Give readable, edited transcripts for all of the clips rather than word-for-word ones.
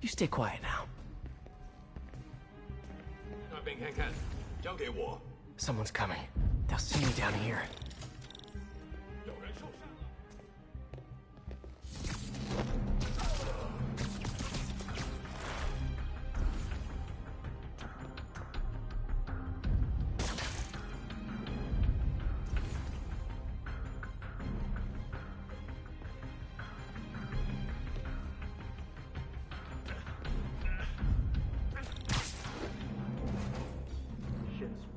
You stay quiet now. 那边看看，交给我。 Someone's coming. They'll see me down here. 有人受伤了。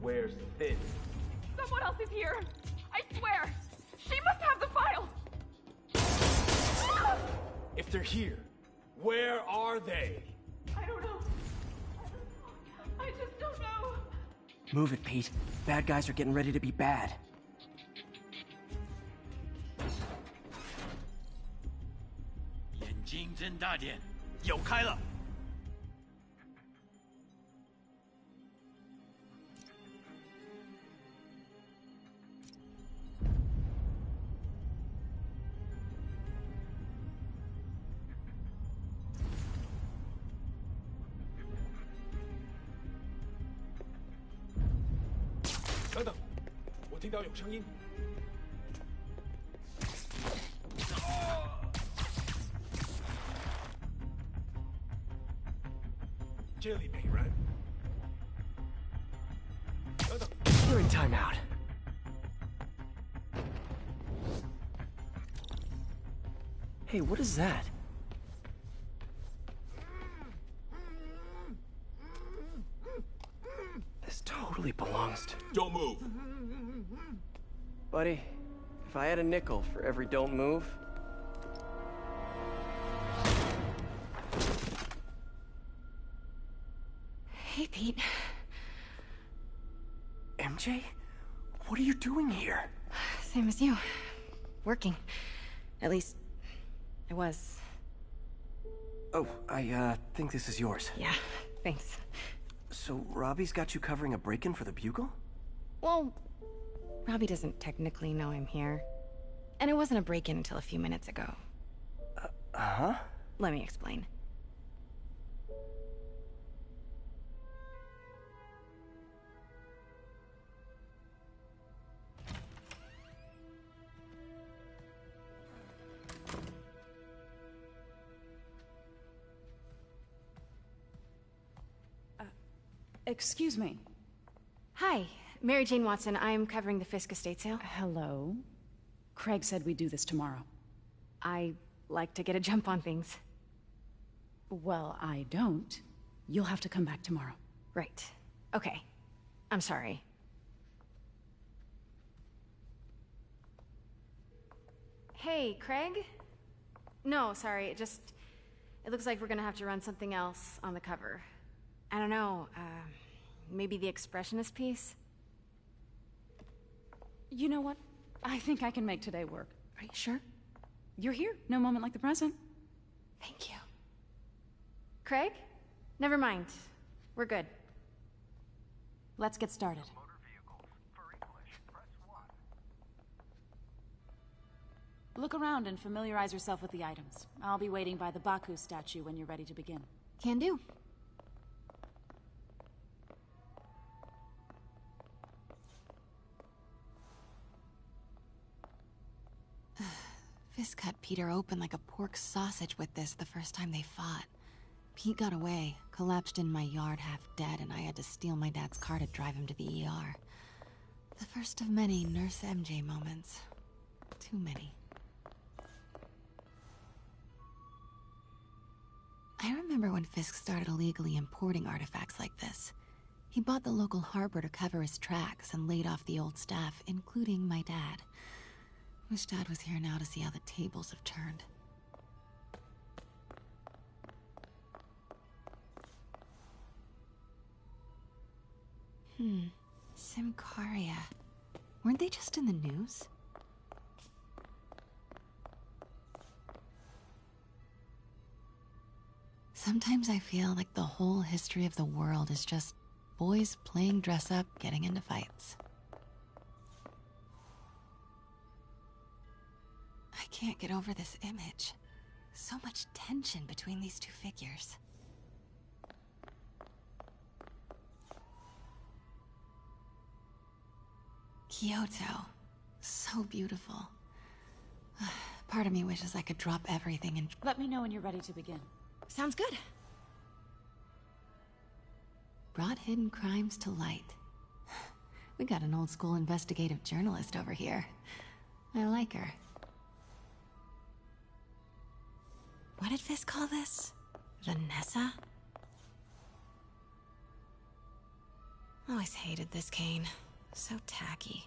Where's this? Someone else is here! I swear! She must have the file! If they're here, where are they? I don't know. I just don't know. Move it, Pete. Bad guys are getting ready to be bad. 眼睛睁大点，有开了。 等等，我听到有声音。这里没人。等等 You're in timeout. Hey, what is that? This totally belongs to... Don't move. Buddy, if I had a nickel for every don't move... Hey, Pete. MJ? What are you doing here? Same as you. Working. At least, I was. Oh, I think this is yours. Yeah, thanks. So, Robbie's got you covering a break-in for the Bugle? Well, Robbie doesn't technically know I'm here. And it wasn't a break-in until a few minutes ago. Uh-huh? Let me explain. Excuse me. Hi, Mary Jane Watson. I'm covering the Fisk estate sale. Hello. Craig said we'd do this tomorrow. I like to get a jump on things. Well, I don't. You'll have to come back tomorrow. Right. Okay. I'm sorry. Hey, Craig? No, sorry. It looks like we're gonna have to run something else on the cover. I don't know, maybe the expressionist piece? You know what? I think I can make today work. Are you sure? You're here. No moment like the present. Thank you. Craig? Never mind. We're good. Let's get started. Look around and familiarize yourself with the items. I'll be waiting by the Baku statue when you're ready to begin. Can do. Fisk cut Peter open like a pork sausage with this the first time they fought. Pete got away, collapsed in my yard half dead, and I had to steal my dad's car to drive him to the ER. The first of many Nurse MJ moments. Too many. I remember when Fisk started illegally importing artifacts like this. He bought the local harbor to cover his tracks and laid off the old staff, including my dad. Wish Dad was here now to see how the tables have turned. Simcaria. Weren't they just in the news? Sometimes I feel like the whole history of the world is just boys playing dress-up, getting into fights. I can't get over this image. So much tension between these two figures. Kyoto. So beautiful. Part of me wishes I could drop everything and... Let me know when you're ready to begin. Sounds good. Brought hidden crimes to light. We got an old school investigative journalist over here. I like her. What did Fisk call this? Vanessa? Always hated this cane. So tacky.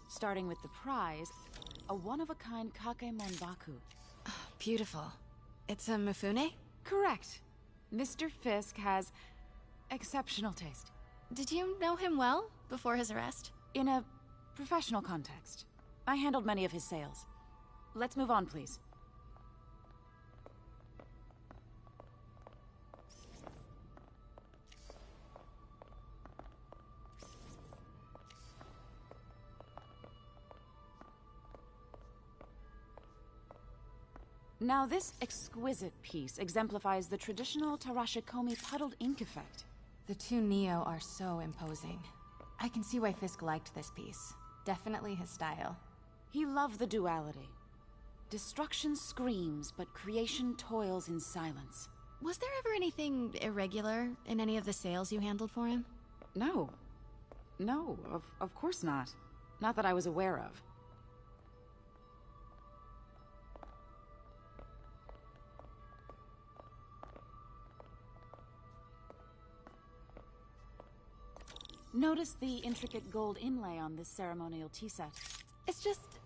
Starting with the prize, a one-of-a-kind Kakemon Baku. Beautiful. It's a Mifune? Correct. Mr. Fisk has exceptional taste. Did you know him well before his arrest? In a professional context. I handled many of his sales. Let's move on, please. Now, this exquisite piece exemplifies the traditional Tarashikomi puddled ink effect. The two Neo are so imposing. I can see why Fisk liked this piece. Definitely his style. He loved the duality. Destruction screams, but creation toils in silence. Was there ever anything irregular in any of the sales you handled for him? No. No, of course not. Not that I was aware of. Notice the intricate gold inlay on this ceremonial tea set. It's just...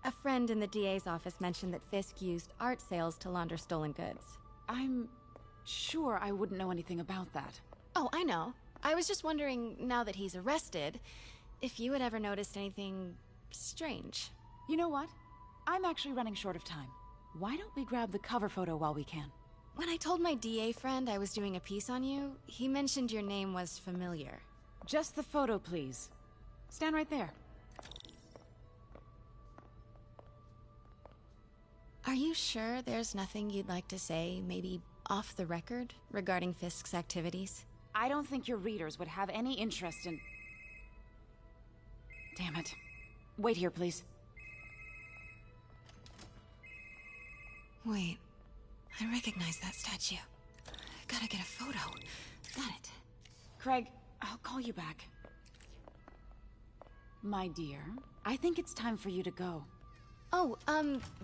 a friend in the DA's office mentioned that Fisk used art sales to launder stolen goods. I'm sure I wouldn't know anything about that. Oh, I know. I was just wondering, now that he's arrested, if you had ever noticed anything... strange. You know what? I'm actually running short of time. Why don't we grab the cover photo while we can? When I told my DA friend I was doing a piece on you, he mentioned your name was familiar. Just the photo, please. Stand right there. Are you sure there's nothing you'd like to say, maybe off the record, regarding Fisk's activities? I don't think your readers would have any interest in... Damn it. Wait here, please. Wait. I recognize that statue. Gotta get a photo. Got it. Craig, I'll call you back. My dear, I think it's time for you to go. Oh,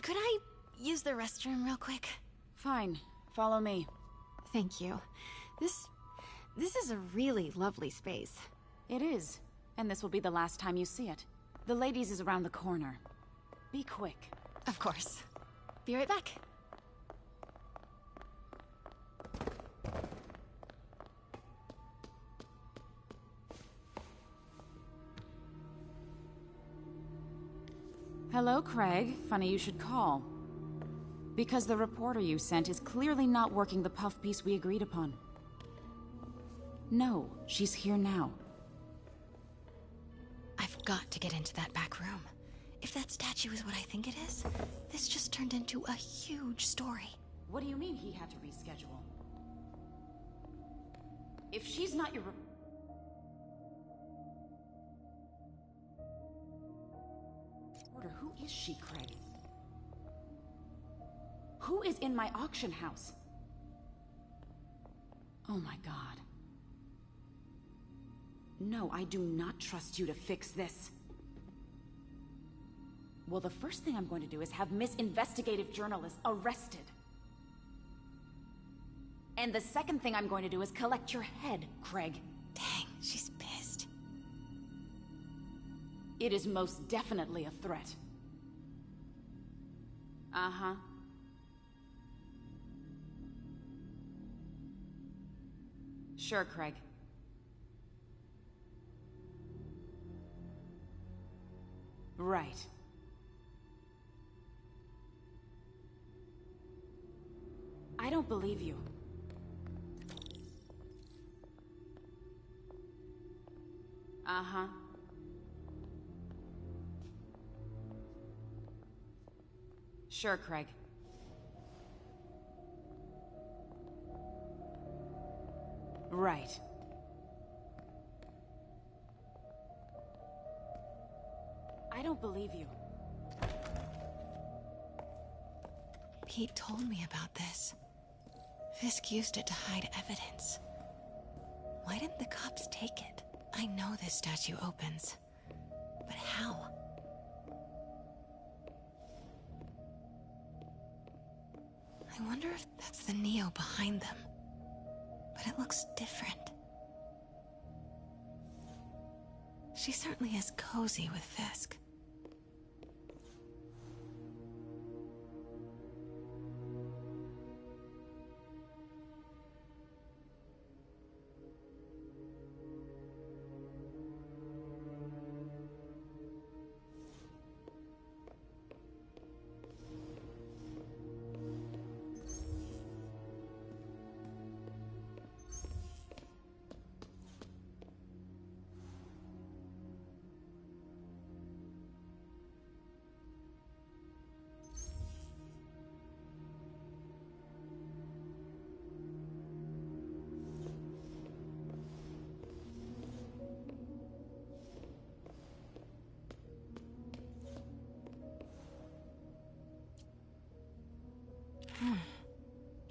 could I use the restroom real quick? Fine. Follow me. Thank you. This is a really lovely space. It is. And this will be the last time you see it. The ladies is around the corner. Be quick. Of course. Be right back. Hello, Craig. Funny you should call. Because the reporter you sent is clearly not working the puff piece we agreed upon. No, she's here now. I've got to get into that back room. If that statue is what I think it is, this just turned into a huge story. What do you mean he had to reschedule? If she's not your... reporter, who is she, Craig? Who is in my auction house? Oh my god. No, I do not trust you to fix this. Well, the first thing I'm going to do is have Miss Investigative Journalist arrested. And the second thing I'm going to do is collect your head, Craig. Dang, she's pissed. It is most definitely a threat. Uh-huh. Sure, Craig. Right. I don't believe you. Uh-huh. Sure, Craig. Right. I don't believe you. Pete told me about this. Fisk used it to hide evidence. Why didn't the cops take it? I know this statue opens. But how? I wonder if that's the Neo behind them. But it looks different. She certainly is cozy with Fisk.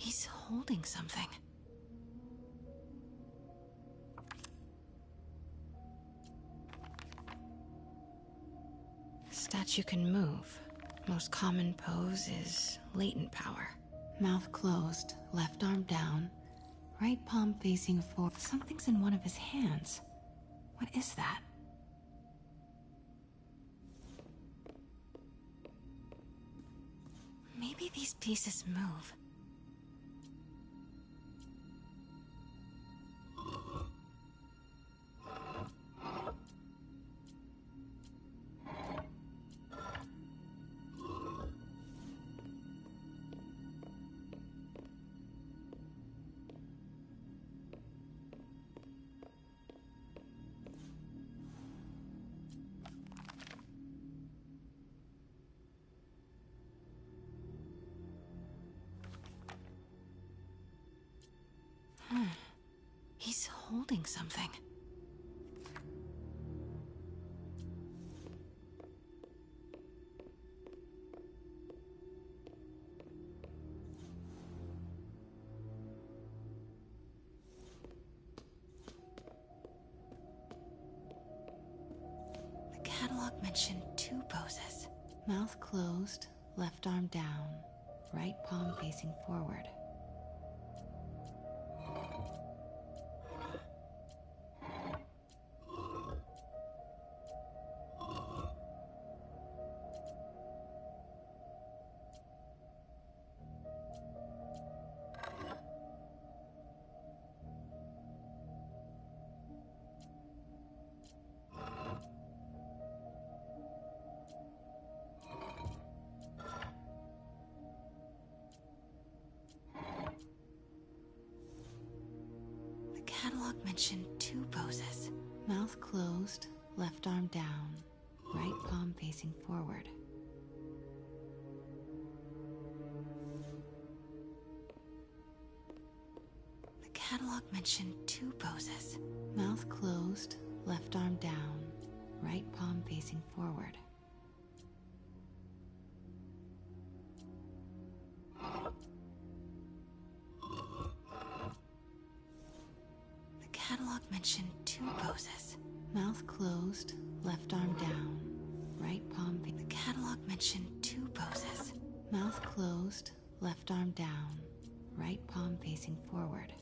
He's holding something. Statue can move. Most common pose is latent power. Mouth closed, left arm down, right palm facing forward. Something's in one of his hands. What is that? Maybe these pieces move. He's holding something. The catalog mentioned 2 poses. Mouth closed, left arm down, right palm facing forward. Catalog mentioned 2 poses. Mouth closed, left arm down, right palm facing forward. The catalog mentioned 2 poses. Mouth closed, left arm down, right palm facing forward. Catalog mentioned 2 poses. Mouth closed, left arm down, right palm. The catalog mentioned 2 poses. Mouth closed, left arm down, right palm facing forward.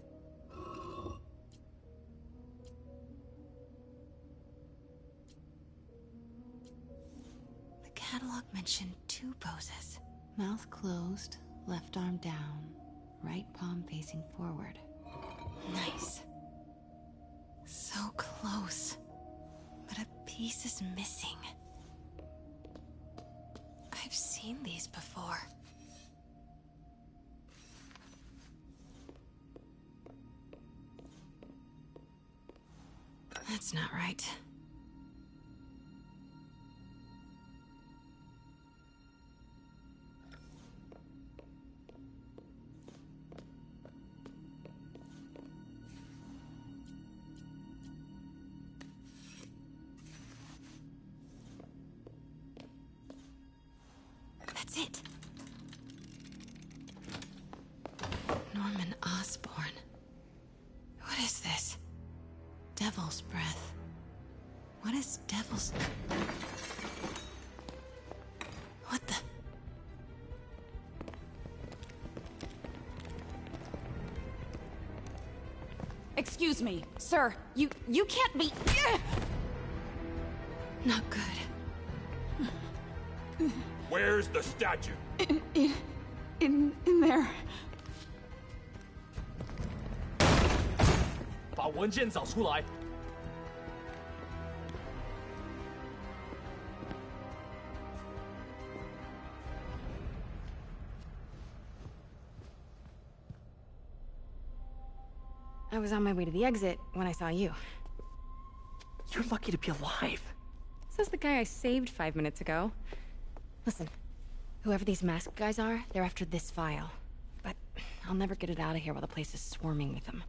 The catalog mentioned 2 poses. Mouth closed, left arm down, right palm facing forward. Nice. So close, but a piece is missing. I've seen these before. That's not right. Devil's breath. What is devil's... What the... Excuse me, sir. You can't be... Not good. Where's the statue? In there. 把文件找出来。I was on my way to the exit when I saw you. You're lucky to be alive. Says the guy I saved 5 minutes ago. Listen, whoever these masked guys are, they're after this file. But I'll never get it out of here while the place is swarming with them.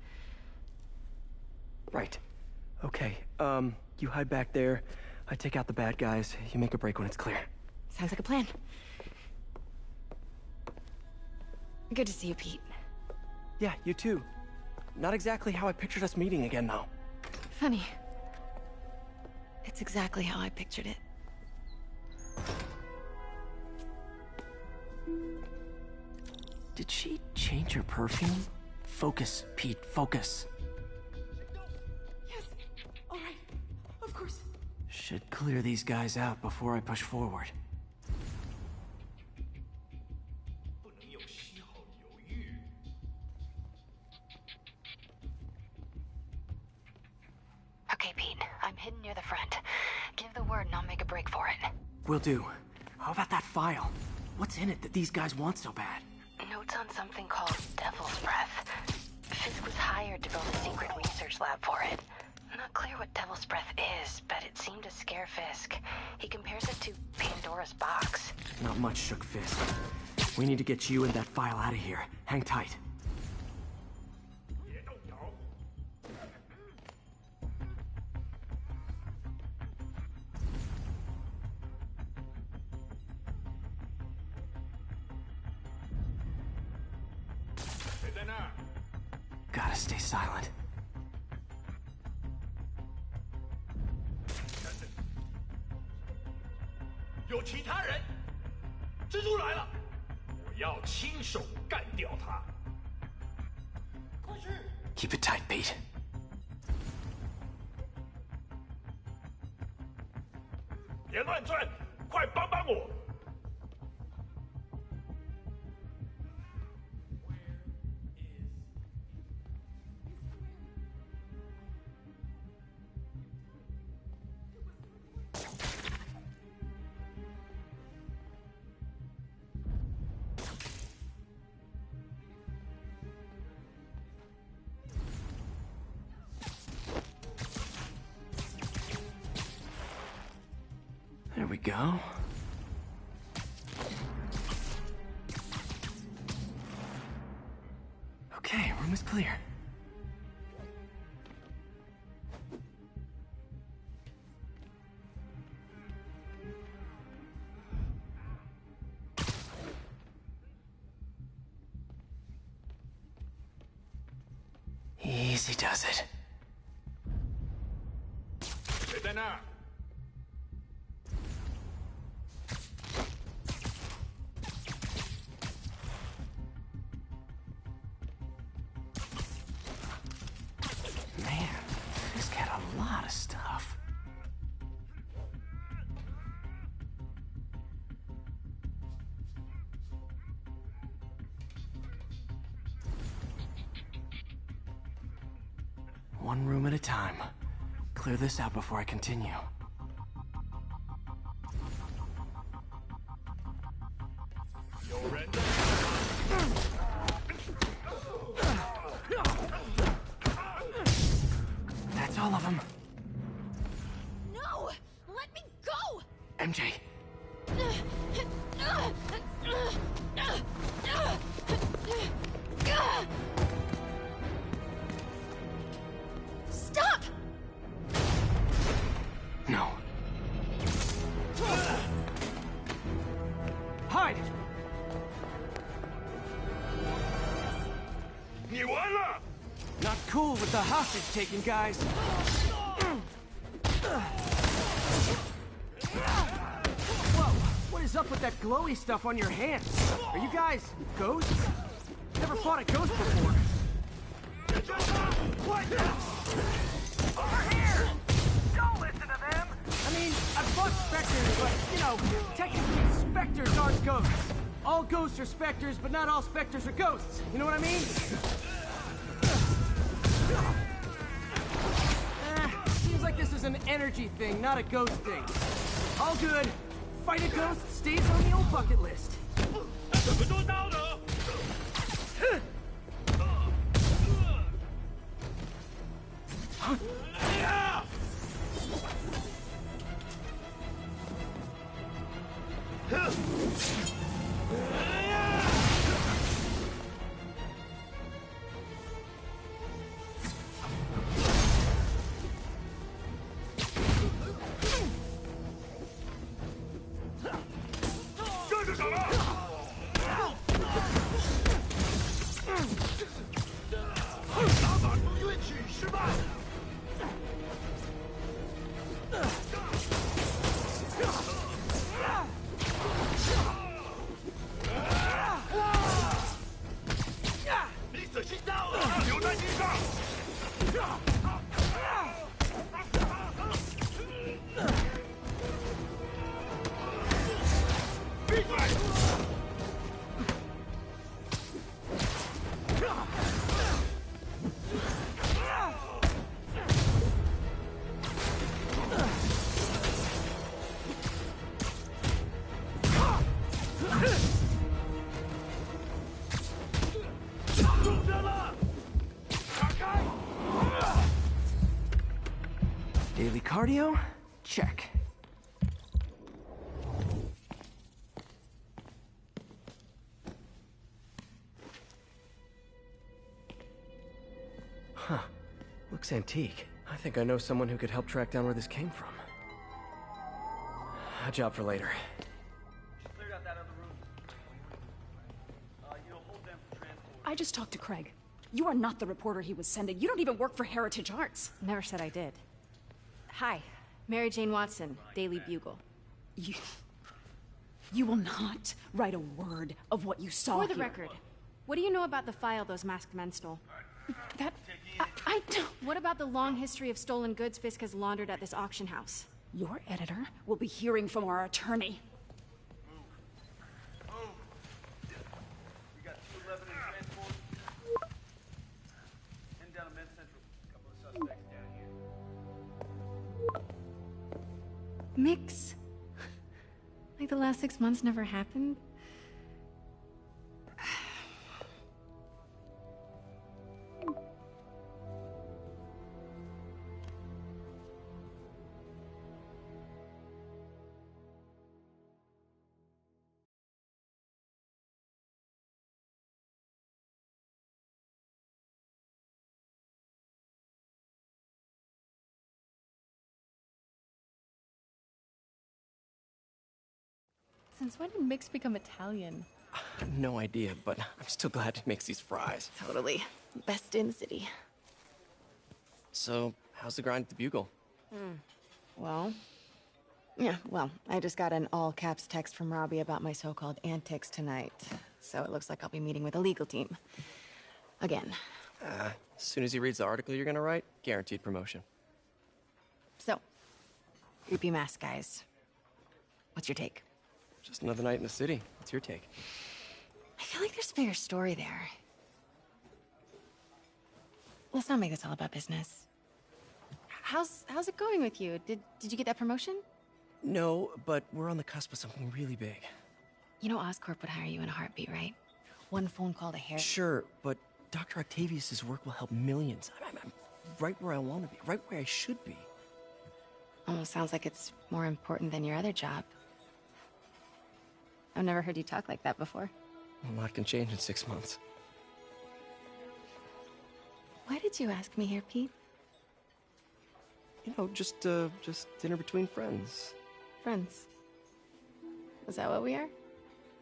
Right. Okay, you hide back there. I take out the bad guys. You make a break when it's clear. Sounds like a plan. Good to see you, Pete. Yeah, you too. Not exactly how I pictured us meeting again, though. Funny. It's exactly how I pictured it. Did she change her perfume? Focus, Pete, focus. Yes. All right. Of course. Should clear these guys out before I push forward. Okay, Pete. I'm hidden near the front. Give the word and I'll make a break for it. Will do. How about that file? What's in it that these guys want so bad? Notes on something called Devil's Breath. Fisk was hired to build a secret research lab for it. Not clear what Devil's Breath is, but it seemed to scare Fisk. He compares it to Pandora's box. Not much, Shook Fisk. We need to get you and that file out of here. Hang tight. Gotta stay silent. 有其他人，蜘蛛来了，我要亲手干掉他。快去！ Keep it tight, Pete. 别乱转，快帮帮我！ There we go. Okay, room is clear. Easy does it. 谁在那儿？ Man, this got a lot of stuff. One room at a time. Clear this out before I continue. That's all of them. No! Let me go! MJ. Stop! No. Hide! 你完了！ Not cool with the hostage-taking guys. Whoa, what is up with that glowy stuff on your hands? Are you guys ghosts? Never fought a ghost before. Over here! Don't listen to them! I mean, I've fought specters, but, you know, technically specters aren't ghosts. All ghosts are specters, but not all specters are ghosts. You know what I mean? Seems like this is an energy thing, not a ghost thing. All good. Fight a ghost stays on the old bucket list. 怎么做到的？ 这是什么？打法不允许失败。 你死心到了，留在地上。闭嘴！ Daily cardio? Check. Huh. Looks antique. I think I know someone who could help track down where this came from. A job for later. Cleared out that other room. You'll hold them for transport. I just talked to Craig. You are not the reporter he was sending. You don't even work for Heritage Arts. Never said I did. Hi, Mary Jane Watson, Daily Bugle. You will not write a word of what you saw For the here. record, what do you know about the file those masked men stole? That... I don't... What about the long history of stolen goods Fisk has laundered at this auction house? Your editor will be hearing from our attorney. Move. We got 211 in transport. Heading down to Men's Central. A couple of suspects down here. Mix? Like the last 6 months never happened? Since when did Mix become Italian? No idea, but I'm still glad he makes these fries. Totally. Best in the city. So, how's the grind at the Bugle? Well, I just got an all-caps text from Robbie about my so-called antics tonight. So it looks like I'll be meeting with a legal team. Again. As soon as he reads the article you're gonna write, guaranteed promotion. So, creepy mask guys. What's your take? Just another night in the city. What's your take? I feel like there's a bigger story there. Let's not make this all about business. How's it going with you? Did you get that promotion? No, but we're on the cusp of something really big. You know Oscorp would hire you in a heartbeat, right? One phone call to Harry. Sure, but Dr. Octavius's work will help millions. I'm right where I want to be, right where I should be. Almost sounds like it's more important than your other job. I've never heard you talk like that before. A lot can change in 6 months. Why did you ask me here, Pete? You know, just dinner between friends. Friends. Is that what we are?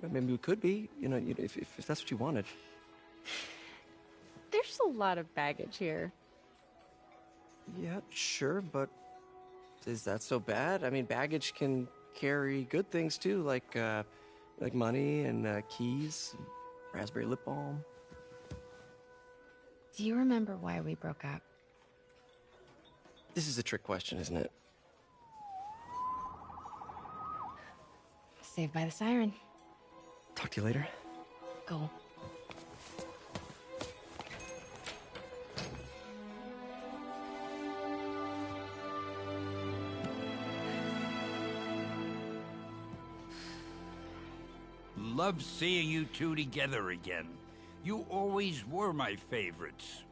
Well, maybe we could be, if that's what you wanted. There's a lot of baggage here. Yeah, sure, but is that so bad? I mean, baggage can carry good things too, like money and keys, and raspberry lip balm. Do you remember why we broke up? This is a trick question, isn't it? Saved by the siren. Talk to you later. Go. Love seeing you two together again. You always were my favorites.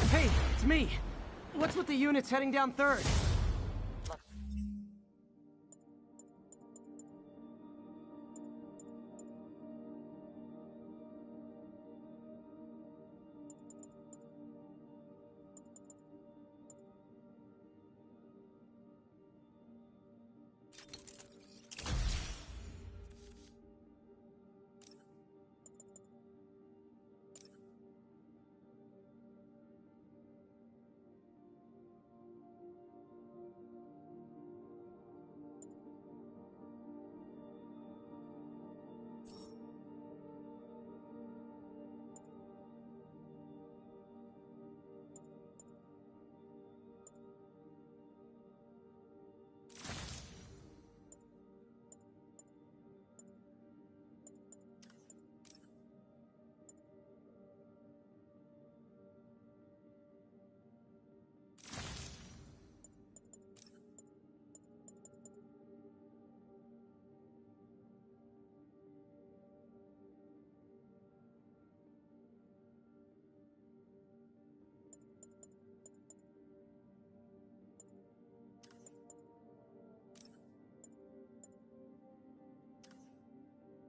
Hey, it's me. What's with the units heading down 3rd?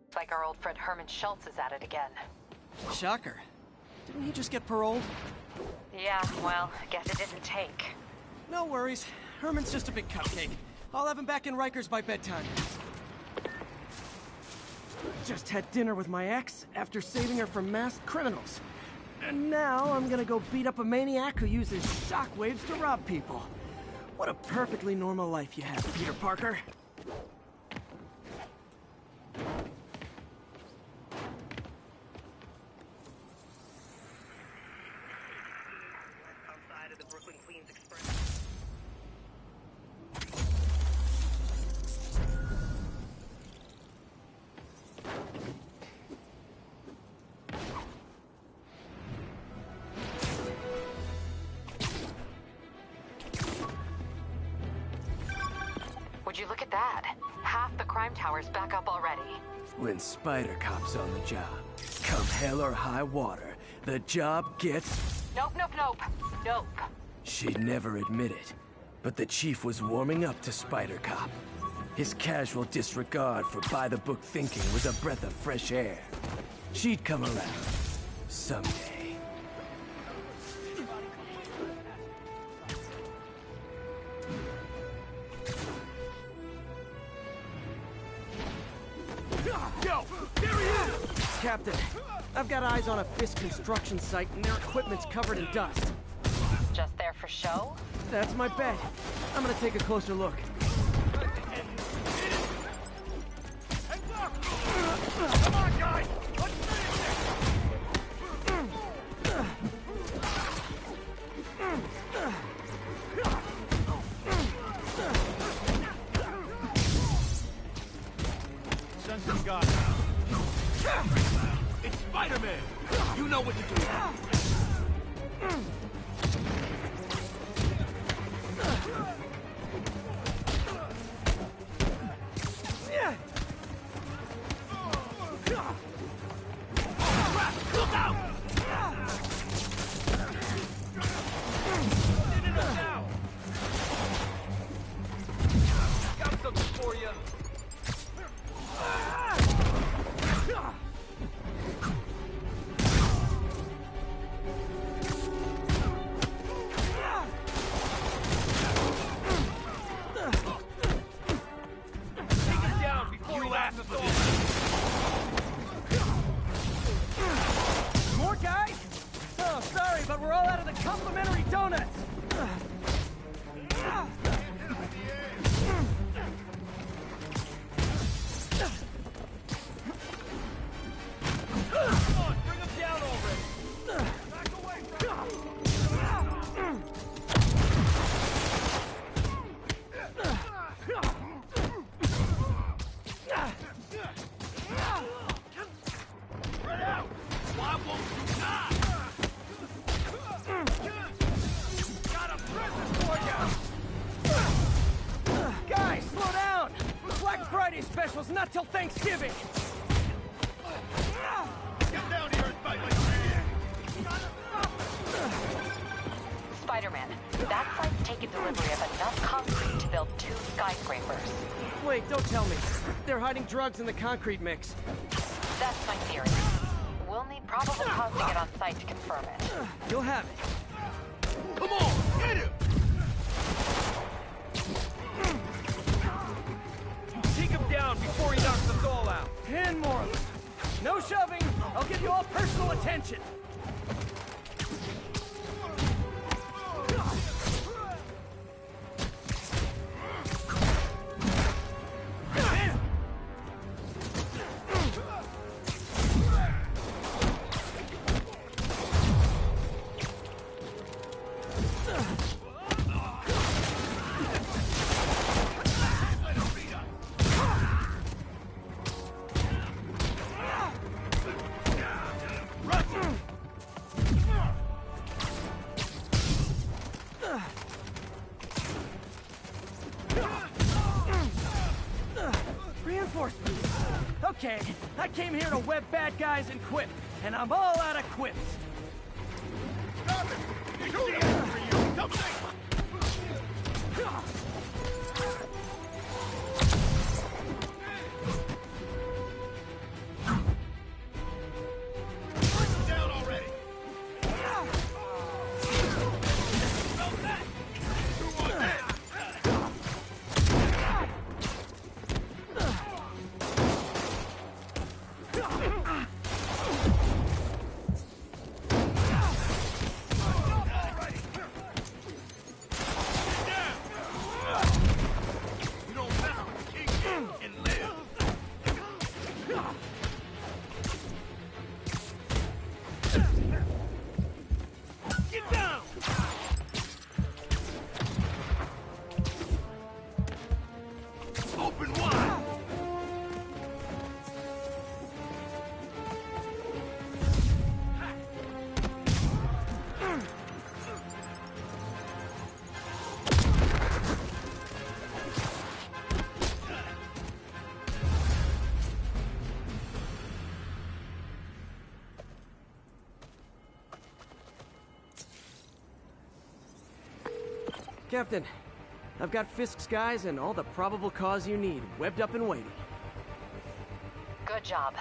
It's like our old friend Herman Schultz is at it again. Shocker. Didn't he just get paroled? Yeah, well, I guess it didn't take. No worries. Herman's just a big cupcake. I'll have him back in Rikers by bedtime. Just had dinner with my ex after saving her from masked criminals. And now I'm gonna go beat up a maniac who uses shockwaves to rob people. What a perfectly normal life you have, Peter Parker. Outside of the Brooklyn Queens Express. Would you look at that? Half the crime tower's back up already. When Spider Cop's on the job, come hell or high water, the job gets... Nope, nope, nope. Nope. She'd never admit it, but the chief was warming up to Spider Cop. His casual disregard for by-the-book thinking was a breath of fresh air. She'd come around. Someday. Yo! There he is! Captain, I've got eyes on a Fisk construction site and their equipment's covered in dust. Just there for show? That's my bet. I'm gonna take a closer look. Come on, guys! Let's finish it! Sensors gone now. It's Spiderman! You know what to do. Look out! Got something for More guys? Oh, sorry, but we're all out of the complimentary donuts. Come on, bring them down already. Back away from Spread out! Why won't you not? Got a present for you! Guys, slow down! Black Friday special's not till Thanksgiving! Get down here and fight like a man! Spider-Man, that site's taken delivery of enough concrete to build 2 skyscrapers. Wait, don't tell me. They're hiding drugs in the concrete mix. That's my theory. We'll need probable cause to get on site to confirm it. You'll have it. Come on, hit him! Take him down before he knocks us all out. And more of them. No shoving. I'll give you all personal attention. Reinforcements. Okay, I came here to web bad guys and quip, and I'm all out of quips. Come see! Down already! About that! Who wants that? Open wide! Captain, I've got Fisk's guys and all the probable cause you need, webbed up and waiting. Good job.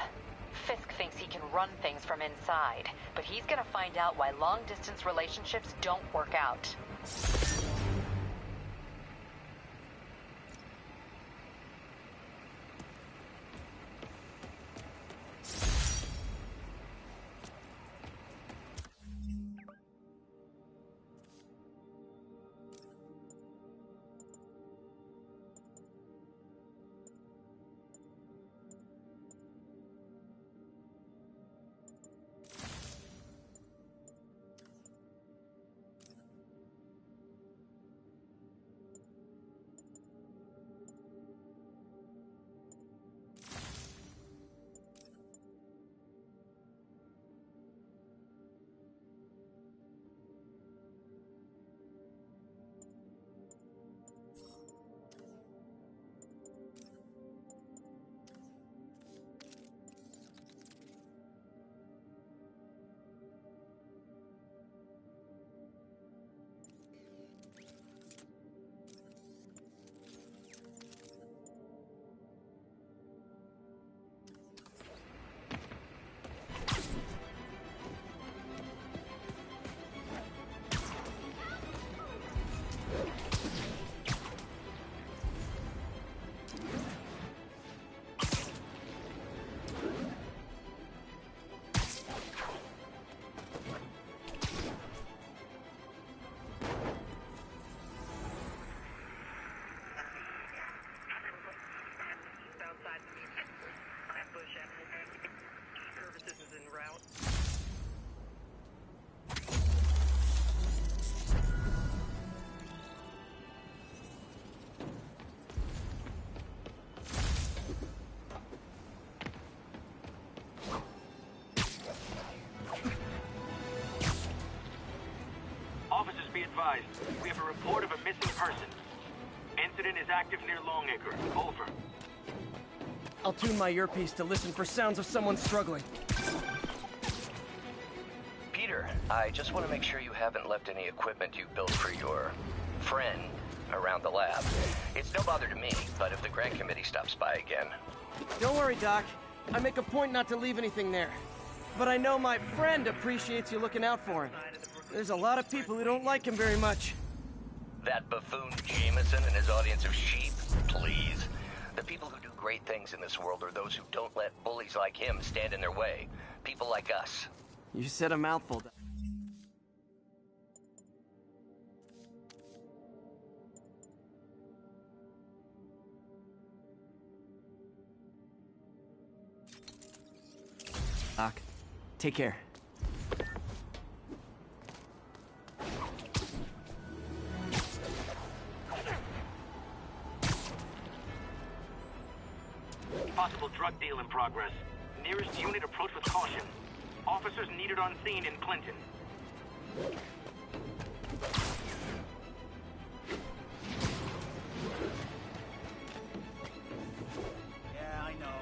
Fisk thinks he can run things from inside, but he's gonna find out why long-distance relationships don't work out. Nemesis is en route. Officers, be advised. We have a report of a missing person. Incident is active near Longacre. Over. I'll tune my earpiece to listen for sounds of someone struggling. Peter, I just want to make sure you haven't left any equipment you built for your friend around the lab. It's no bother to me, but if the grant committee stops by again... Don't worry, Doc. I make a point not to leave anything there. But I know my friend appreciates you looking out for him. There's a lot of people who don't like him very much. That buffoon Jameson and his audience of sheep? Please. The people who do great things in this world are those who don't let bullies like him stand in their way. People like us. You said a mouthful, Doc. Doc, take care. Possible drug deal in progress. Nearest unit approach with caution. Officers needed on scene in Clinton. Yeah, I know.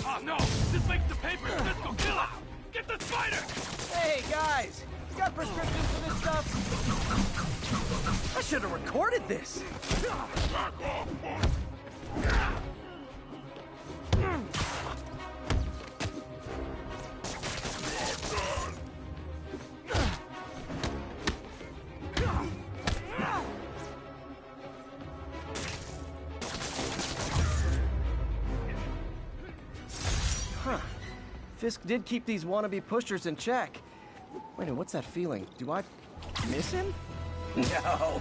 Oh no! This makes the papers! Let's go kill him! Get the spider! Hey, guys! You got prescriptions for this stuff? I should have recorded this! Huh. Fisk did keep these wannabe pushers in check. Wait a minute, what's that feeling? Do I miss him? No.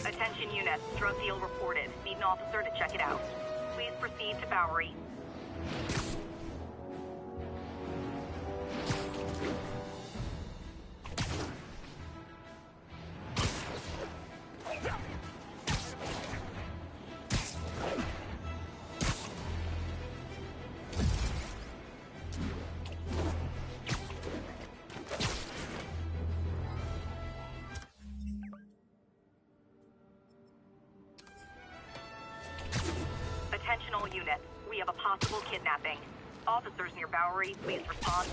Attention units, drug deal reported. Need an officer to check it out. Please proceed to Bowery. Attention all units. We have a possible kidnapping. Officers near Bowery, please respond.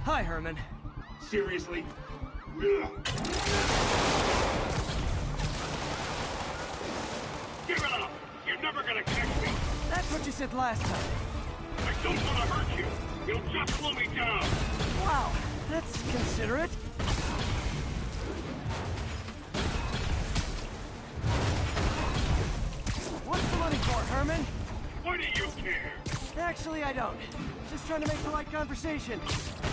Hi, Herman. Seriously? Give it up! You're never gonna catch me! That's what you said last time. I don't want to hurt you! You'll just slow me down! Wow, that's considerate. What's the money for, Herman? Why do you care? Actually, I don't. Just trying to make polite conversation.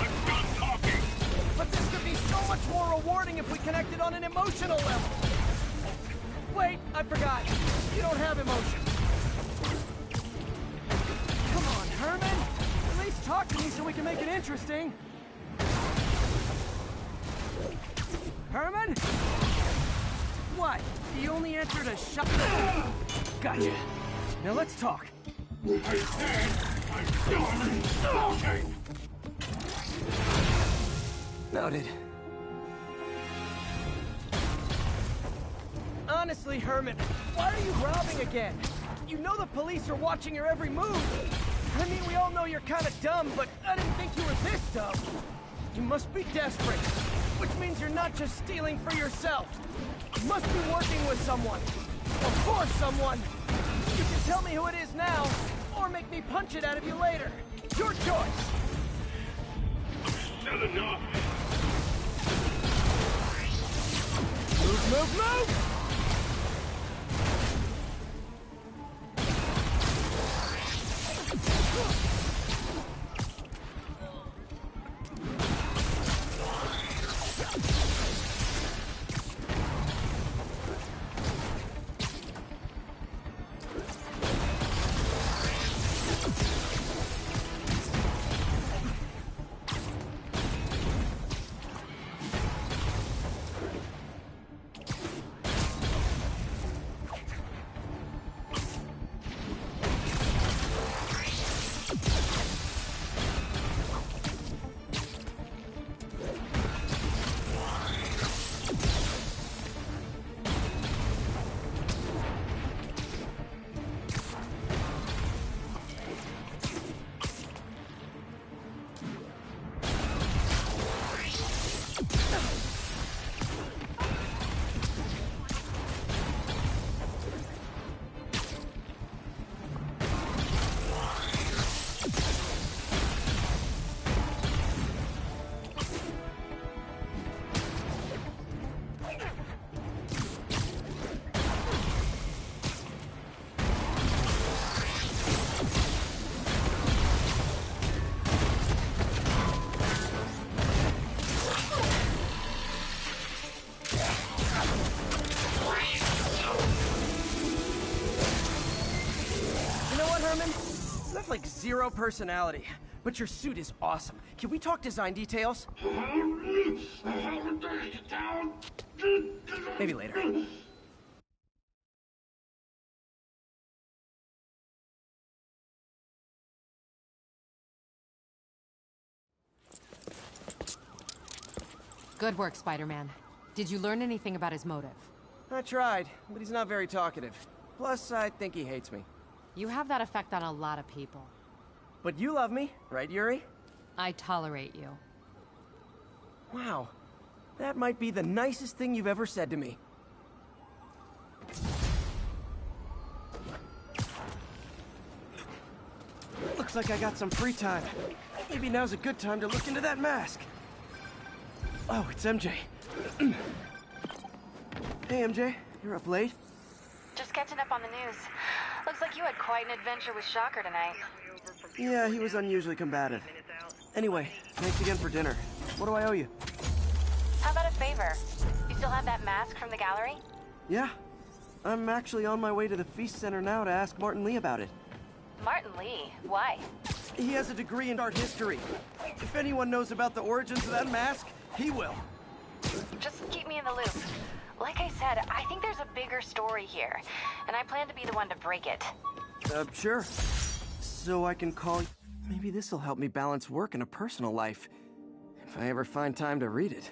I'm done talking! But this could be so much more rewarding if we connected on an emotional level. Wait, I forgot. You don't have emotion. Come on, Herman. At least talk to me so we can make it interesting. Herman? What? The only answer to shut... Gotcha. Now let's talk. I said, Noted. Honestly, Herman, why are you robbing again? You know the police are watching your every move. I mean, we all know you're kind of dumb, but I didn't think you were this dumb. You must be desperate, which means you're not just stealing for yourself. You must be working with someone, or for someone. You can tell me who it is now, or make me punch it out of you later. Your choice. Not enough. Move, move, move! Like zero personality, but your suit is awesome. Can we talk design details? Maybe later. Good work, Spider-Man. Did you learn anything about his motive? I tried, but he's not very talkative. Plus, I think he hates me. You have that effect on a lot of people. But you love me, right, Yuri? I tolerate you. Wow. That might be the nicest thing you've ever said to me. Looks like I got some free time. Maybe now's a good time to look into that mask. Oh, it's MJ. Hey, MJ. You're up late? Just catching up on the news. Looks like you had quite an adventure with Shocker tonight. Yeah, he was unusually combative. Anyway, thanks again for dinner. What do I owe you? How about a favor? You still have that mask from the gallery? Yeah. I'm actually on my way to the Feast Center now to ask Martin Lee about it. Martin Lee? Why? He has a degree in art history. If anyone knows about the origins of that mask, he will. Just keep me in the loop. Like I said, I think there's a bigger story here, and I plan to be the one to break it. Sure. So I can call... Maybe this'll help me balance work and a personal life. If I ever find time to read it.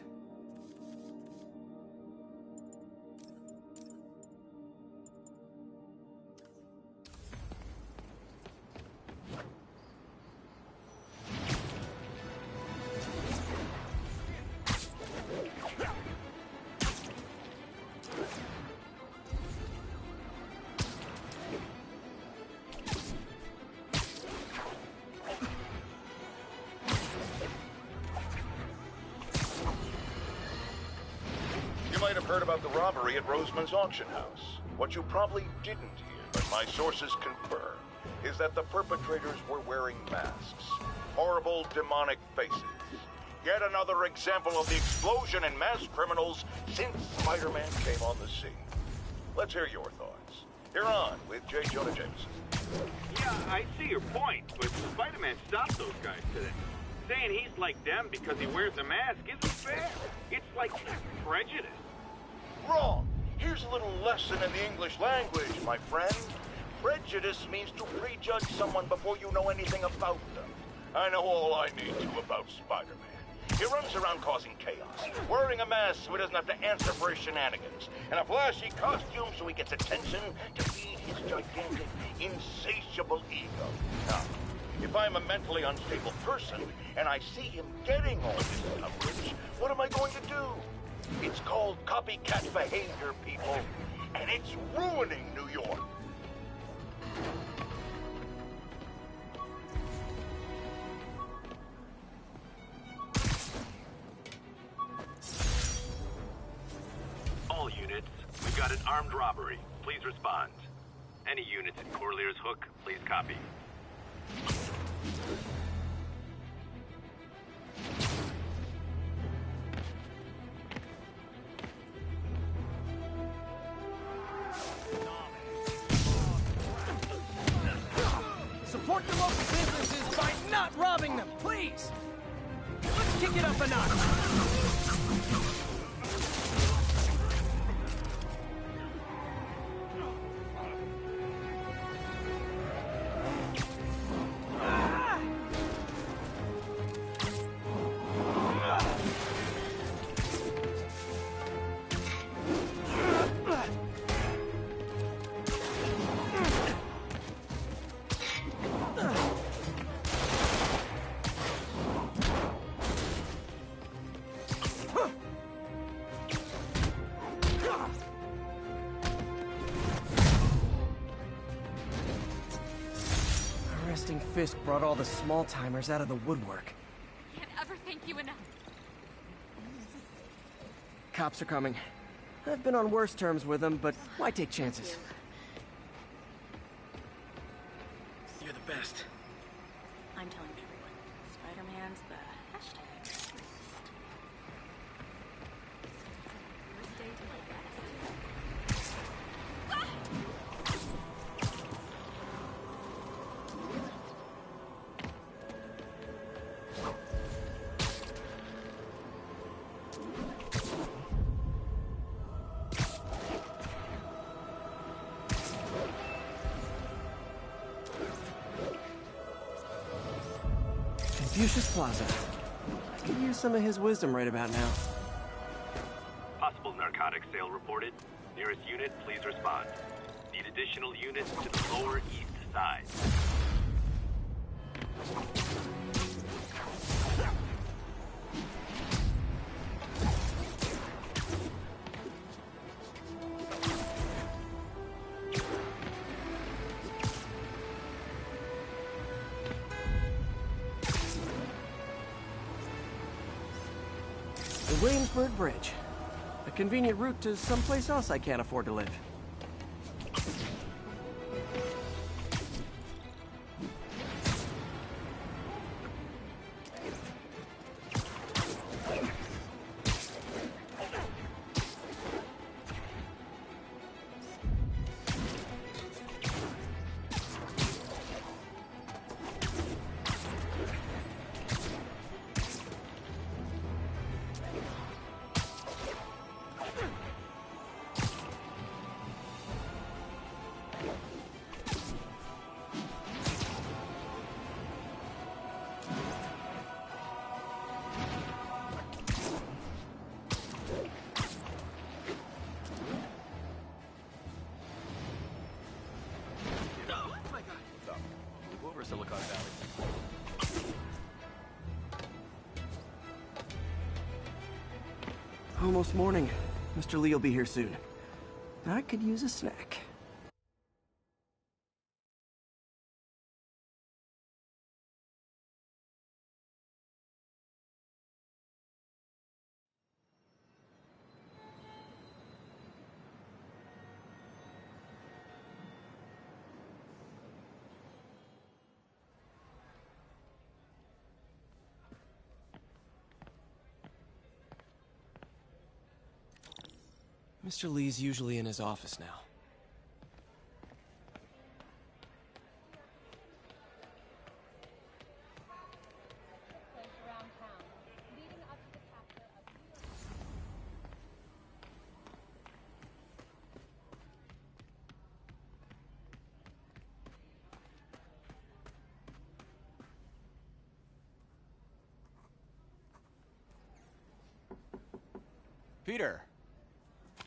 You might have heard about the robbery at Roseman's auction house. What you probably didn't hear, but my sources confirm, is that the perpetrators were wearing masks. Horrible, demonic faces. Yet another example of the explosion in mass criminals since Spider-Man came on the scene. Let's hear your thoughts. You're on with J. Jonah Jameson. Yeah, I see your point, but Spider-Man stopped those guys today. Saying he's like them because he wears a mask isn't fair. It's like prejudice. Wrong. Here's a little lesson in the English language, my friend. Prejudice means to prejudge someone before you know anything about them. I know all I need to about Spider-Man. He runs around causing chaos, wearing a mask so he doesn't have to answer for his shenanigans, and a flashy costume so he gets attention to feed his gigantic, insatiable ego. Now, if I'm a mentally unstable person and I see him getting all this coverage, what am I going to do? It's called copycat behavior, people, and it's ruining New York. All units, we've got an armed robbery. Please respond. Any units in Corlear's Hook, please copy. Support your local businesses by not robbing them, please! Let's kick it up a notch! Arresting Fisk brought all the small-timers out of the woodwork. Can't ever thank you enough. Cops are coming. I've been on worse terms with them, but why take chances? You're the best. I'm telling everyone. Spider-Man's the hashtag. First day to play that. Confucius Plaza. I could use some of his wisdom right about now. Possible narcotics sale reported. Nearest unit, please respond. Need additional units to the lower east side. The Williamsburg Bridge. A convenient route to someplace else I can't afford to live. Silicon Valley. Almost morning. Mr. Lee will be here soon. I could use a snack. Mr. Lee's usually in his office now. Peter,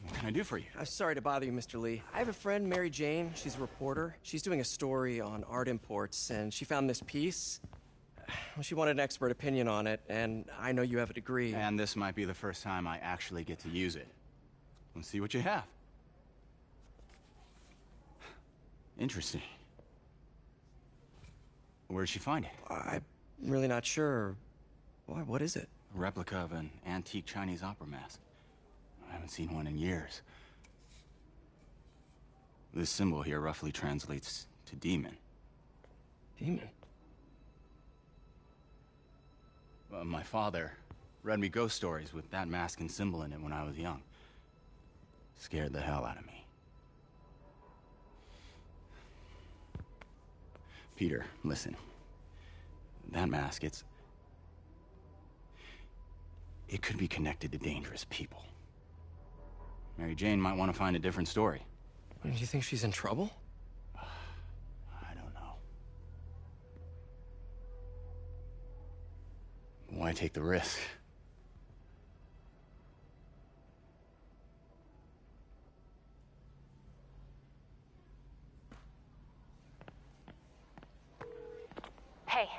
what can I do for you? I'm sorry to bother you, Mr. Lee. I have a friend, Mary Jane. She's a reporter. She's doing a story on art imports, and she found this piece. Well, she wanted an expert opinion on it, and I know you have a degree. And this might be the first time I actually get to use it. Let's see what you have. Interesting. Where'd she find it? I'm really not sure. Why, what is it? A replica of an antique Chinese opera mask. I haven't seen one in years. This symbol here roughly translates to demon. Demon? My father read me ghost stories with that mask and symbol in it when I was young. Scared the hell out of me. Peter, listen. That mask, it could be connected to dangerous people. Mary Jane might want to find a different story. Do you think she's in trouble? I don't know. Why take the risk? Hey.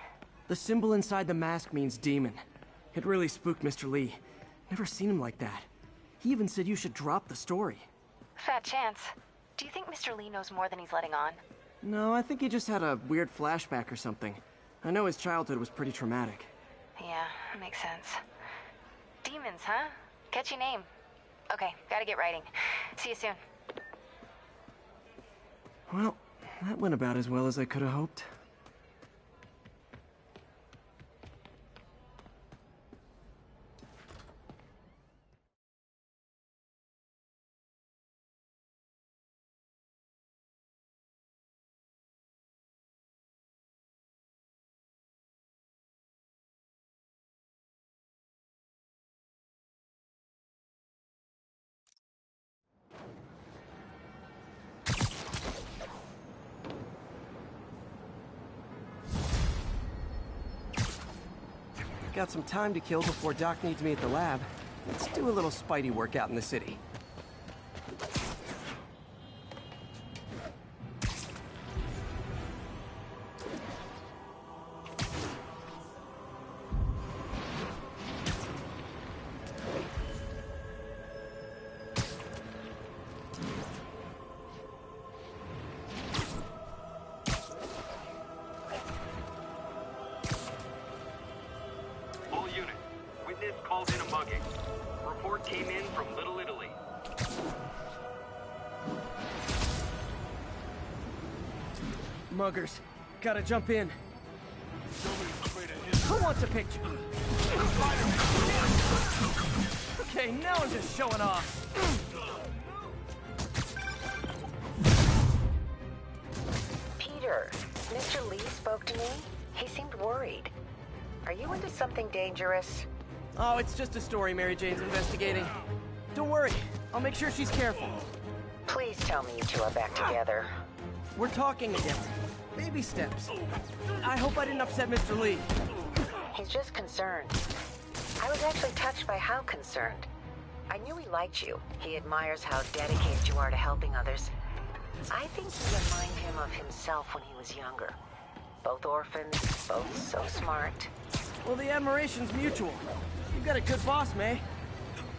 The symbol inside the mask means demon. It really spooked Mr. Lee. Never seen him like that. He even said you should drop the story. Fat chance. Do you think Mr. Lee knows more than he's letting on? No, I think he just had a weird flashback or something. I know his childhood was pretty traumatic. Yeah, makes sense. Demons, huh? Catchy name. Okay, gotta get writing. See you soon. Well, that went about as well as I could have hoped. Got some time to kill before Doc needs me at the lab. Let's do a little Spidey workout in the city. Muggers, gotta jump in. Who wants a picture? Okay, now I'm just showing off. Peter, Mr. Lee spoke to me. He seemed worried. Are you into something dangerous? Oh, it's just a story Mary Jane's investigating. Don't worry, I'll make sure she's careful. Please tell me you two are back together. We're talking again. Baby steps. I hope I didn't upset Mr. Lee. He's just concerned. I was actually touched by how concerned. I knew he liked you. He admires how dedicated you are to helping others. I think you remind him of himself when he was younger. Both orphans, both so smart. Well, the admiration's mutual. You've got a good boss, May.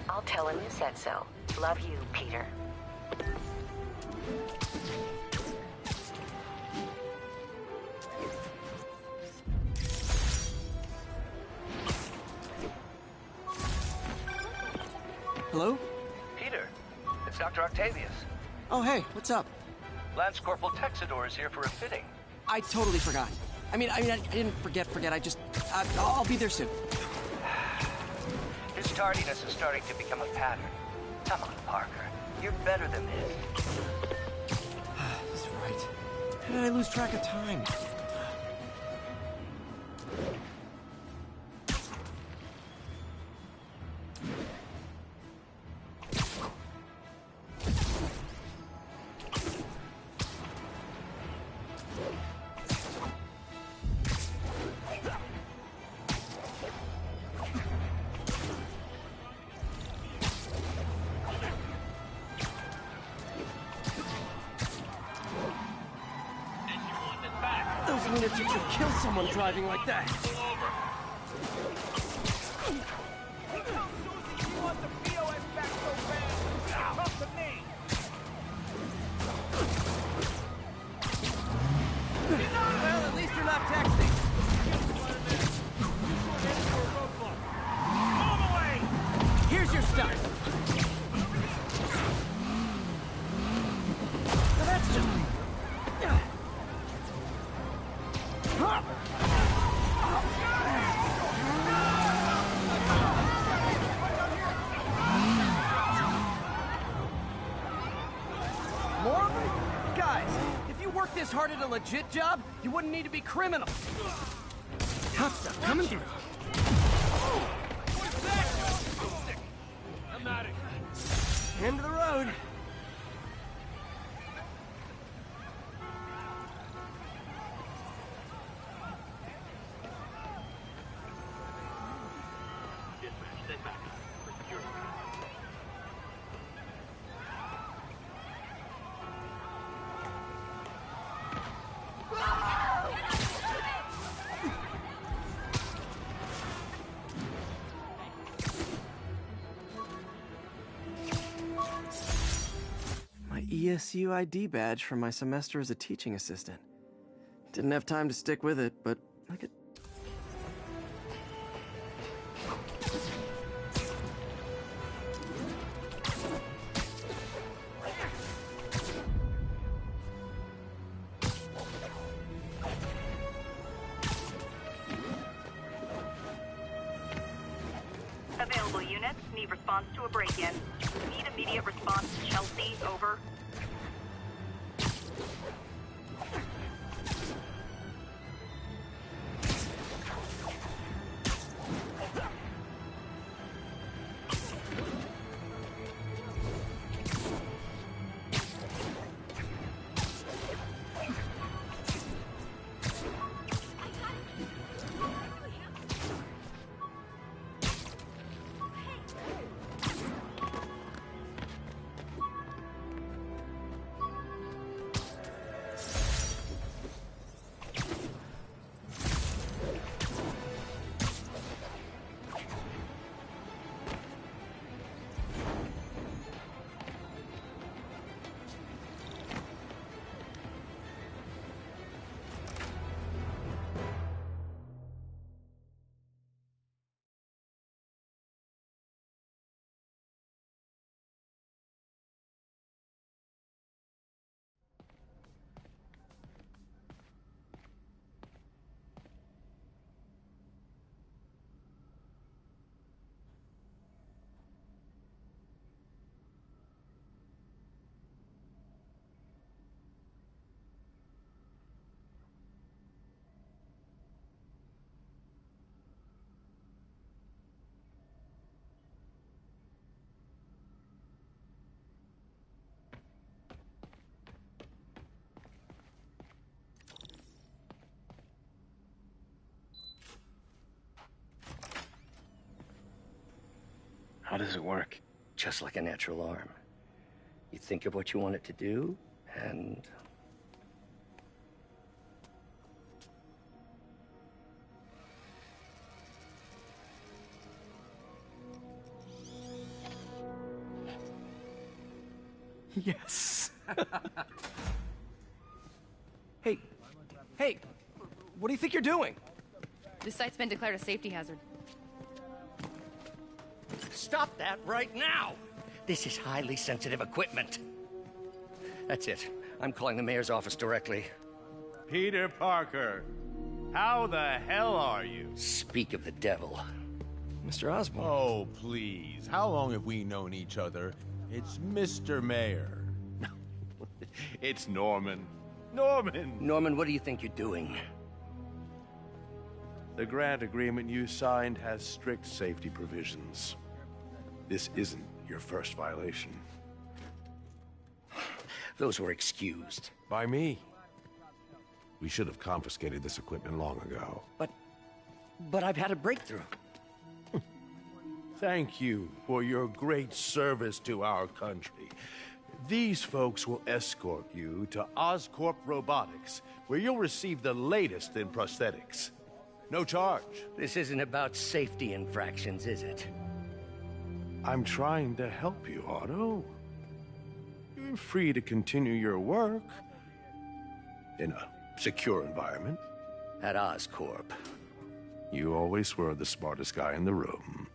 I'll tell him you said so. Love you, Peter. Hello? Peter, it's Dr. Octavius. Oh, hey, what's up? Lance Corporal Texador is here for a fitting. I totally forgot. I didn't forget. I'll be there soon. His tardiness is starting to become a pattern. Come on, Parker. You're better than this. He's right. How did I lose track of time? those units that should kill someone driving like that. Well, at least you're not texting. Here's your stuff. Now that's just... More of them? Guys, if you worked this hard at a legit job, you wouldn't need to be criminals. Hot stuff coming through. I'm out of here. End of the road. Dispatch, stay back. For security. My ESU ID badge from my semester as a teaching assistant. Didn't have time to stick with it, but I could... Available units need response to a break-in. Need immediate response to Chelsea, over. How does it work? Just like a natural arm. You think of what you want it to do, and... Yes. Hey, what do you think you're doing? This site's been declared a safety hazard. Stop that right now! This is highly sensitive equipment. That's it. I'm calling the mayor's office directly. Peter Parker, how the hell are you? Speak of the devil. Mr. Osborn. Oh, please. How long have we known each other? It's Mr. Mayor. It's Norman. Norman, what do you think you're doing? The grant agreement you signed has strict safety provisions. This isn't your first violation. Those were excused. By me. We should have confiscated this equipment long ago. But I've had a breakthrough. Thank you for your great service to our country. These folks will escort you to Oscorp Robotics, where you'll receive the latest in prosthetics. No charge. This isn't about safety infractions, is it? I'm trying to help you, Otto. You're free to continue your work in a secure environment. At Oscorp. You always were the smartest guy in the room.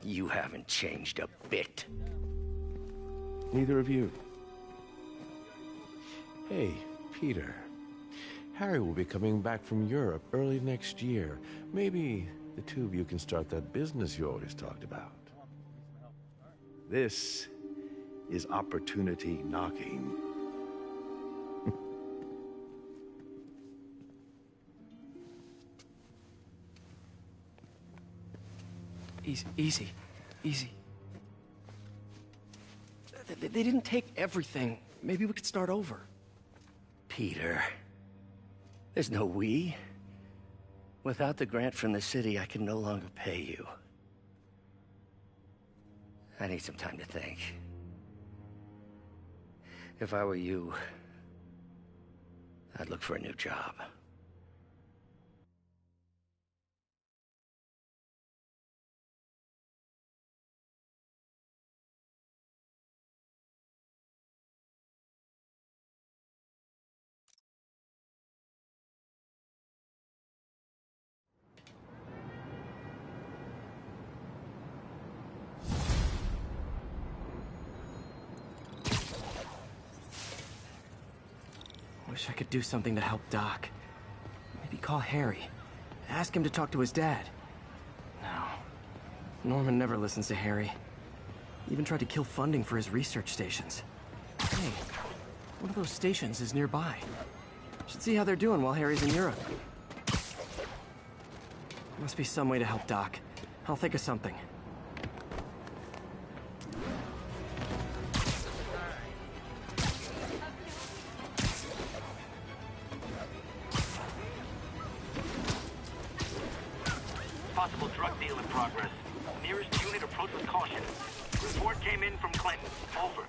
You haven't changed a bit. Neither of you. Hey, Peter. Harry will be coming back from Europe early next year. Maybe the two of you can start that business you always talked about. This is opportunity knocking. Easy. They didn't take everything. Maybe we could start over. Peter. There's no we. Without the grant from the city, I can no longer pay you. I need some time to think. If I were you, I'd look for a new job. Wish I could do something to help Doc. Maybe call Harry. Ask him to talk to his dad. No. Norman never listens to Harry. Even tried to kill funding for his research stations. Hey, one of those stations is nearby. Should see how they're doing while Harry's in Europe. Must be some way to help Doc. I'll think of something. Possible drug deal in progress. Nearest unit approach with caution. Report came in from Clinton. Over.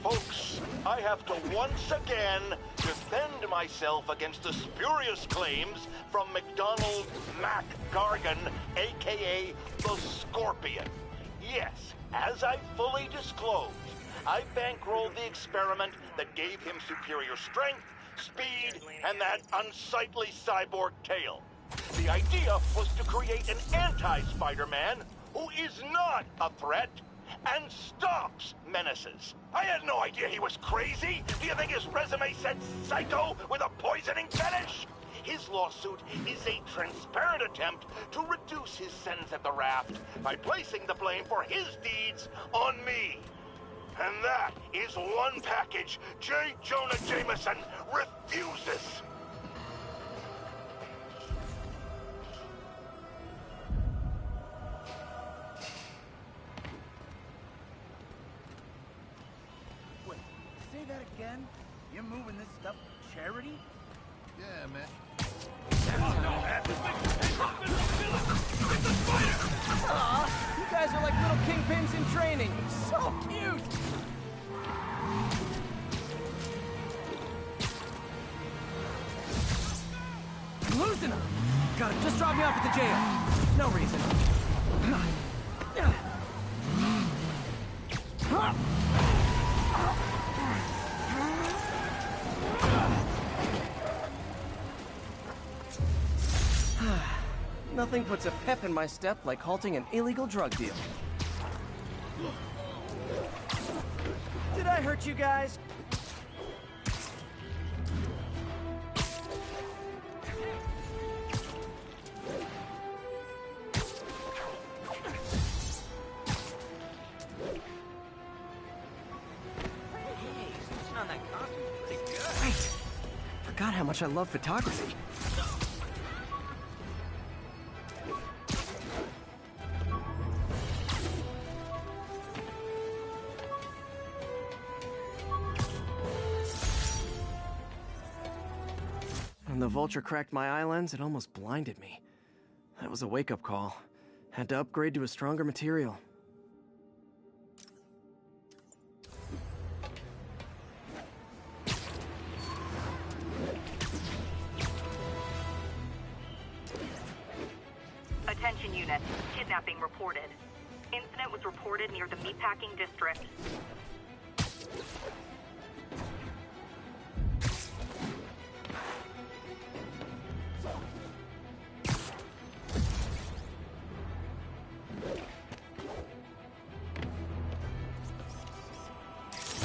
Folks, I have to once again defend myself against the spurious claims from McDonald Mac Gargan, a.k.a. the Scorpion. Yes, as I fully disclosed, I bankrolled the experiment that gave him superior strength, speed, and that unsightly cyborg tail. The idea was to create an anti-Spider-Man who is not a threat and stops menaces. I had no idea he was crazy. Do you think his resume said psycho with a poisoning fetish? His lawsuit is a transparent attempt to reduce his sentence at the raft by placing the blame for his deeds on me. And that is one package J. Jonah Jameson refuses. Wait, say that again? You're moving this stuff for charity? Yeah, man. Aw, you guys are like little kingpins in training. So cute! I'm losing them! Got it, just drop me off at the jail. No reason. Nothing puts a pep in my step like halting an illegal drug deal. Did I hurt you guys? Right. Forgot how much I love photography. When the vulture cracked my eye lens, it almost blinded me. That was a wake-up call. Had to upgrade to a stronger material. Attention units. Kidnapping reported. Incident was reported near the meatpacking district.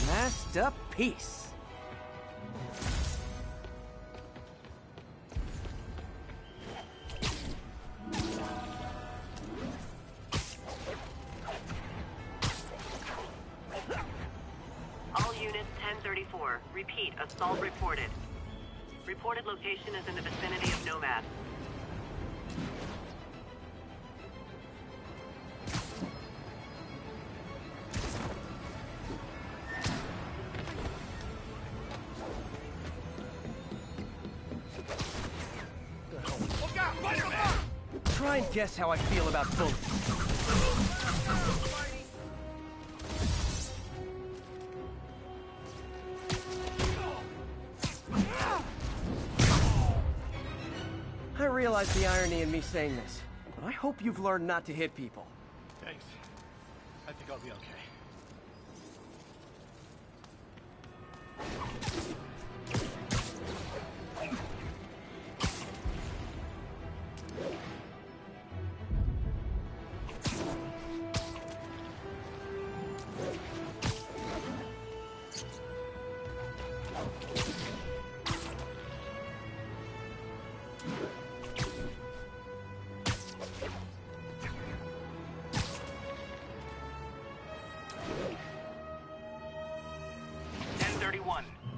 Masked up peace. All units 1034. Repeat, assault reported. Reported location is in the vicinity of Nomad. Look out! Spiderman! Try and guess how I feel about bullets. I realize the irony in me saying this, but I hope you've learned not to hit people. Thanks. I think I'll be okay.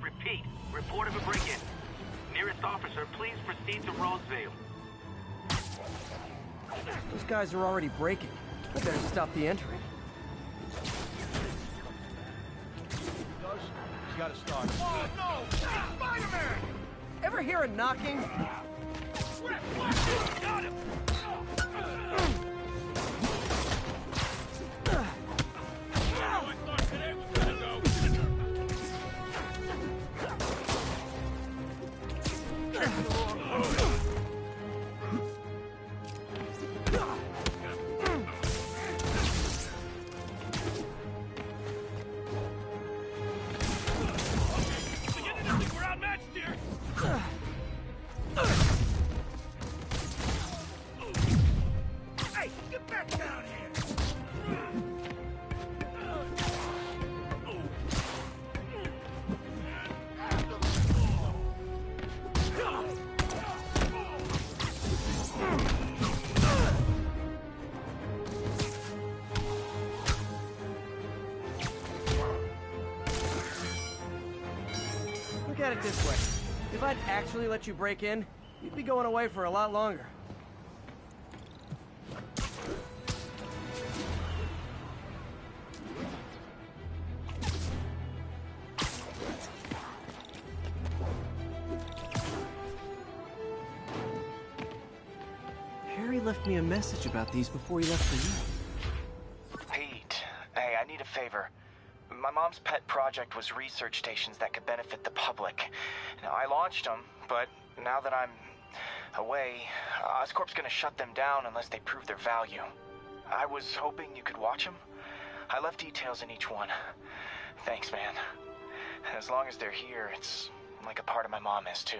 Repeat, report of a break-in. Nearest officer, please proceed to Roseville. Those guys are already breaking. I better stop the entry. He's got to start. Oh no! It's Spider-Man! Ever hear a knocking? Got him! Hey, get back down here! Look at it this way. If I'd actually let you break in, you'd be going away for a lot longer. Harry left me a message about these before he left for you. Pete, hey, I need a favor. My mom's pet project was research stations that could benefit the public. Now, I launched them, but now that I'm away, Oscorp's gonna shut them down unless they prove their value. I was hoping you could watch them. I left details in each one. Thanks, man. As long as they're here, it's like a part of my mom is, too.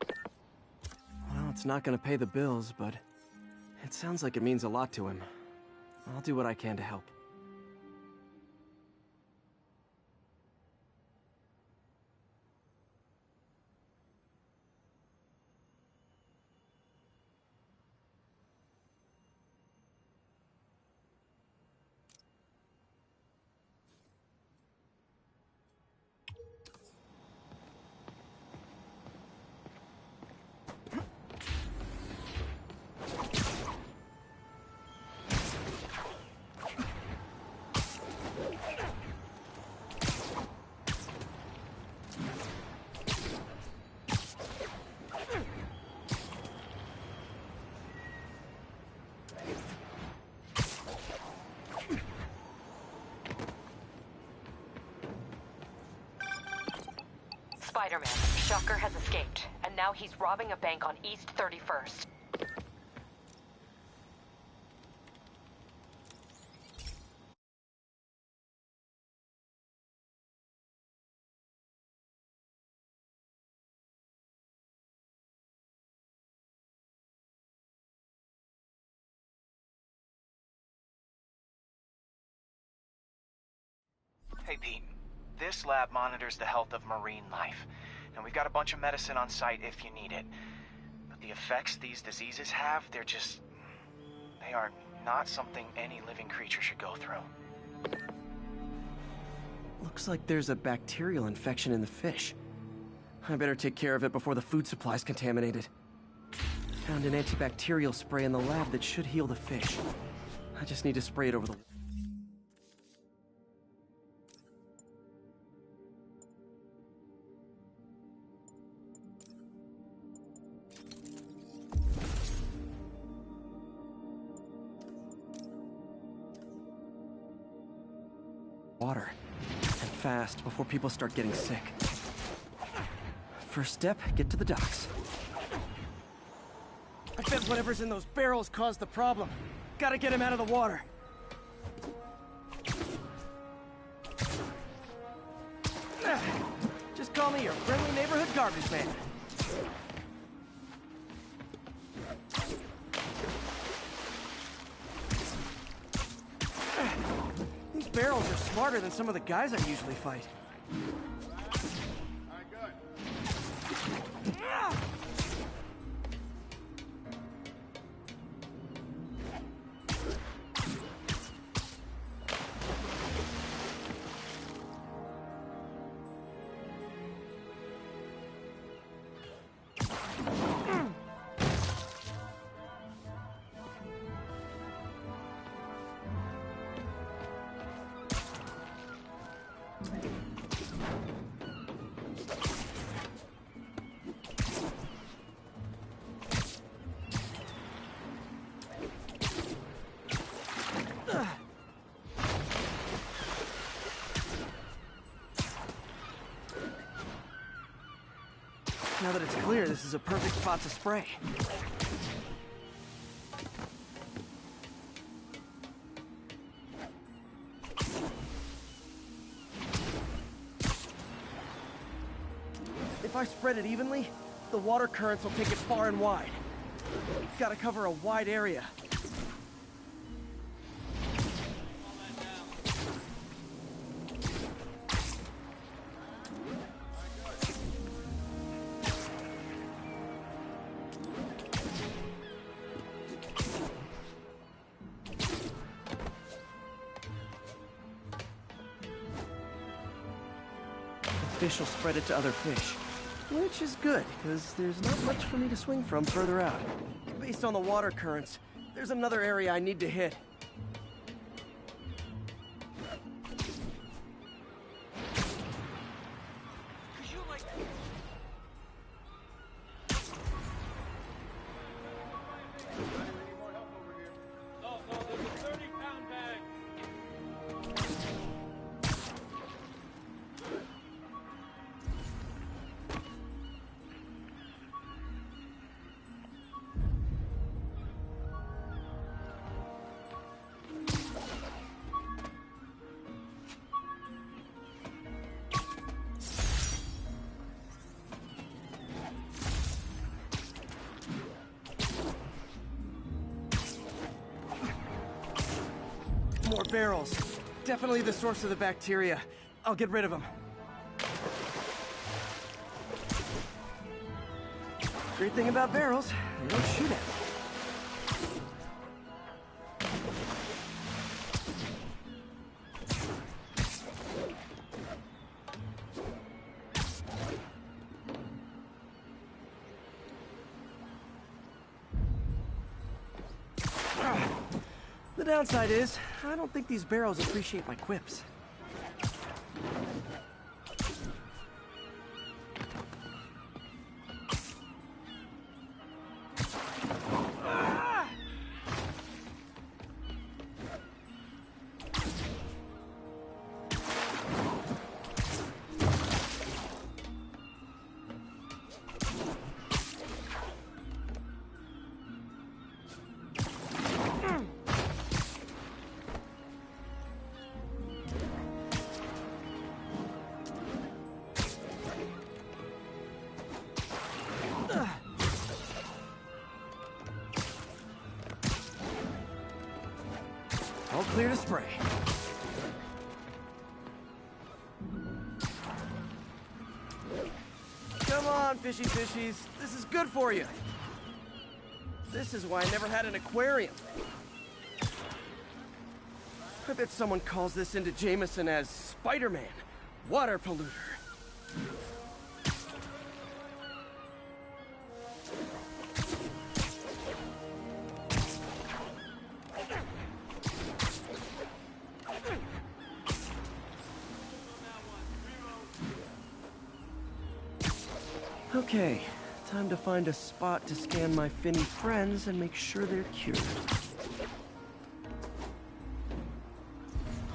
Well, it's not gonna pay the bills, but it sounds like it means a lot to him. I'll do what I can to help. Spiderman. Shocker has escaped, and now he's robbing a bank on East 31st. Hey, Pete. This lab monitors the health of marine life, and we've got a bunch of medicine on site if you need it. But the effects these diseases have, they are not something any living creature should go through. Looks like there's a bacterial infection in the fish. I better take care of it before the food supply's contaminated. Found an antibacterial spray in the lab that should heal the fish. I just need to spray it over the... water. And fast, before people start getting sick. First step, get to the docks. I bet whatever's in those barrels caused the problem. Gotta get him out of the water. Just call me your friendly neighborhood garbage man. These barrels are smarter than some of the guys I usually fight. Now that it's clear, this is a perfect spot to spray. If I spread it evenly, the water currents will take it far and wide. Gotta cover a wide area. Fish will spread it to other fish, which is good, because there's not much for me to swing from further out. Based on the water currents, there's another area I need to hit. More barrels. Definitely the source of the bacteria. I'll get rid of them. Great thing about barrels, they don't shoot at me. The downside is, I don't think these barrels appreciate my quips. the spray. Come on, fishy fishies. This is good for you. This is why I never had an aquarium. I bet someone calls this into Jameson as Spiderman, water polluter. Okay, time to find a spot to scan my finny friends and make sure they're cured.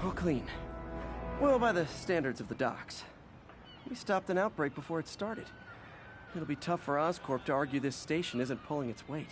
All clean. Well, by the standards of the docks. We stopped an outbreak before it started. It'll be tough for Oscorp to argue this station isn't pulling its weight.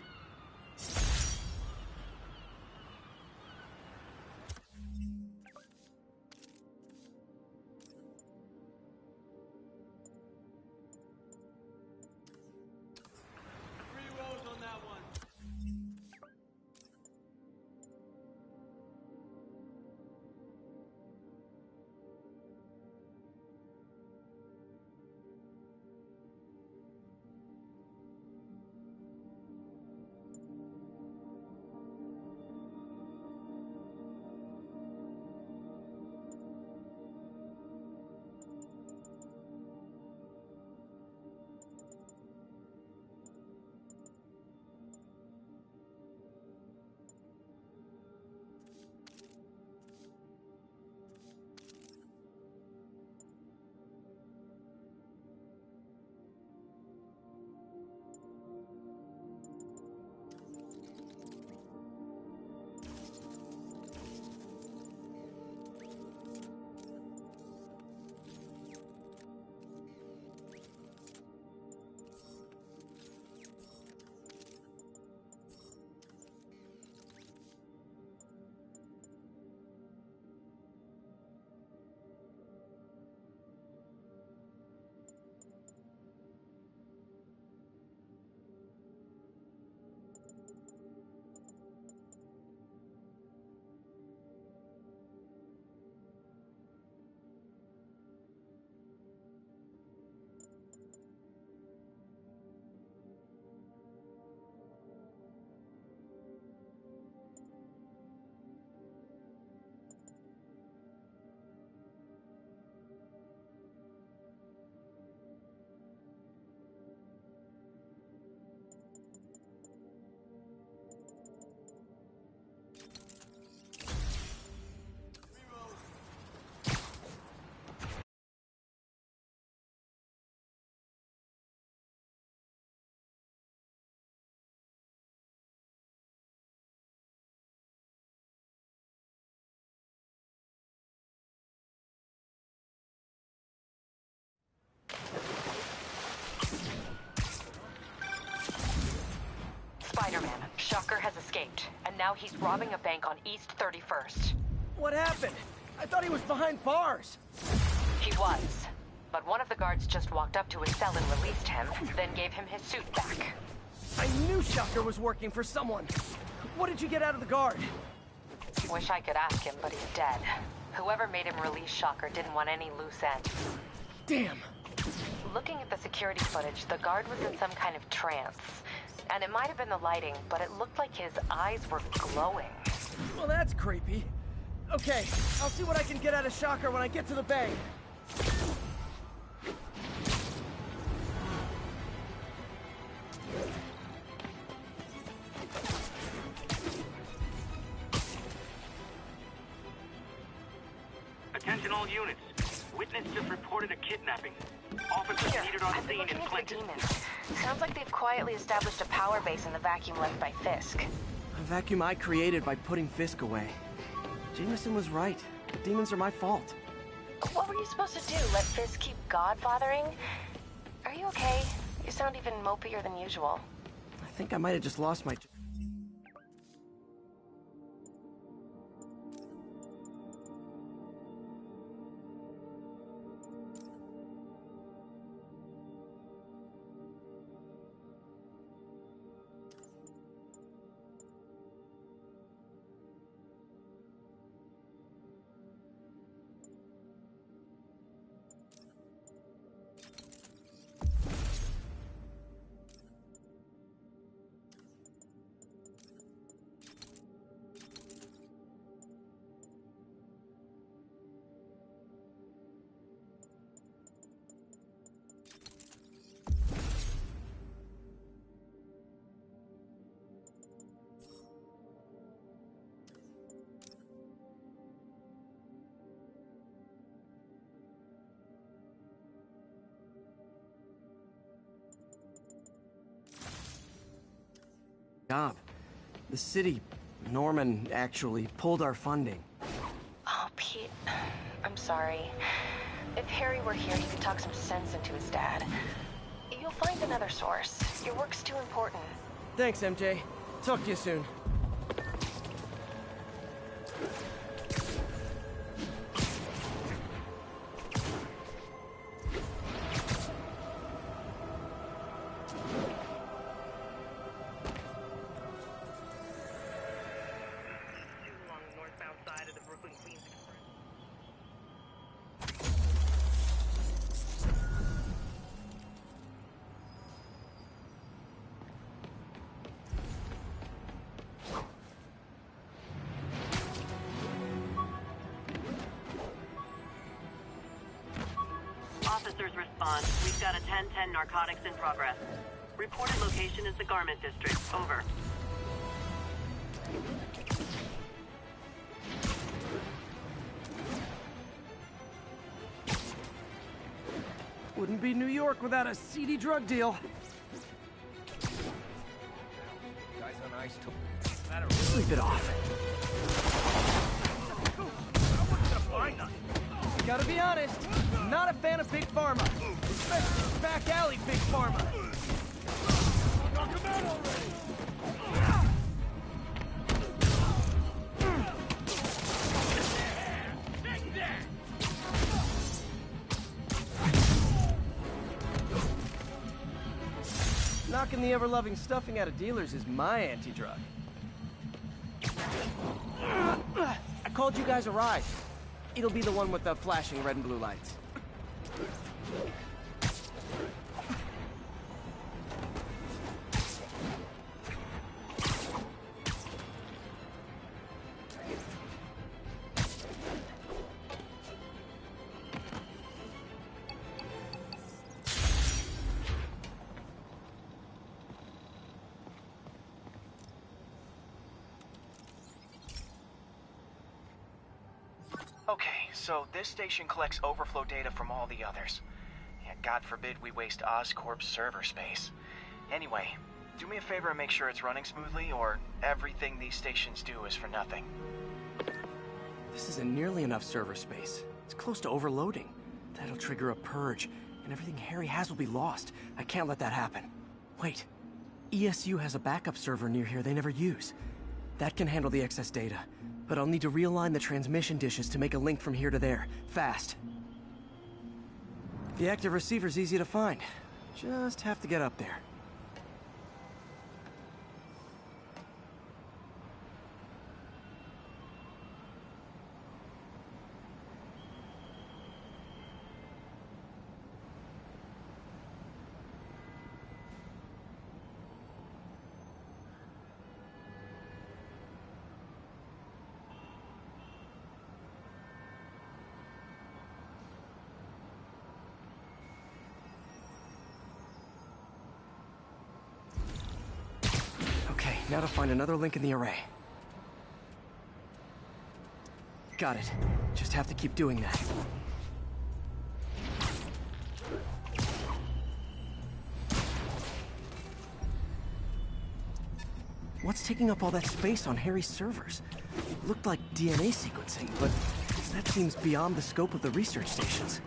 Spider-Man, Shocker has escaped, and now he's robbing a bank on East 31st. What happened? I thought he was behind bars. He was, but one of the guards just walked up to his cell and released him, then gave him his suit back. I knew Shocker was working for someone. What did you get out of the guard? Wish I could ask him, but he's dead. Whoever made him release Shocker didn't want any loose ends. Damn. Looking at the security footage, the guard was in some kind of trance. And it might have been the lighting, but it looked like his eyes were glowing. Well, that's creepy. Okay, I'll see what I can get out of Shocker when I get to the bay. Attention all units. Witness just reported a kidnapping. Officers needed on scene in Clinton. Sounds like they've quietly established a power base in the vacuum left by Fisk. A vacuum I created by putting Fisk away. Jameson was right. The demons are my fault. What were you supposed to do? Let Fisk keep godfathering? Are you okay? You sound even mopier than usual. I think I might have just lost my... job. The city, Norman, actually pulled our funding. Oh, Pete, I'm sorry. If Harry were here, he could talk some sense into his dad. You'll find another source. Your work's too important. Thanks, MJ. Talk to you soon. Officers respond. We've got a 10-10 narcotics in progress. Reported location is the Garment District. Over. Wouldn't be New York without a seedy drug deal. Guys on ice Sleep it off. Gotta be honest, I'm not a fan of Big Pharma. Especially back alley Big Pharma. Knock him out already! Knocking the ever-loving stuffing out of dealers is my anti-drug. I called you guys a ride. It'll be the one with the flashing red and blue lights. Okay, so this station collects overflow data from all the others. Yeah, God forbid we waste Oscorp's server space. Anyway, do me a favor and make sure it's running smoothly, or everything these stations do is for nothing. This isn't nearly enough server space. It's close to overloading. That'll trigger a purge, and everything Harry has will be lost. I can't let that happen. Wait. ESU has a backup server near here they never use. That can handle the excess data. But I'll need to realign the transmission dishes to make a link from here to there, fast. The active receiver's easy to find. Just have to get up there. Now to find another link in the array. Got it. Just have to keep doing that. What's taking up all that space on Harry's servers? Looked like DNA sequencing, but that seems beyond the scope of the research stations.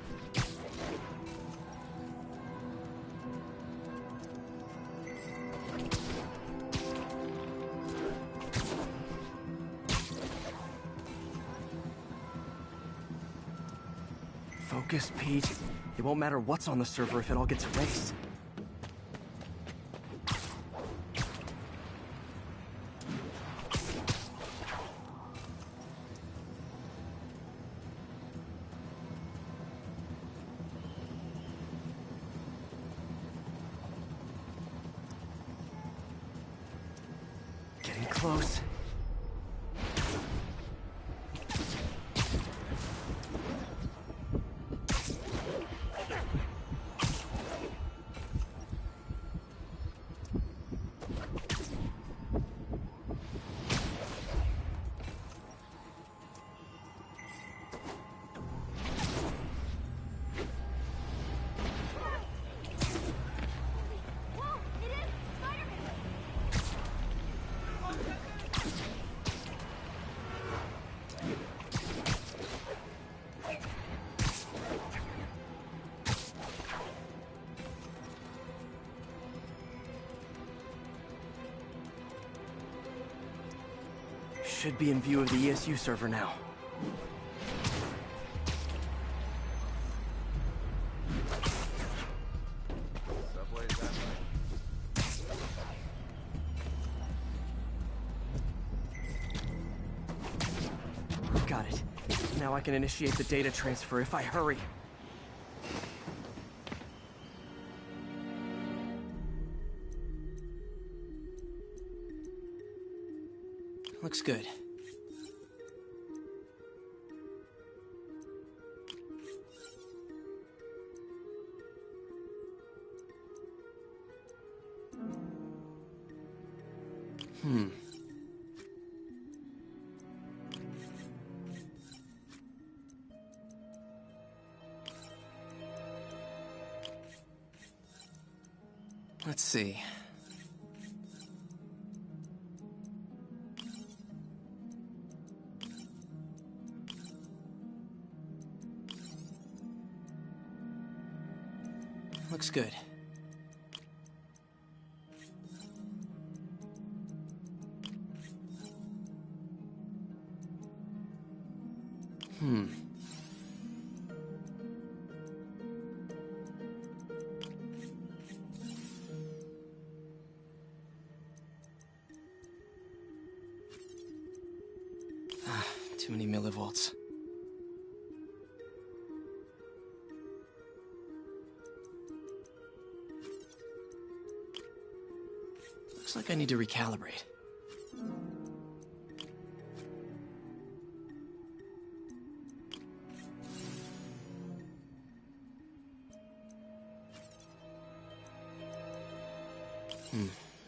Focus, Pete. It won't matter what's on the server if it all gets erased. Getting close. Should be in view of the ESU server now. Got it. Now I can initiate the data transfer if I hurry. Looks good. Let's see. Looks good. Too many millivolts. Looks like I need to recalibrate.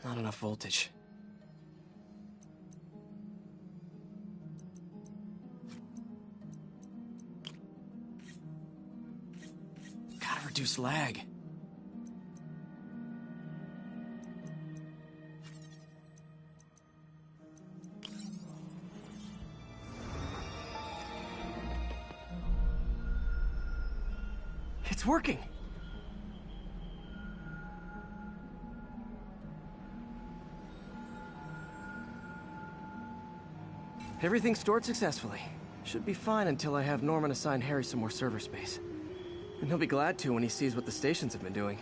Not enough voltage. Gotta reduce lag. It's working! Everything's stored successfully. Should be fine until I have Norman assign Harry some more server space. And he'll be glad to when he sees what the stations have been doing.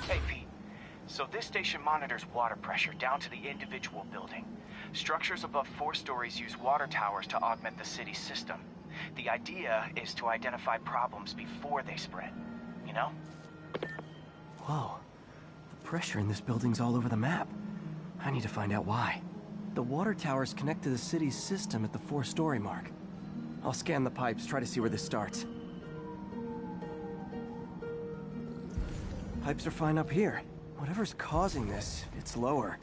Hey, Pete. So this station monitors water pressure down to the individual building. Structures above 4 stories use water towers to augment the city's system. The idea is to identify problems before they spread, you know? Whoa. The pressure in this building's all over the map. I need to find out why. The water towers connect to the city's system at the 4-story mark. I'll scan the pipes, try to see where this starts. Pipes are fine up here. Whatever's causing this, it's lower.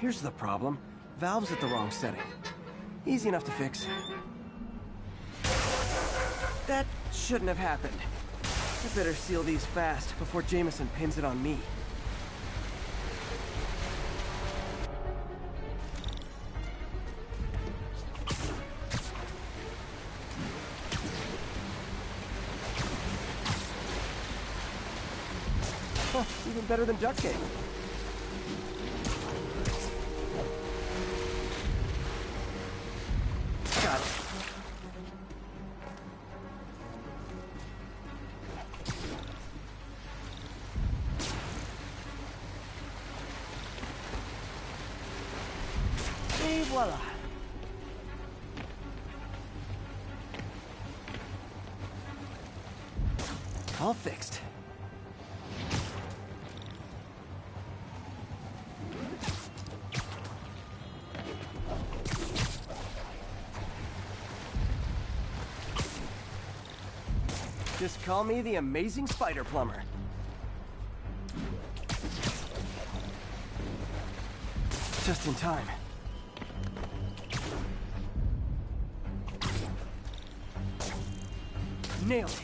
Here's the problem. Valve's at the wrong setting. Easy enough to fix. That shouldn't have happened. I better seal these fast before Jameson pins it on me. Huh, even better than duct tape. Got it. Et voila. All fixed. Just call me the amazing spider plumber. Just in time. Nailed it.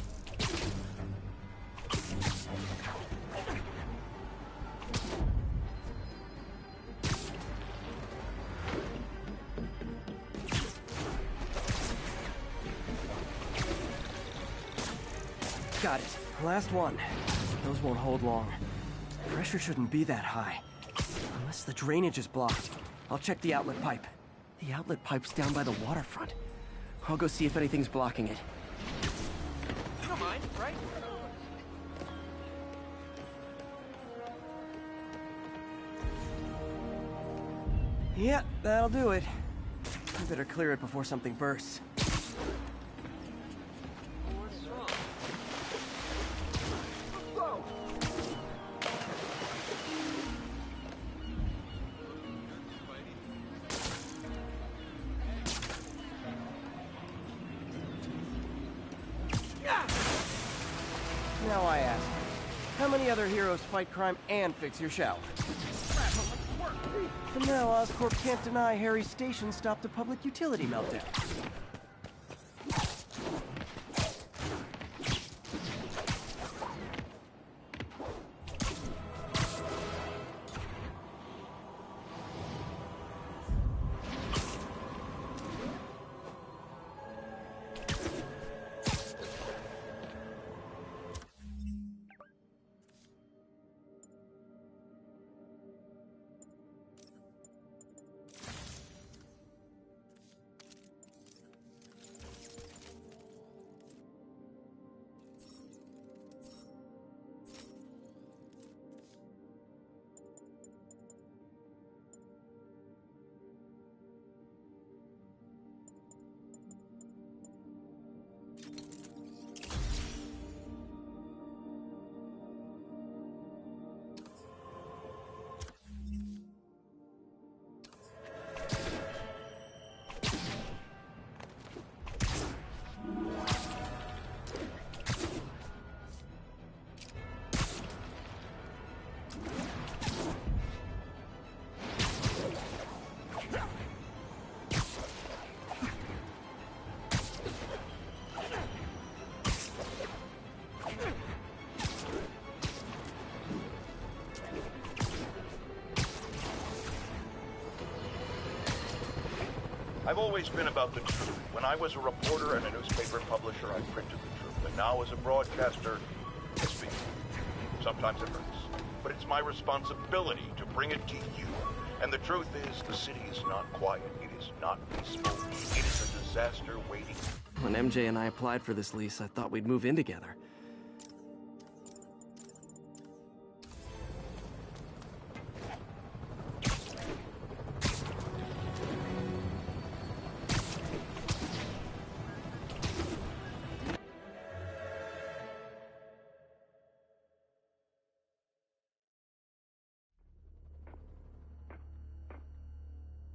Got it. Last one. Those won't hold long. Pressure shouldn't be that high. Unless the drainage is blocked. I'll check the outlet pipe. The outlet pipe's down by the waterfront. I'll go see if anything's blocking it. You don't mind, right? Yeah, that'll do it. I better clear it before something bursts. Now I ask, how many other heroes fight crime and fix your shower? For now, Oscorp can't deny Harry's station stopped a public utility meltdown. I've always been about the truth. When I was a reporter and a newspaper publisher, I printed the truth. And now as a broadcaster, I speak. Sometimes it hurts. But it's my responsibility to bring it to you. And the truth is, the city is not quiet. It is not peaceful. It is a disaster waiting. When MJ and I applied for this lease, I thought we'd move in together.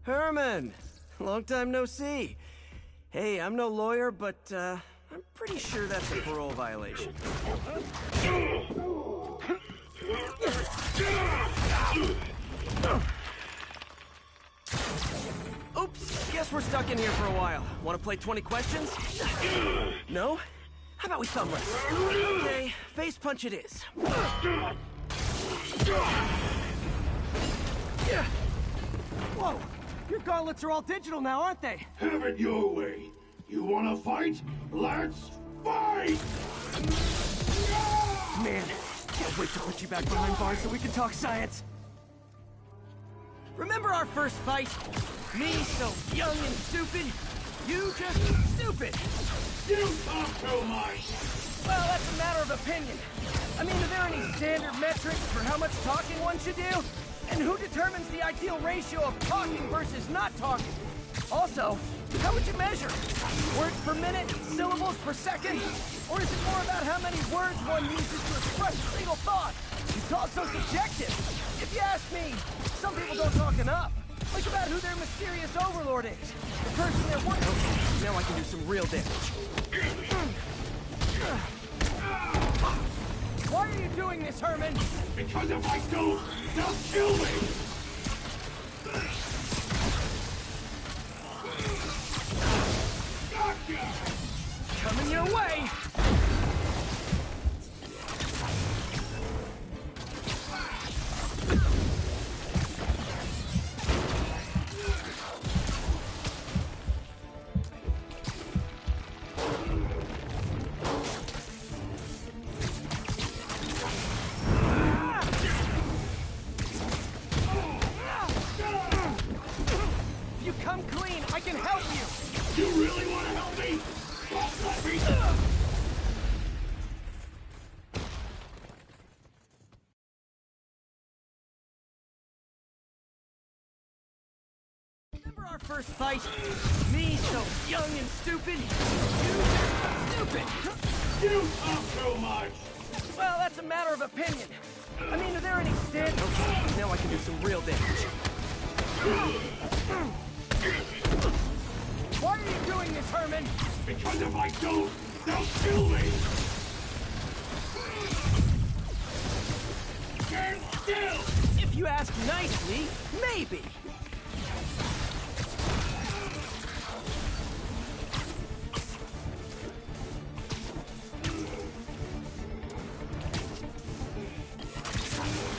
Herman! Long time no see. Hey, I'm no lawyer, but I'm pretty sure that's a parole violation. in here for a while. Want to play 20 questions? No? How about we thumb wrestle? Okay, face punch it is. Whoa! Your gauntlets are all digital now, aren't they? Have it your way. You wanna fight? Let's fight! Man, can't wait to put you back behind bars so we can talk science. Remember our first fight? Me so young and stupid, you just stupid. You talk too much! Well, that's a matter of opinion. I mean, are there any standard metrics for how much talking one should do? And who determines the ideal ratio of talking versus not talking? Also, how would you measure? Words per minute? Syllables per second? Or is it more about how many words one uses to express a single thought? It's all so subjective. If you ask me, some people don't talk enough. Like about who their mysterious overlord is. The person they're working with. Now I can do some real damage. Why are you doing this, Herman? Because if I don't, they'll kill me! Gotcha! Coming your way! Come clean, I can help you! You really want to help me? Don't let me... Remember our first fight? Me so young and stupid, you stupid! You talk too much! Well, that's a matter of opinion. I mean, are there any standards? Okay, now I can do some real damage. Why are you doing this, Herman? Because if I don't, they'll kill me! Stand still! If you ask nicely, maybe.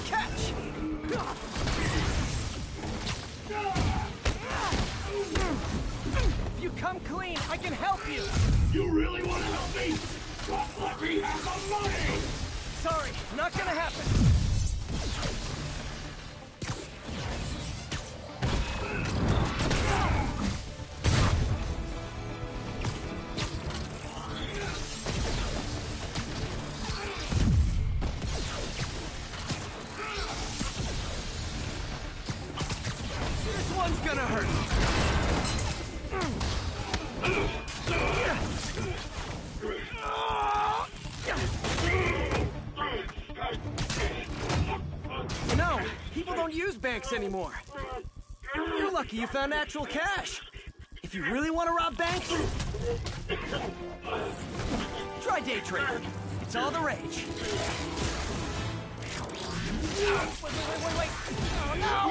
Catch! If you come clean, I can help you! You really want to help me? Just let me have the money! Sorry, not gonna happen. This one's gonna hurt. You know, people don't use banks anymore. You're lucky you found actual cash. If you really want to rob banks, try day trading. It's all the rage. Wait. Oh, no!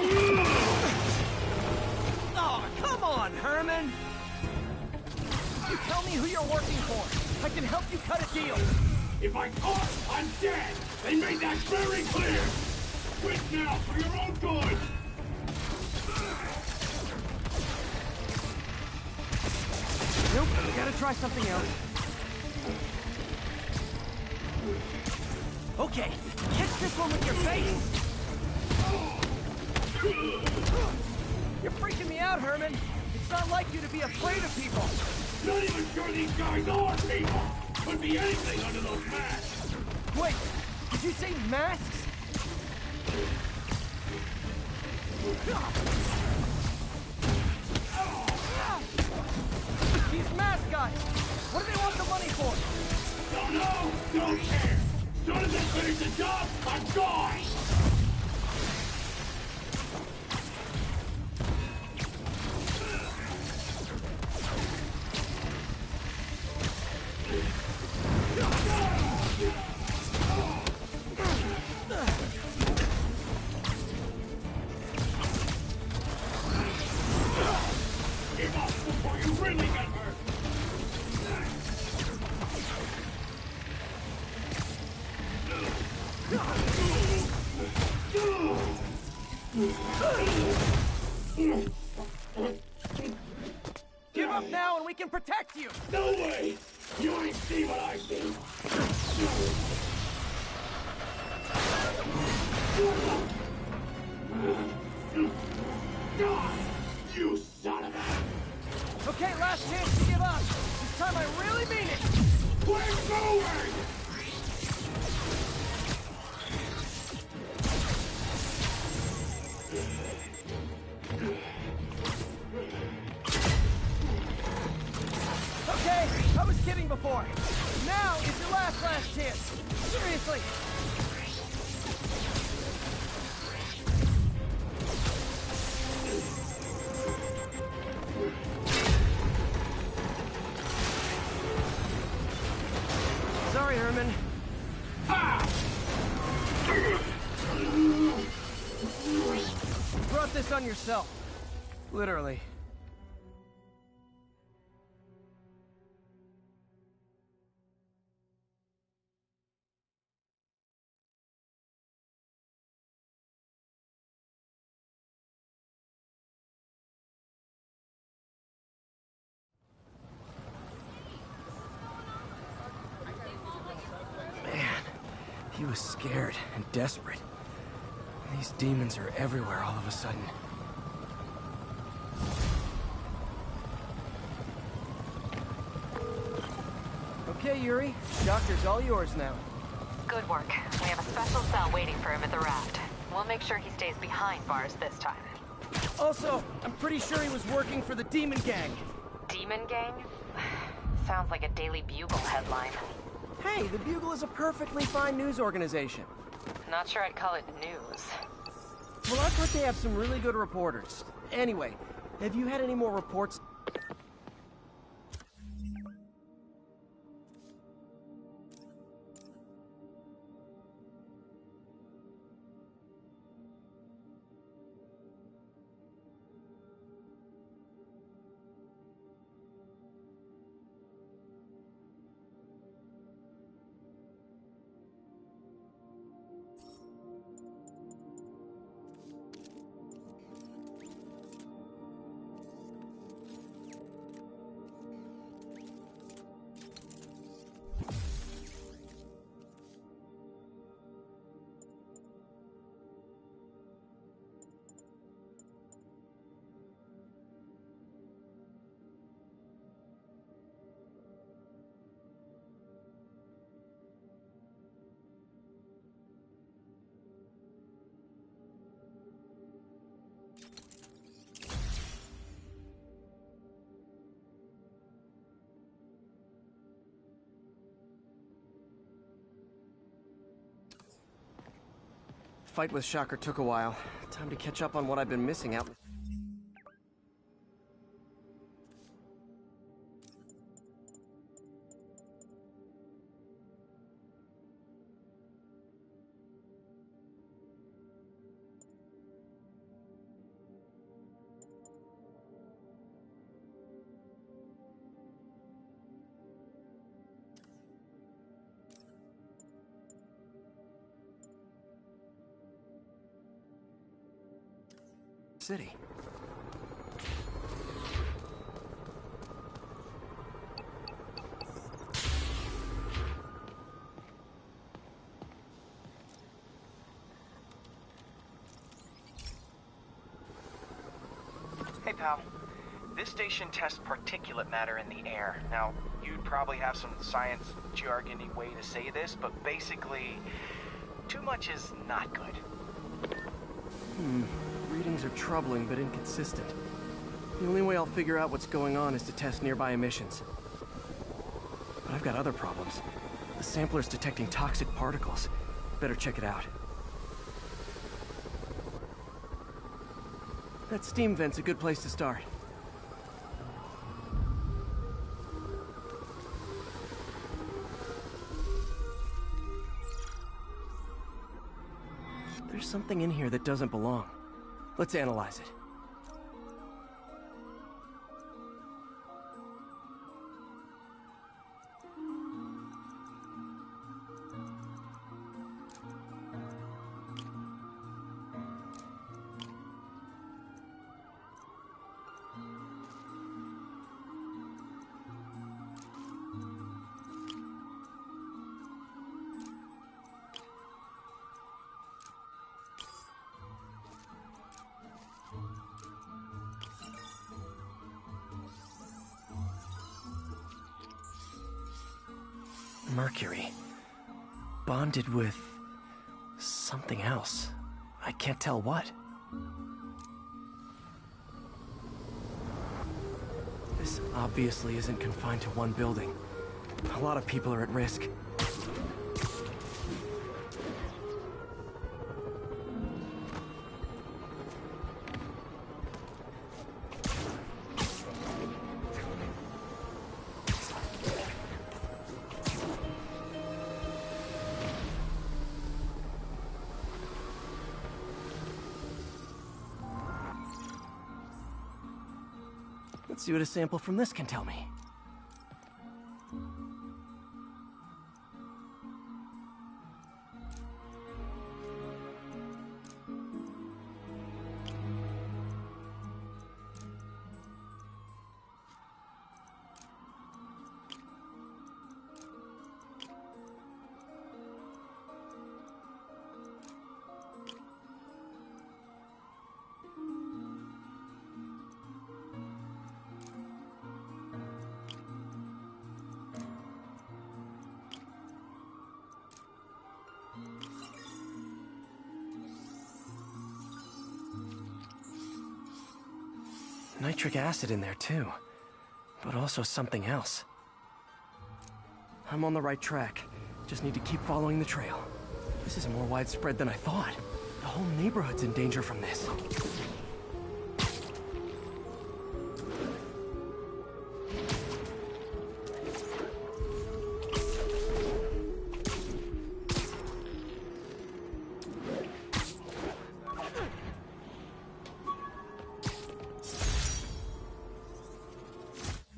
Oh, come on, Herman! You tell me who you're working for. I can help you cut a deal. If I talk, I'm dead! They made that very clear! Quit now, for your own good! Nope, we gotta try something else. Okay, catch this one with your face! You're freaking me out, Herman. It's not like you to be afraid of people. Not even sure these guys are people! Could be anything under those masks! Wait, did you say masks? These mask guys! What do they want the money for? Don't know! Don't care! As soon as I finish the job, I'm gone! Give up before Give up now and we can protect you! No way! You ain't see what I see! You son of a... Okay, last chance to give up. This time I really mean it. We're going! Okay, I was kidding before. Now is your last chance. Seriously. Sorry, Herman. You brought this on yourself. Literally. Man, he was scared and desperate. These demons are everywhere all of a sudden. Okay, Yuri. Doctor's all yours now. Good work. We have a special cell waiting for him at the raft. We'll make sure he stays behind bars this time. Also, I'm pretty sure he was working for the Demon Gang. Demon Gang? Sounds like a Daily Bugle headline. Hey, the Bugle is a perfectly fine news organization. Not sure I'd call it news. Well, I've heard they have some really good reporters. Anyway, have you had any more reports? Fight with Shocker took a while. Time to catch up on what I've been missing out. City. Hey, pal. This station tests particulate matter in the air. Now, you'd probably have some science jargony way to say this, but basically, too much is not good. Readings are troubling but inconsistent. The only way I'll figure out what's going on is to test nearby emissions. But I've got other problems. The sampler's detecting toxic particles. Better check it out. That steam vent's a good place to start. There's something in here that doesn't belong. Let's analyze it. Mercury. Bonded with... something else. I can't tell what. This obviously isn't confined to one building. A lot of people are at risk. Let's see what a sample from this can tell me. Nitric acid in there too, but also something else. I'm on the right track. Just need to keep following the trail. This is more widespread than I thought. The whole neighborhood's in danger from this.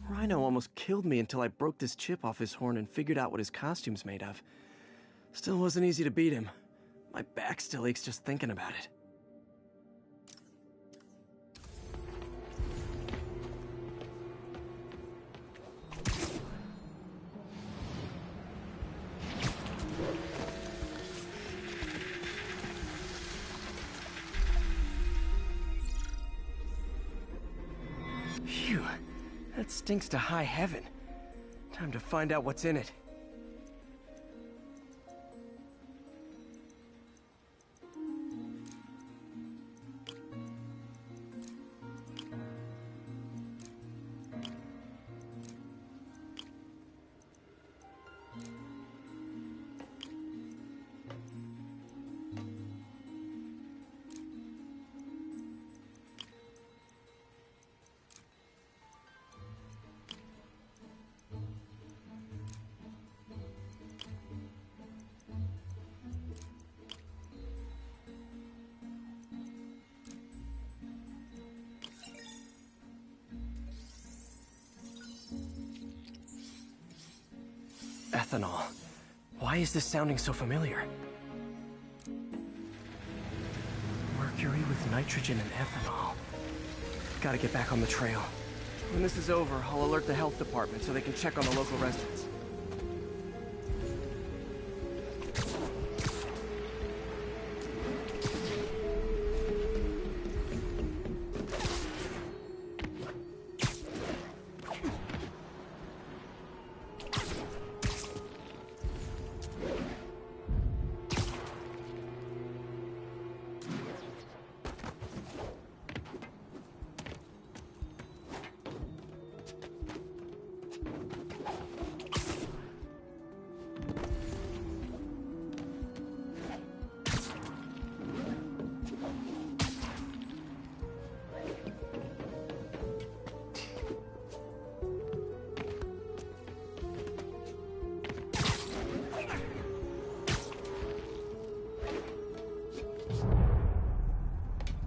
Rhino almost killed me until I broke this chip off his horn and figured out what his costume's made of. Still wasn't easy to beat him. My back still aches just thinking about it. Phew. That stinks to high heaven. Time to find out what's in it. Ethanol. Why is this sounding so familiar? Mercury with nitrogen and ethanol. Gotta get back on the trail. When this is over, I'll alert the health department so they can check on the local residents.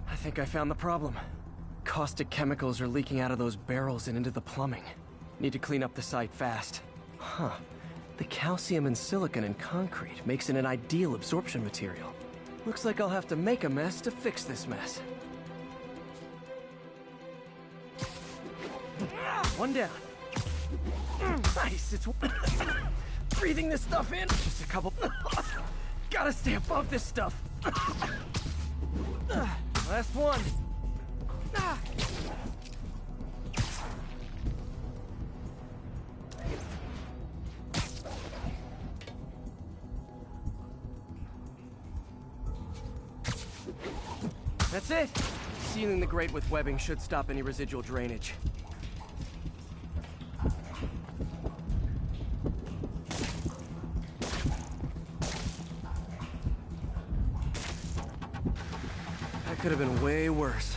I think I found the problem. Caustic chemicals are leaking out of those barrels and into the plumbing. Need to clean up the site fast. Huh. The calcium and silicon in concrete makes it an ideal absorption material. Looks like I'll have to make a mess to fix this mess. One down. Nice, it's... breathing this stuff in. Just a couple... Gotta stay above this stuff. Last one. That's it! Sealing the grate with webbing should stop any residual drainage. That could have been way worse.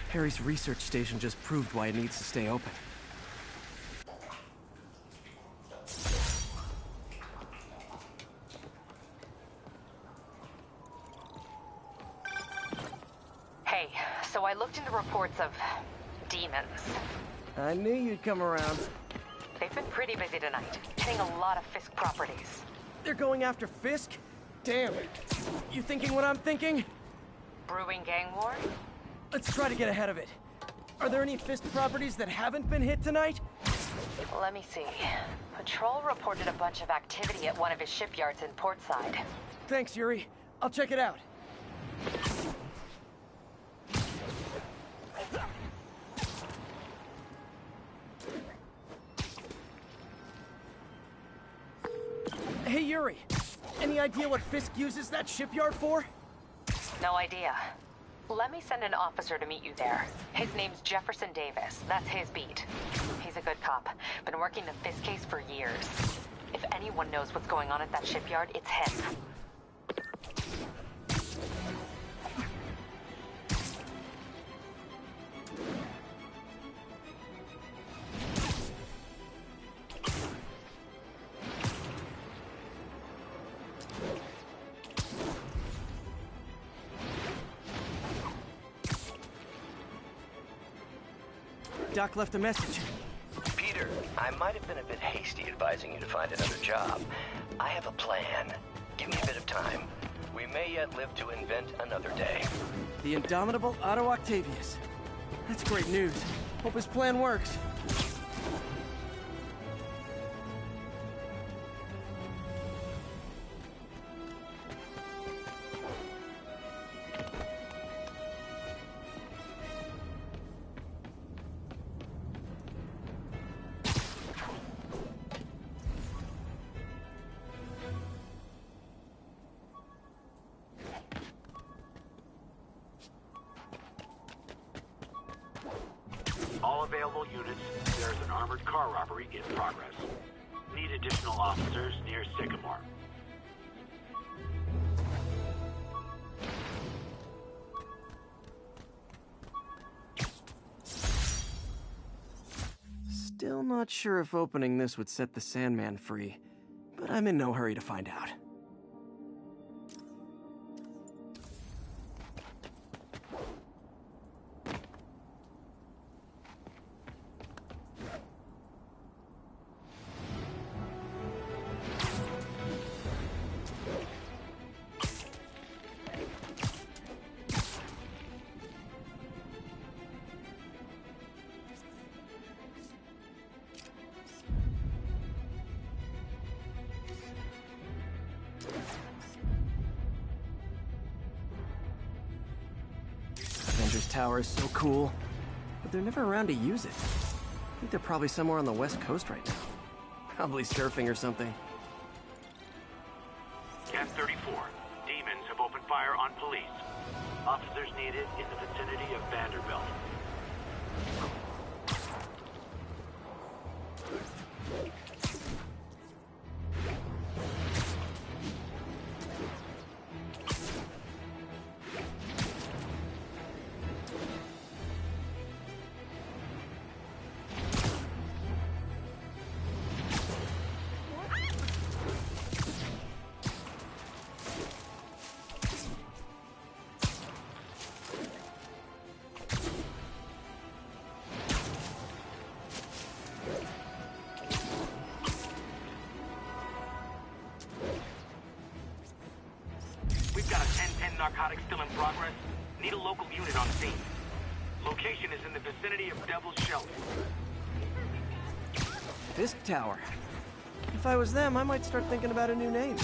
Harry's research station just proved why it needs to stay open. Hey, so I looked into reports of demons. I knew you'd come around. They've been pretty busy tonight, hitting a lot of Fisk properties. They're going after Fisk? Damn. You thinking what I'm thinking? Brewing gang war? Let's try to get ahead of it. Are there any Fisk properties that haven't been hit tonight? Let me see. Patrol reported a bunch of activity at one of his shipyards in Portside. Thanks, Yuri. I'll check it out. Hey, Yuri. Any idea what Fisk uses that shipyard for? No idea. Let me send an officer to meet you there. His name's Jefferson Davis. That's his beat. He's a good cop. Been working the Fisk case for years. If anyone knows what's going on at that shipyard, it's him. Doc left a message. Peter, I might have been a bit hasty advising you to find another job. I have a plan. Give me a bit of time. We may yet live to invent another day. The indomitable Otto Octavius. That's great news. Hope his plan works. All available units, there's an armored car robbery in progress. Need additional officers near Sycamore. Still not sure if opening this would set the Sandman free, but I'm in no hurry to find out. Avengers Tower is so cool, but they're never around to use it. I think they're probably somewhere on the West Coast right now. Probably surfing or something. Cat 34. Demons have opened fire on police. Officers needed in the vicinity of Vanderbilt. We've got a 10-10 narcotics still in progress. Need a local unit on scene. Location is in the vicinity of Devil's Shelter. Fisk Tower. If I was them, I might start thinking about a new name.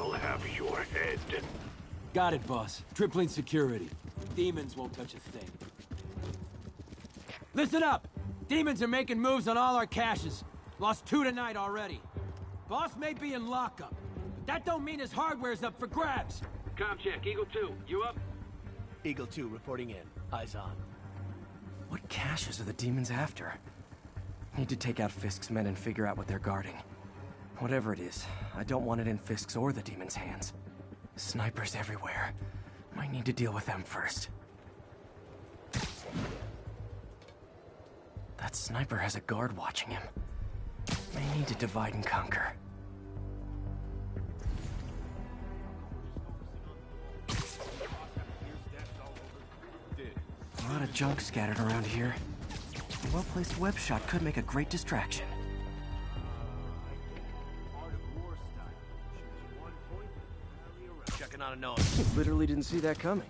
I'll have your head. Got it, boss. Tripling security. Demons won't touch a thing. Listen up! Demons are making moves on all our caches. Lost 2 tonight already. Boss may be in lockup, but that don't mean his hardware's up for grabs. Com check, Eagle 2, you up? Eagle 2 reporting in. Eyes on. What caches are the demons after? Need to take out Fisk's men and figure out what they're guarding. Whatever it is, I don't want it in Fisk's or the demons' hands. Snipers everywhere. Might need to deal with them first. That sniper has a guard watching him. May need to divide and conquer. A lot of junk scattered around here. A well-placed web shot could make a great distraction. Checking on a known. Literally didn't see that coming.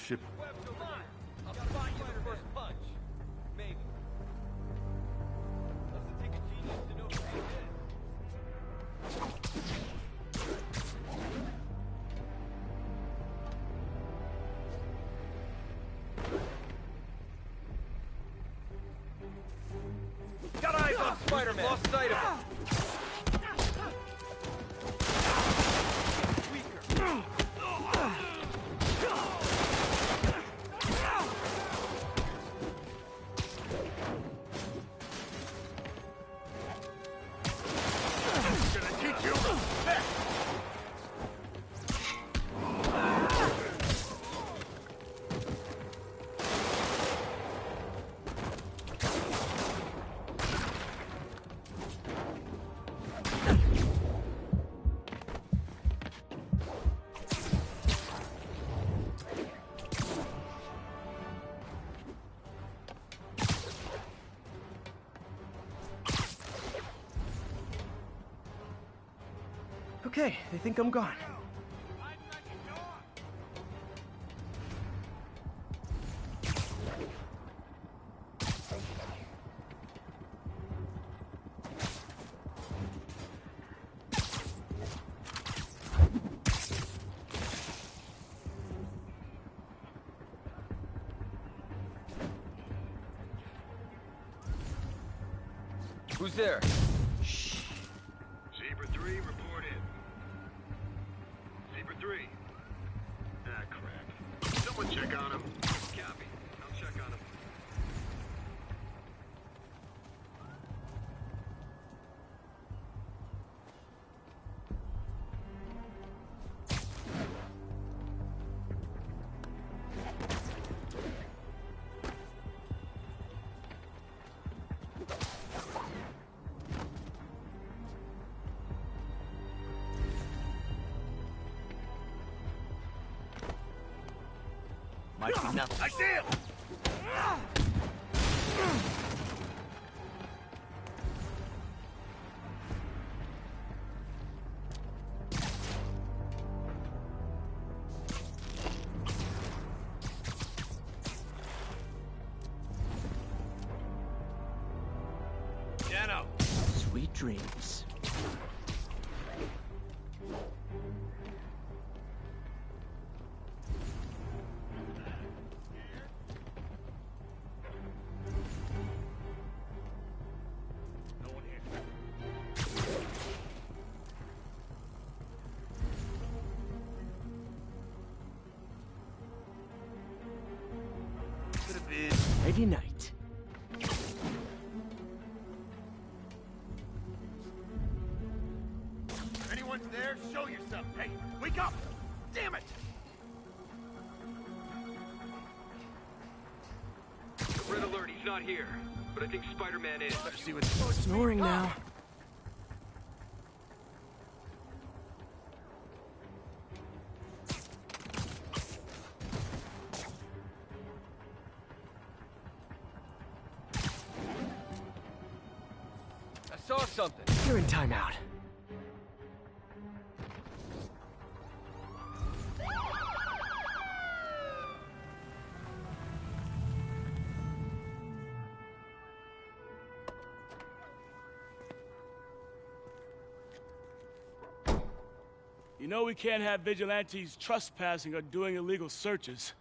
ship. I'll spot you the first punch. Maybe. Doesn't take a genius to know who he is. Got eyes on Spider-Man! Lost sight of him! Okay, they think I'm gone. Who's there? Zebra 3, report in. Zebra 3. Ah, crap. Someone check on him. Copy. I'll check on him. Might be nothing. I see him! Dano! Sweet dreams. Nighty night. If anyone's there, show yourself. Hey, wake up! Damn it! Red alert, he's not here. But I think Spider-Man is. Let's see what's Snoring now. I saw something. You're in timeout. You know we can't have vigilantes trespassing or doing illegal searches.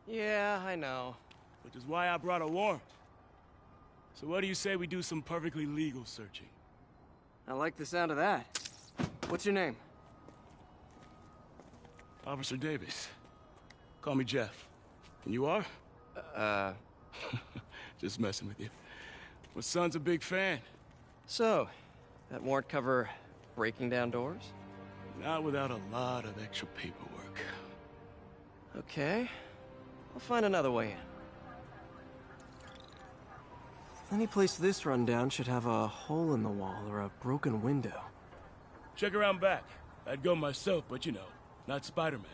Yeah, I know. Which is why I brought a warrant. So what do you say we do some perfectly legal searching? I like the sound of that. What's your name? Officer Davis. Call me Jeff. And you are? Just messing with you. My son's a big fan. So, that warrant cover breaking down doors? Not without a lot of extra paperwork. Okay. I'll find another way in. Any place this rundown should have a hole in the wall or a broken window. Check around back. I'd go myself, but you know, not Spider-Man.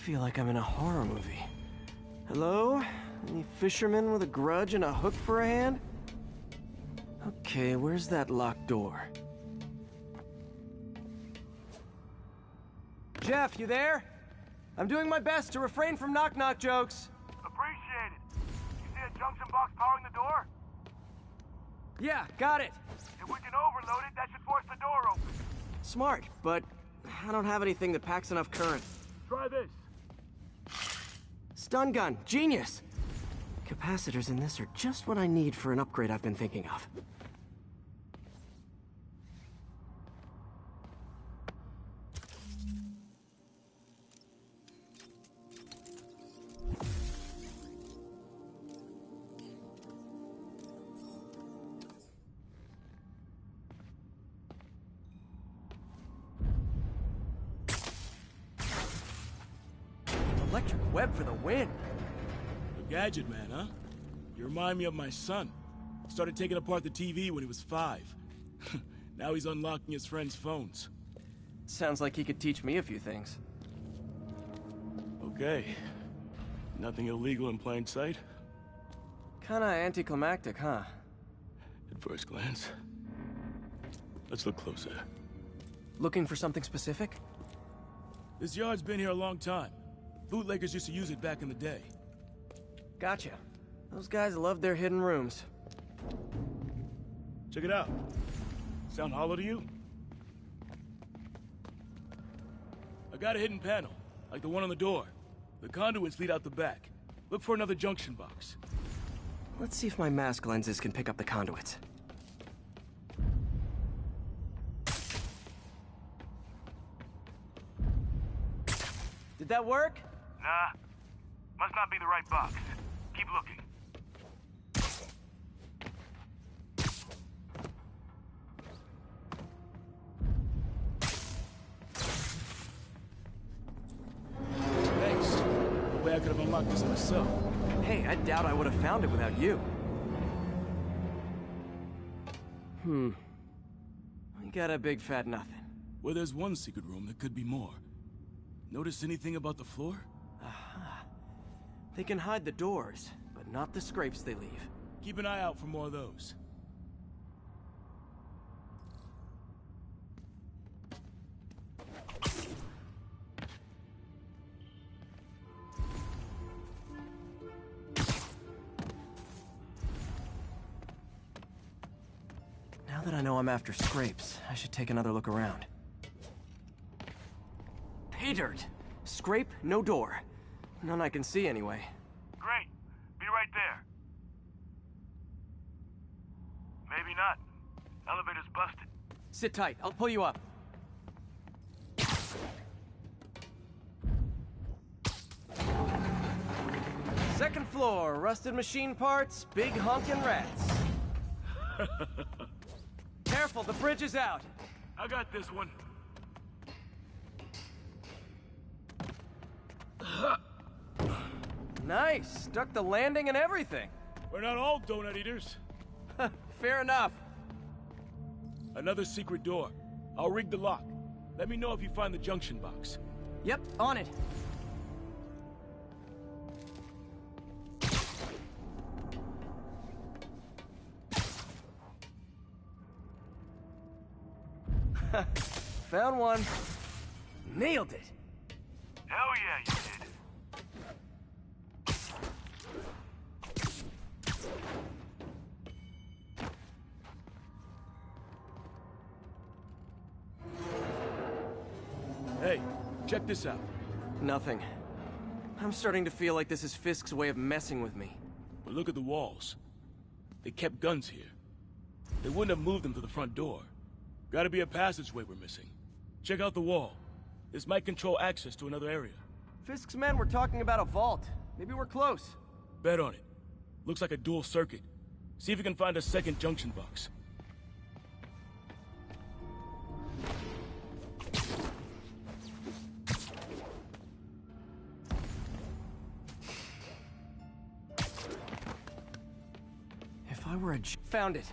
feel like I'm in a horror movie. Hello? Any fisherman with a grudge and a hook for a hand? Okay, where's that locked door? Jeff, you there? I'm doing my best to refrain from knock-knock jokes. Appreciate it. You see a junction box powering the door? Yeah, got it. If we can overload it, that should force the door open. Smart, but I don't have anything that packs enough current. Try this. Stun gun, genius! Capacitors in this are just what I need for an upgrade I've been thinking of. Electric web for the win! A gadget man, huh? You remind me of my son. Started taking apart the TV when he was 5. Now he's unlocking his friends' phones. Sounds like he could teach me a few things. Okay. Nothing illegal in plain sight? Kinda anticlimactic, huh? At first glance. Let's look closer. Looking for something specific? This yard's been here a long time. Bootleggers used to use it back in the day. Gotcha. Those guys love their hidden rooms. Check it out. Sound hollow to you? I got a hidden panel, like the one on the door. The conduits lead out the back. Look for another junction box. Let's see if my mask lenses can pick up the conduits. Did that work? Nah. Must not be the right box. Keep looking. Thanks. No way I could have unlocked this myself. Hey, I doubt I would have found it without you. We got a big fat nothing. Well, there's one secret room, there could be more. Notice anything about the floor? Aha. They can hide the doors, but not the scrapes they leave. Keep an eye out for more of those. Now that I know I'm after scrapes, I should take another look around. Pay dirt! Scrape, no door. None I can see anyway. Great. Be right there. Maybe not. Elevator's busted. Sit tight, I'll pull you up. Second floor, rusted machine parts, big honkin' rats. Careful, the bridge is out. I got this one. Nice, stuck the landing and everything. We're not all donut eaters. Fair enough. Another secret door. I'll rig the lock. Let me know if you find the junction box. Yep, on it. Found one. Nailed it. Hell yeah, you did. Hey, check this out. Nothing. I'm starting to feel like this is Fisk's way of messing with me. But look at the walls. They kept guns here. They wouldn't have moved them to the front door. Gotta be a passageway we're missing. Check out the wall. This might control access to another area. Fisk's men were talking about a vault. Maybe we're close. Bet on it. Looks like a dual circuit. See if you can find a second junction box. If I were a found it.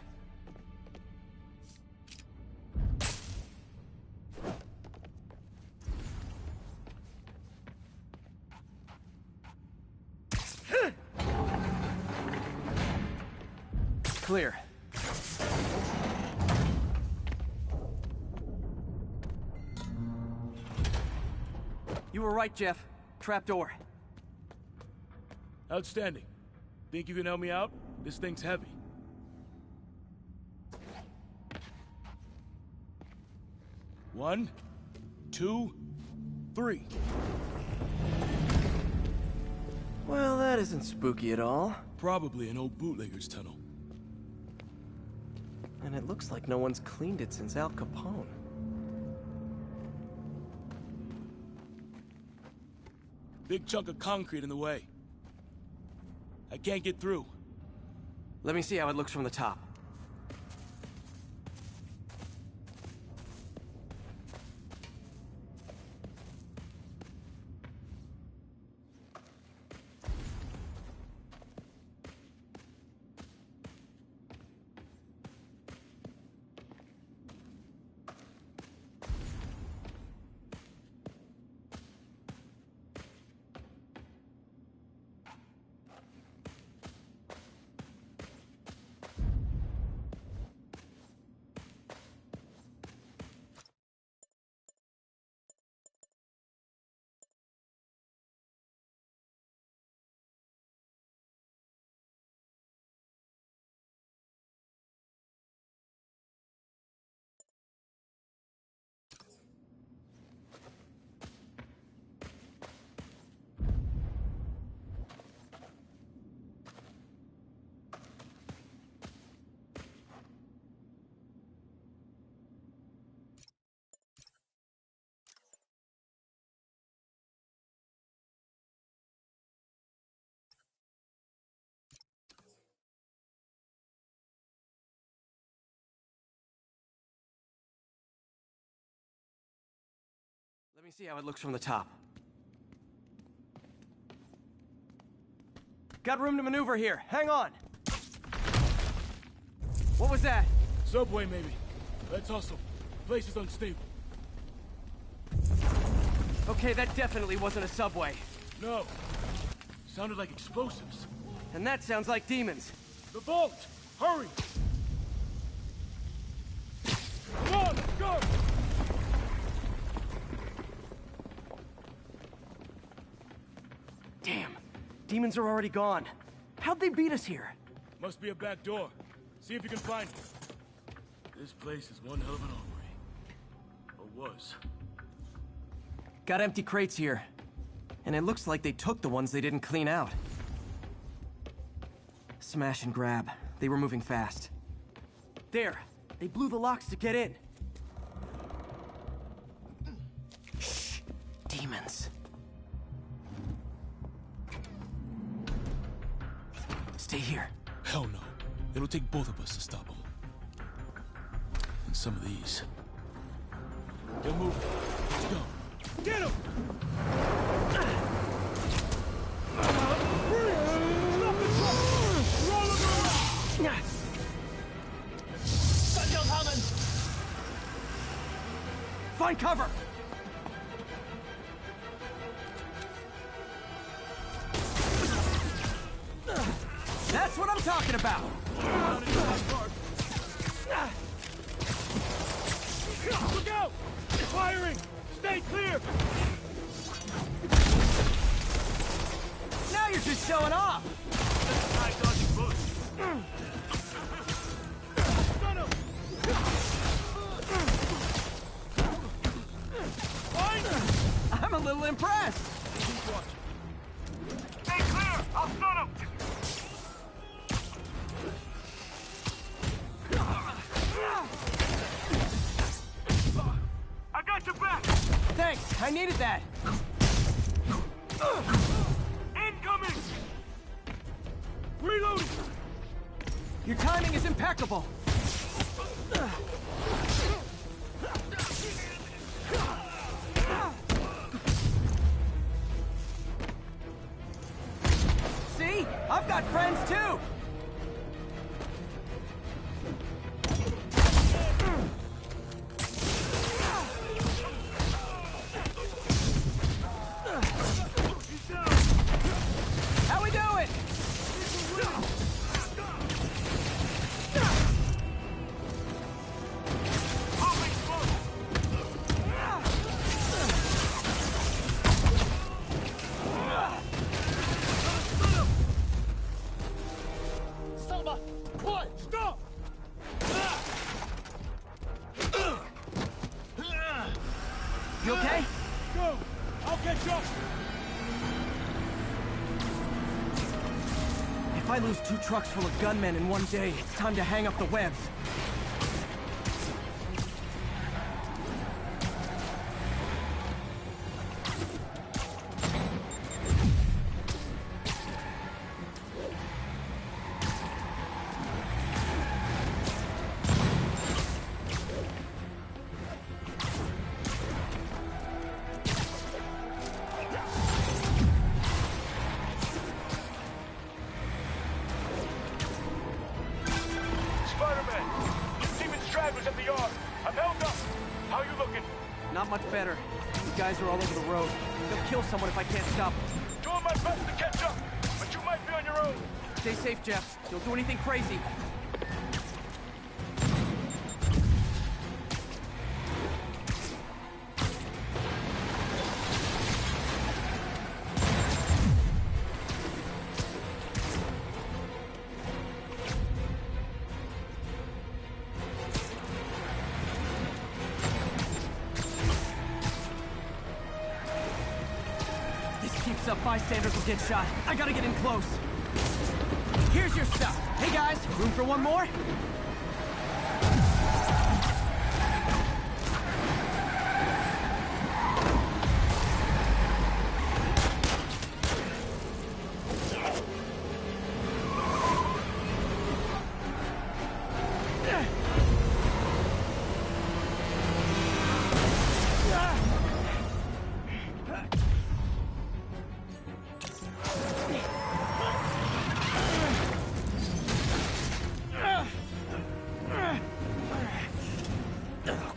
Clear. You were right, Jeff. Trapdoor. Outstanding. Think you can help me out? This thing's heavy. One, two, three. Well, that isn't spooky at all. Probably an old bootlegger's tunnel. And it looks like no one's cleaned it since Al Capone. Big chunk of concrete in the way. I can't get through. Let me see how it looks from the top. Let me see how it looks from the top. Got room to maneuver here. Hang on. What was that? Subway, maybe. Let's hustle. Place is unstable. Okay, that definitely wasn't a subway. No. Sounded like explosives. And that sounds like demons. The vault! Hurry! Come on, let's go! Damn. Demons are already gone. How'd they beat us here? Must be a back door. See if you can find it. This place is one hell of an armory. Or was. Got empty crates here. And it looks like they took the ones they didn't clean out. Smash and grab. They were moving fast. There! They blew the locks to get in. Shh! Demons. Stay here. Hell no. It'll take both of us to stop them. And some of these. Get moving. Let's go. Get him! Stop the truck! Roll him around! Find cover! That's what I'm talking about! Look out! Firing! Stay clear! Now you're just showing off! I'm a little impressed! Stay clear! I'll stun him! I got your back! Thanks, I needed that! Incoming! Reloading! Your timing is impeccable! See? I've got friends too! How we doing? You okay? Go! I'll catch up! If I lose 2 trucks full of gunmen in one day, it's time to hang up the webs. Spiderman! Demon stragglers at the yard. I'm held up. How you looking? Not much better. These guys are all over the road. They'll kill someone if I can't stop them. Doing my best to catch up, but you might be on your own. Stay safe, Jeff. Don't do anything crazy. Keeps up, bystanders will get shot. I gotta get in close. Here's your stuff. Hey guys, room for one more?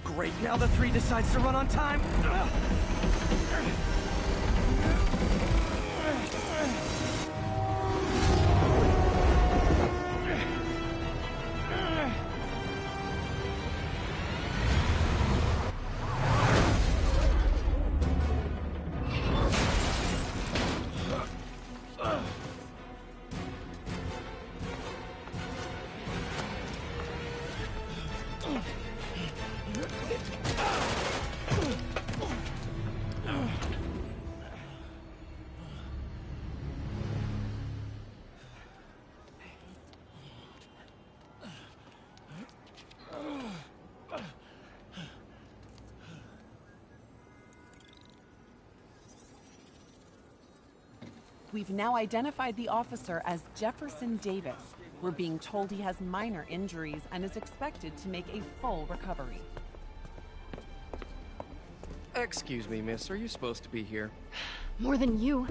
Great, now the 3 decides to run on time. We've now identified the officer as Jefferson Davis. We're being told he has minor injuries and is expected to make a full recovery. Excuse me, miss. Are you supposed to be here? More than you.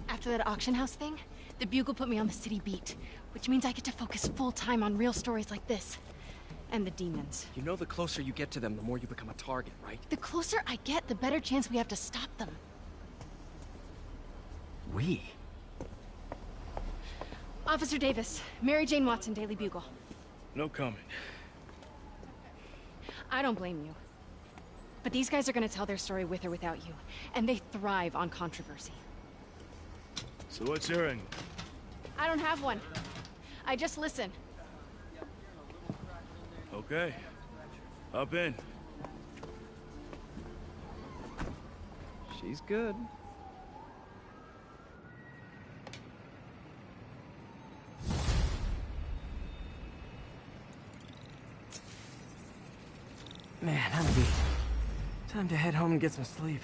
After that auction house thing, the Bugle put me on the city beat, which means I get to focus full time on real stories like this. And the demons. You know the closer you get to them, the more you become a target, right? The closer I get, the better chance we have to stop them. We? Officer Davis, Mary Jane Watson, Daily Bugle. No comment. I don't blame you. But these guys are gonna tell their story with or without you, and they thrive on controversy. So what's your angle? I don't have one. I just listen. Okay. Hop in. She's good. Man, I'm beat. Time to head home and get some sleep.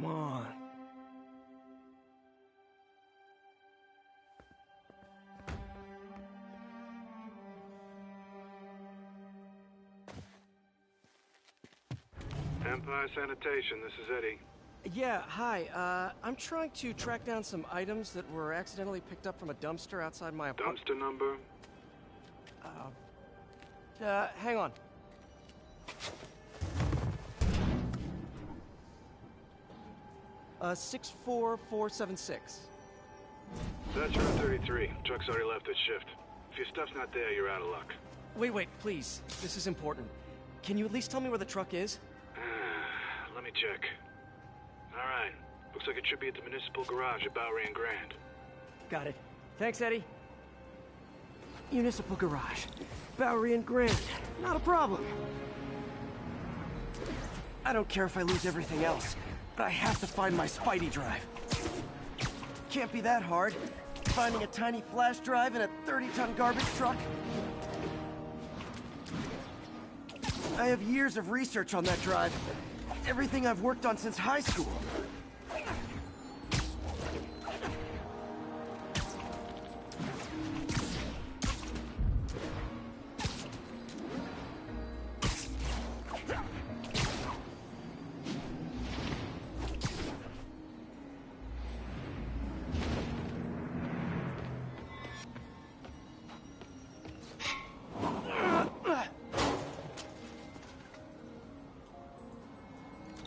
Come on. Empire Sanitation, this is Eddie. Yeah, hi. I'm trying to track down some items that were accidentally picked up from a dumpster outside my apartment. Dumpster number? Hang on. Uh, 64476. That's Route 33. Truck's already left its shift. If your stuff's not there, you're out of luck. Wait, please. This is important. Can you at least tell me where the truck is? Let me check. Alright. Looks like it should be at the municipal garage at Bowery and Grand. Got it. Thanks, Eddie. Municipal garage. Bowery and Grand. Not a problem. I don't care if I lose everything else, but I have to find my Spidey drive. Can't be that hard. Finding a tiny flash drive in a 30-ton garbage truck. I have years of research on that drive. Everything I've worked on since high school.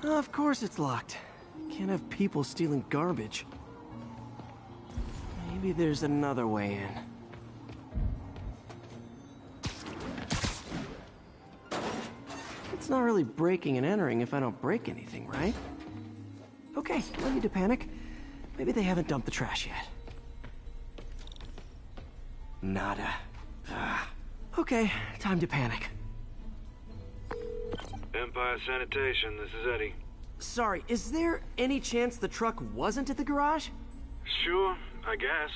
Of course it's locked. Can't have people stealing garbage. Maybe there's another way in. It's not really breaking and entering if I don't break anything, right? Okay, no need to panic. Maybe they haven't dumped the trash yet. Nada. Okay, time to panic. Empire Sanitation, this is Eddie. Sorry, is there any chance the truck wasn't at the garage? Sure, I guess.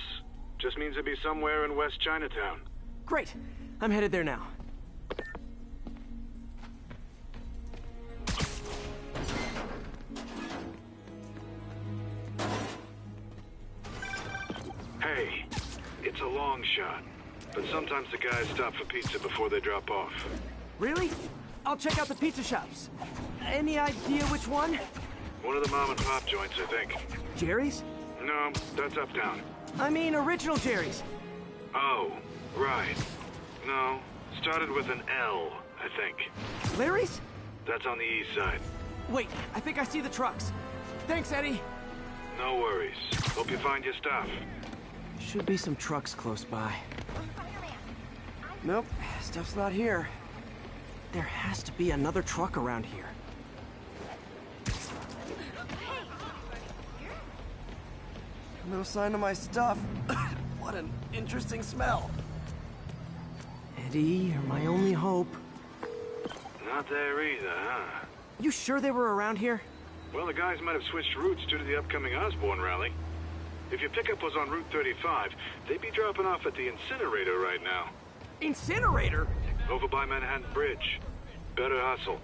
Just means it'd be somewhere in West Chinatown. Great. I'm headed there now. Hey, it's a long shot, but sometimes the guys stop for pizza before they drop off. Really? I'll check out the pizza shops. Any idea which one? One of the mom and pop joints, I think. Jerry's? No, that's uptown. I mean original Jerry's. Oh, right. No, started with an L, I think. Larry's? That's on the east side. Wait, I think I see the trucks. Thanks, Eddie. No worries. Hope you find your stuff. Should be some trucks close by. Nope, stuff's not here. There has to be another truck around here. No sign of my stuff. What an interesting smell. Eddie, you're my only hope. Not there either, huh? You sure they were around here? Well, the guys might have switched routes due to the upcoming Osborn rally. If your pickup was on Route 35, they'd be dropping off at the incinerator right now. Incinerator? Over by Manhattan Bridge. Better hustle.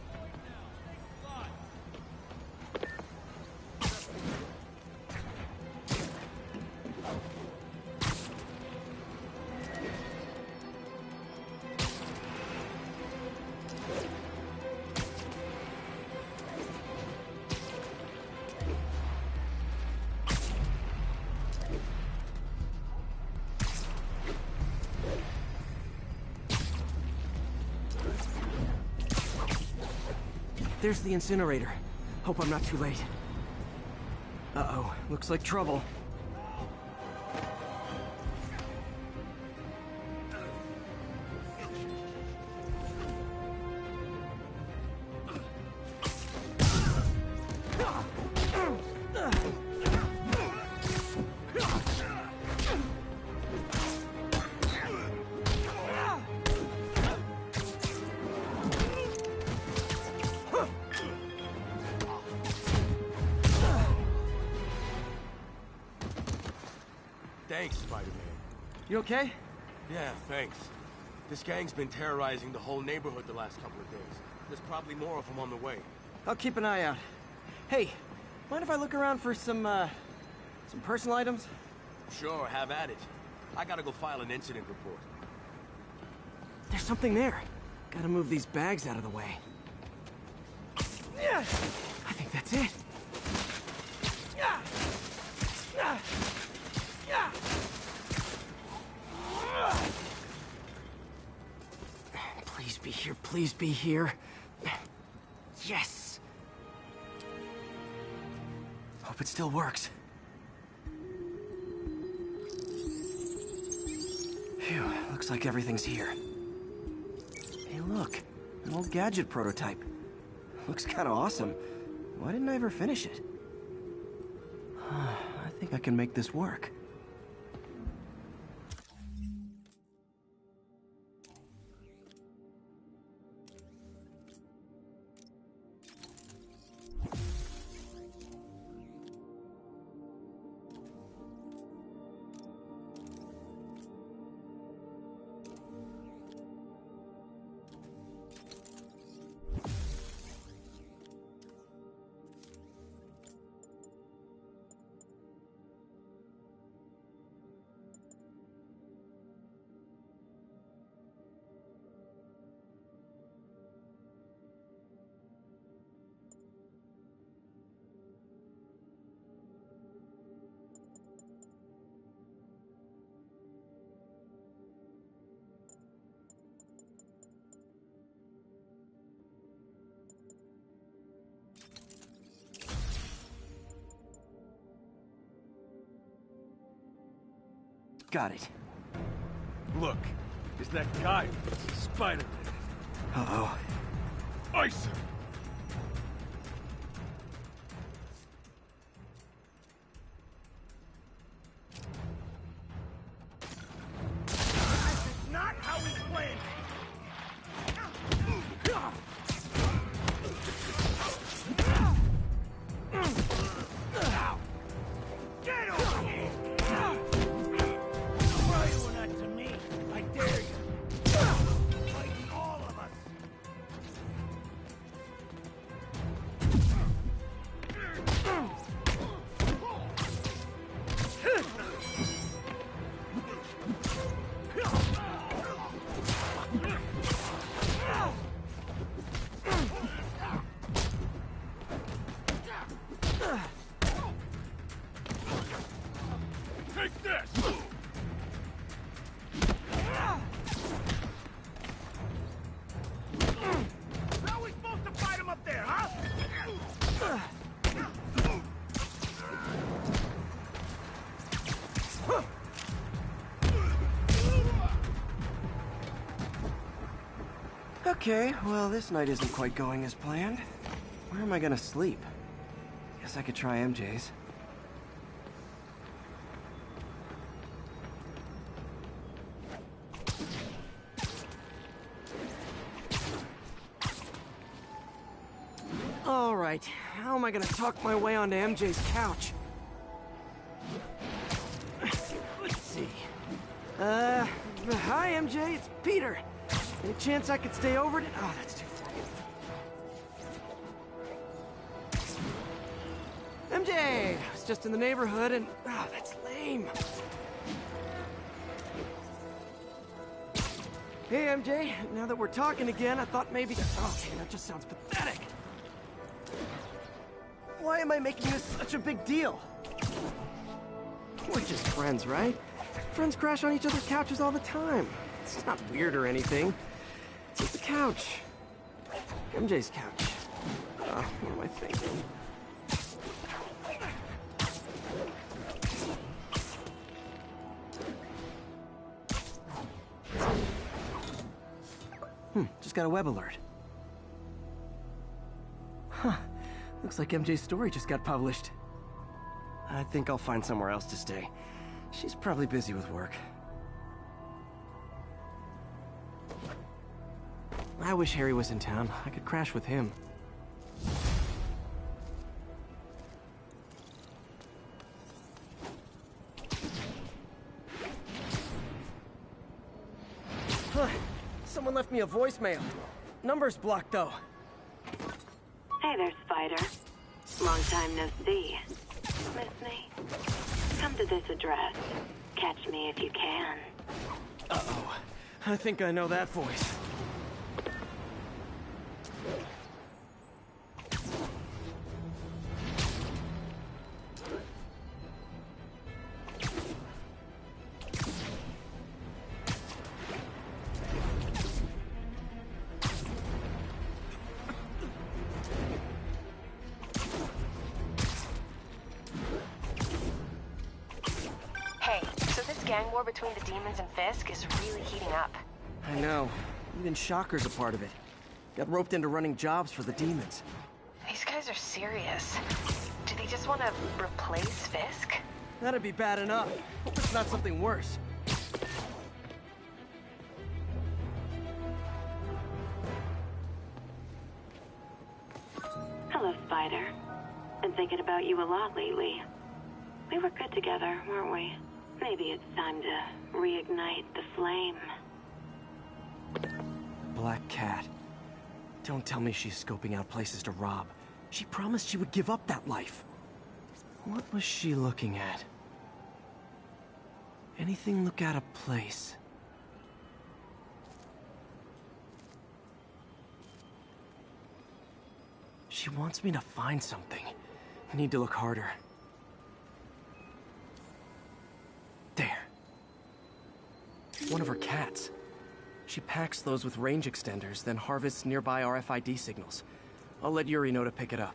There's the incinerator. Hope I'm not too late. Uh-oh, looks like trouble. Thanks, Spider-Man. You okay? Yeah, thanks. This gang's been terrorizing the whole neighborhood the last couple of days. There's probably more of them on the way. I'll keep an eye out. Hey, mind if I look around for some personal items? Sure, have at it. I gotta go file an incident report. There's something there. Gotta move these bags out of the way. Yeah, I think that's it. Yeah. Yeah. Yeah. Please be here, please be here. Yes! Hope it still works. Phew, looks like everything's here. Hey look, an old gadget prototype. Looks kinda awesome. Why didn't I ever finish it? I think I can make this work. Got it. Look, it's that guy, Spiderman. Uh-oh. Ice him! Not how we planned. Get over here! Why you were not to me? I dare you. Fighting all of us. Take this! How are we supposed to fight him up there, huh? Okay, well, this night isn't quite going as planned. Where am I gonna sleep? Guess I could try MJ's. All right, how am I gonna talk my way onto MJ's couch? Let's see. Hi, MJ, it's Peter. Any chance I could stay over to... Oh, that's too far. MJ! I was just in the neighborhood and... Oh, that's lame. Hey, MJ, now that we're talking again, I thought maybe... Okay, that just sounds pathetic. Why am I making this such a big deal? We're just friends, right? Friends crash on each other's couches all the time. It's not weird or anything. It's just a couch. MJ's couch. Oh, what am I thinking? Just got a web alert. Huh. Looks like MJ's story just got published. I think I'll find somewhere else to stay. She's probably busy with work. I wish Harry was in town. I could crash with him. Huh. Someone left me a voicemail. Number's blocked, though. Hey there, Spider. Long time no see. Miss me? Come to this address. Catch me if you can. Uh-oh. I think I know that voice. Hey, so this gang war between the demons and Fisk is really heating up. I know. Even Shocker's a part of it. Got roped into running jobs for the demons. These guys are serious. Do they just want to replace Fisk? That'd be bad enough. Hope it's not something worse. Hello, Spider. Been thinking about you a lot lately. We were good together, weren't we? Maybe it's time to reignite the flame. Black Cat. Don't tell me she's scoping out places to rob. She promised she would give up that life. What was she looking at? Anything look out of place? She wants me to find something. I need to look harder. There. One of her cats. She packs those with range extenders, then harvests nearby RFID signals. I'll let Yuri know to pick it up.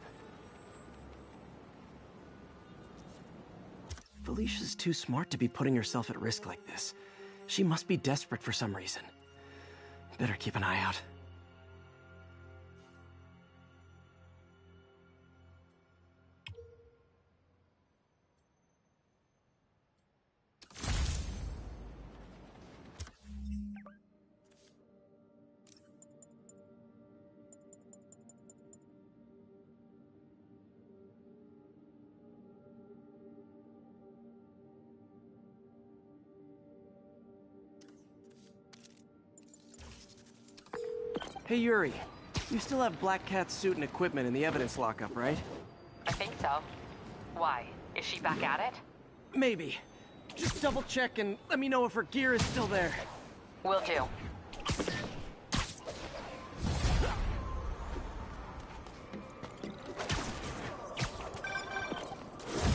Felicia's too smart to be putting herself at risk like this. She must be desperate for some reason. Better keep an eye out. Hey, Yuri. You still have Black Cat's suit and equipment in the evidence lockup, right? I think so. Why? Is she back at it? Maybe. Just double check and let me know if her gear is still there. Will do.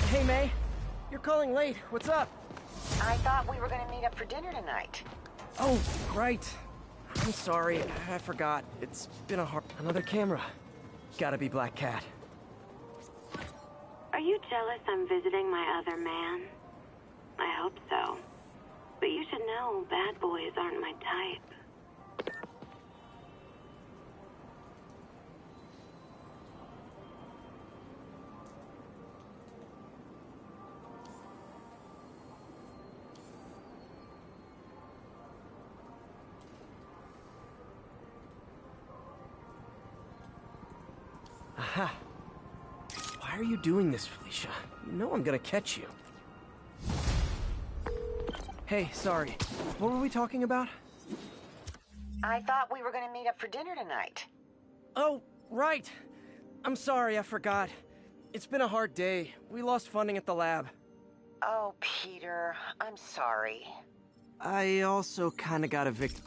Hey, May. You're calling late. What's up? I thought we were gonna meet up for dinner tonight. Oh, right. I'm sorry. I forgot. It's been a hard... Another camera. Gotta be Black Cat. Are you jealous I'm visiting my other man? I hope so. But you should know bad boys aren't my type. Aha. Why are you doing this, Felicia? You know I'm gonna catch you. Hey, sorry. What were we talking about? I thought we were gonna meet up for dinner tonight. Oh, right. I'm sorry, I forgot. It's been a hard day. We lost funding at the lab. Oh, Peter, I'm sorry. I also kinda got evicted.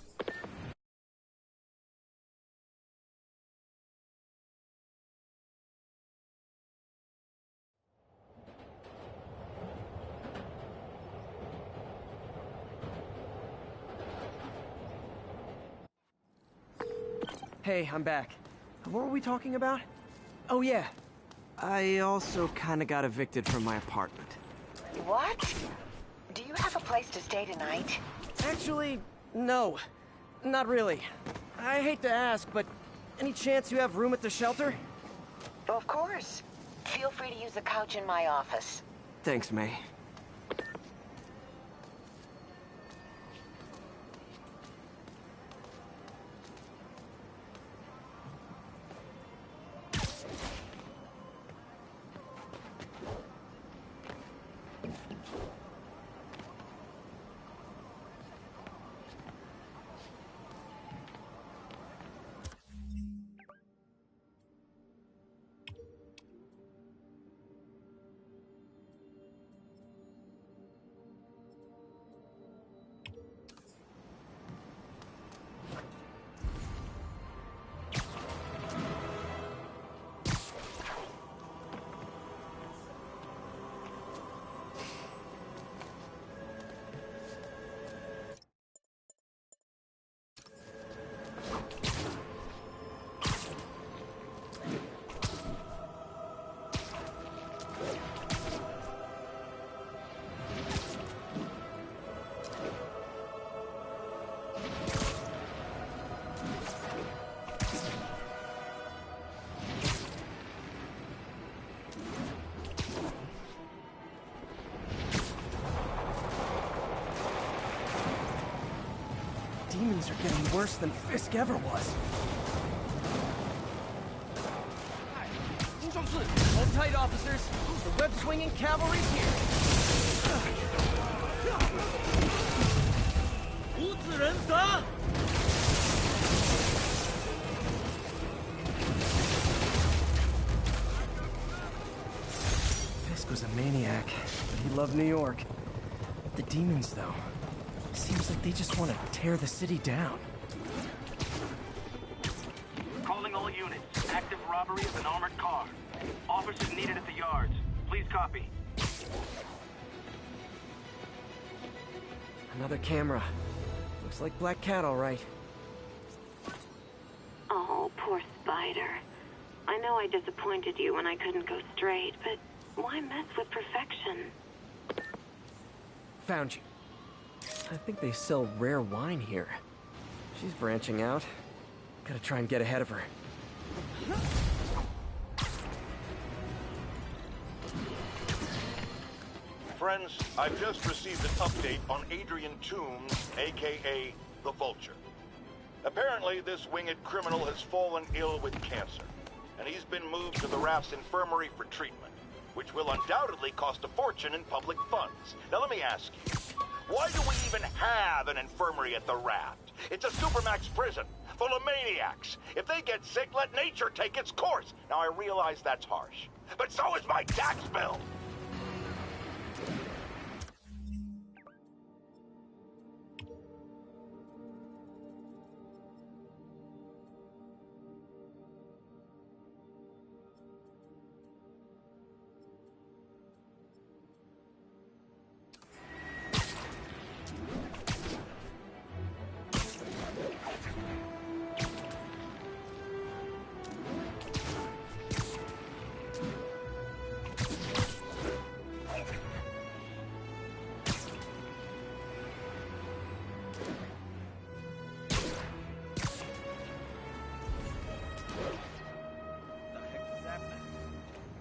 Hey, I'm back. What were we talking about? Oh, yeah. I also kinda got evicted from my apartment. What? Do you have a place to stay tonight? Actually, no. Not really. I hate to ask, but any chance you have room at the shelter? Of course. Feel free to use the couch in my office. Thanks, May. demons are getting worse than Fisk ever was. Hold tight, officers. The web-swinging cavalry's here. Fisk was a maniac, but he loved New York. The demons, though, seems like they just want to tear the city down. Calling all units. Active robbery of an armored car. Officers needed at the yards. Please copy. Another camera. Looks like Black Cat, all right. Oh, poor Spider. I know I disappointed you when I couldn't go straight, but why mess with perfection? Found you. I think they sell rare wine here. She's branching out. Gotta try and get ahead of her. Friends, I've just received an update on Adrian Toombs, aka the Vulture. Apparently, this winged criminal has fallen ill with cancer, and he's been moved to the Raft's infirmary for treatment, which will undoubtedly cost a fortune in public funds. Now let me ask you, why do we even have an infirmary at the Raft? It's a supermax prison, full of maniacs. If they get sick, let nature take its course. Now I realize that's harsh, but so is my tax bill.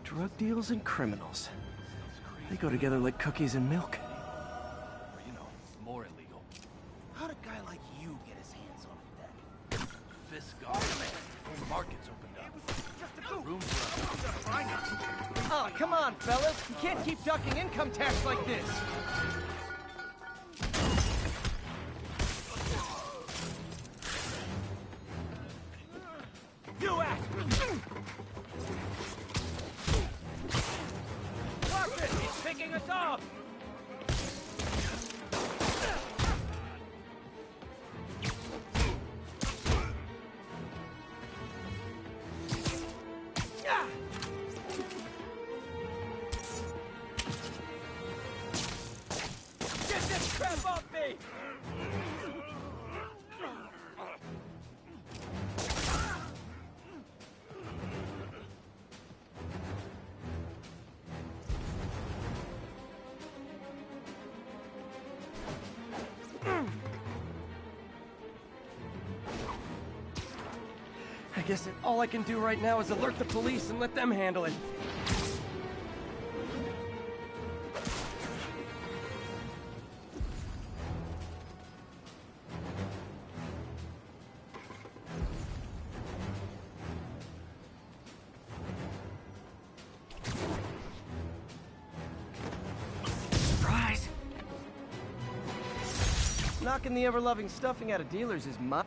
Drug deals and criminals. They go together like cookies and milk. Or, you know, more illegal. How'd a guy like you get his hands on that? Fisk gone. Whole market's opened up. Room for us. Oh, come on, fellas. You can't keep ducking income tax like this. You ask! Watch it! He's picking us off! Get this crap off me! I guess all I can do right now is alert the police and let them handle it. Surprise! Knocking the ever-loving stuffing out of dealers is my...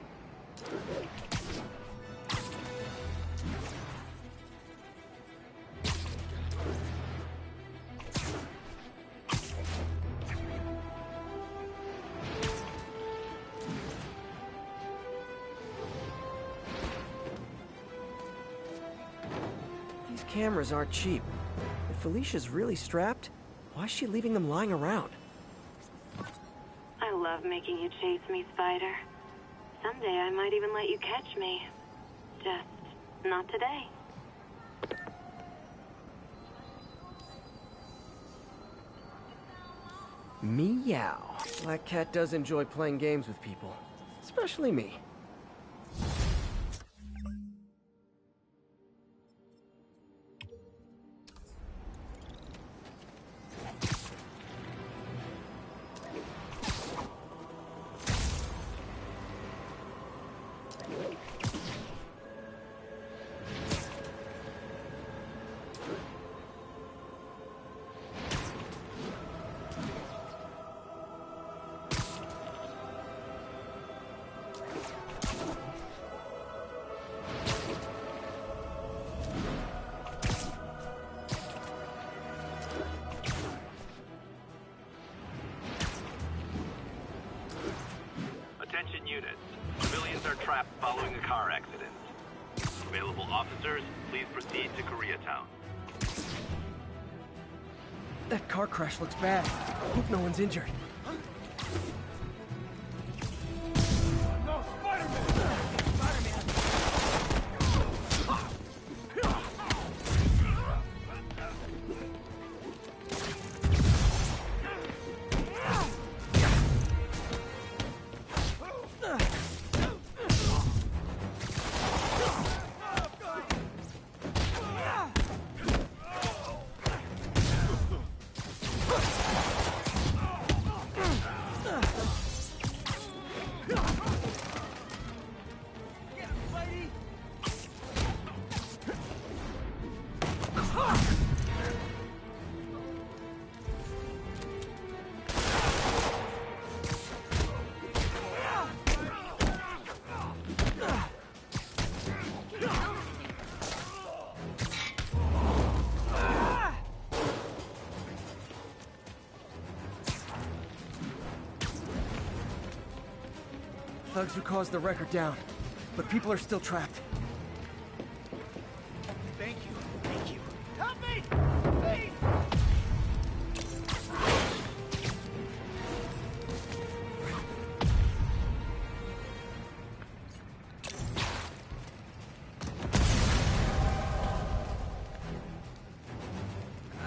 These cameras aren't cheap. If Felicia's really strapped, why is she leaving them lying around? I love making you chase me, Spider. Someday I might even let you catch me. Just not today. Meow. Black Cat does enjoy playing games with people. Especially me. trapped following a car accident. Available officers, please proceed to Koreatown. That car crash looks bad. Hope no one's injured. No, Spider-Man! Thugs who caused the wrecker down, but people are still trapped. Thank you. Thank you. Help me! Please!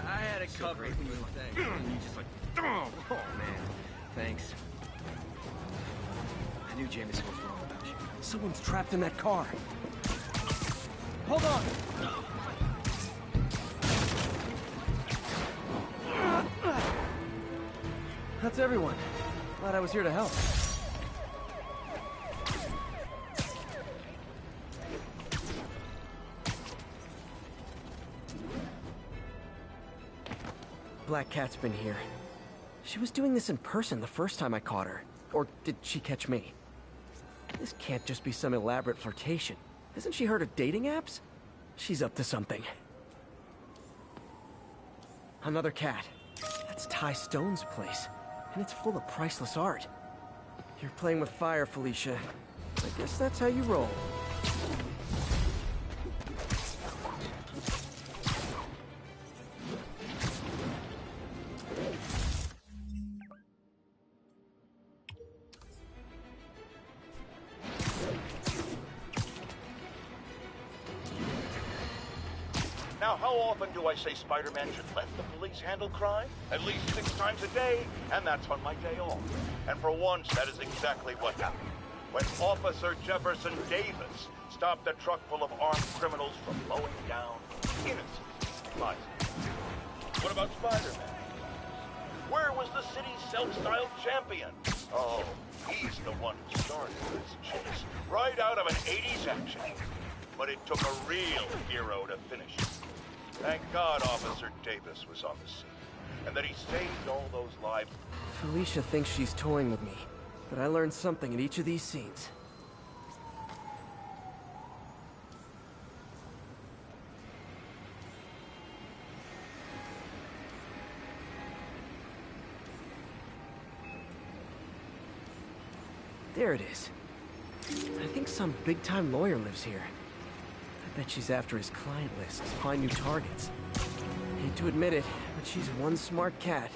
I had it covered when you were and you just like, oh man, thanks. I knew Jameson was wrong about you. Someone's trapped in that car. Hold on! That's everyone. Glad I was here to help. Black Cat's been here. She was doing this in person the first time I caught her. Or did she catch me? This can't just be some elaborate flirtation. Hasn't she heard of dating apps? She's up to something. Another cat. That's Ty Stone's place. And it's full of priceless art. You're playing with fire, Felicia. I guess that's how you roll. Now, how often do I say Spider-Man should let the police handle crime? At least 6 times a day, and that's on my day off. And for once, that is exactly what happened. When Officer Jefferson Davis stopped a truck full of armed criminals from mowing down innocent lives. What about Spider-Man? Where was the city's self-styled champion? Oh, he's the one who started this chase, right out of an 80s action. But it took a real hero to finish it. Thank God Officer Davis was on the scene, and that he saved all those lives. Felicia thinks she's toying with me, but I learned something in each of these scenes. There it is. I think some big-time lawyer lives here. I bet she's after his client list to find new targets. Hate to admit it, but she's one smart cat.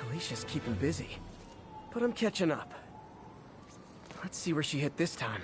Alicia's keeping busy, but I'm catching up. Let's see where she hit this time.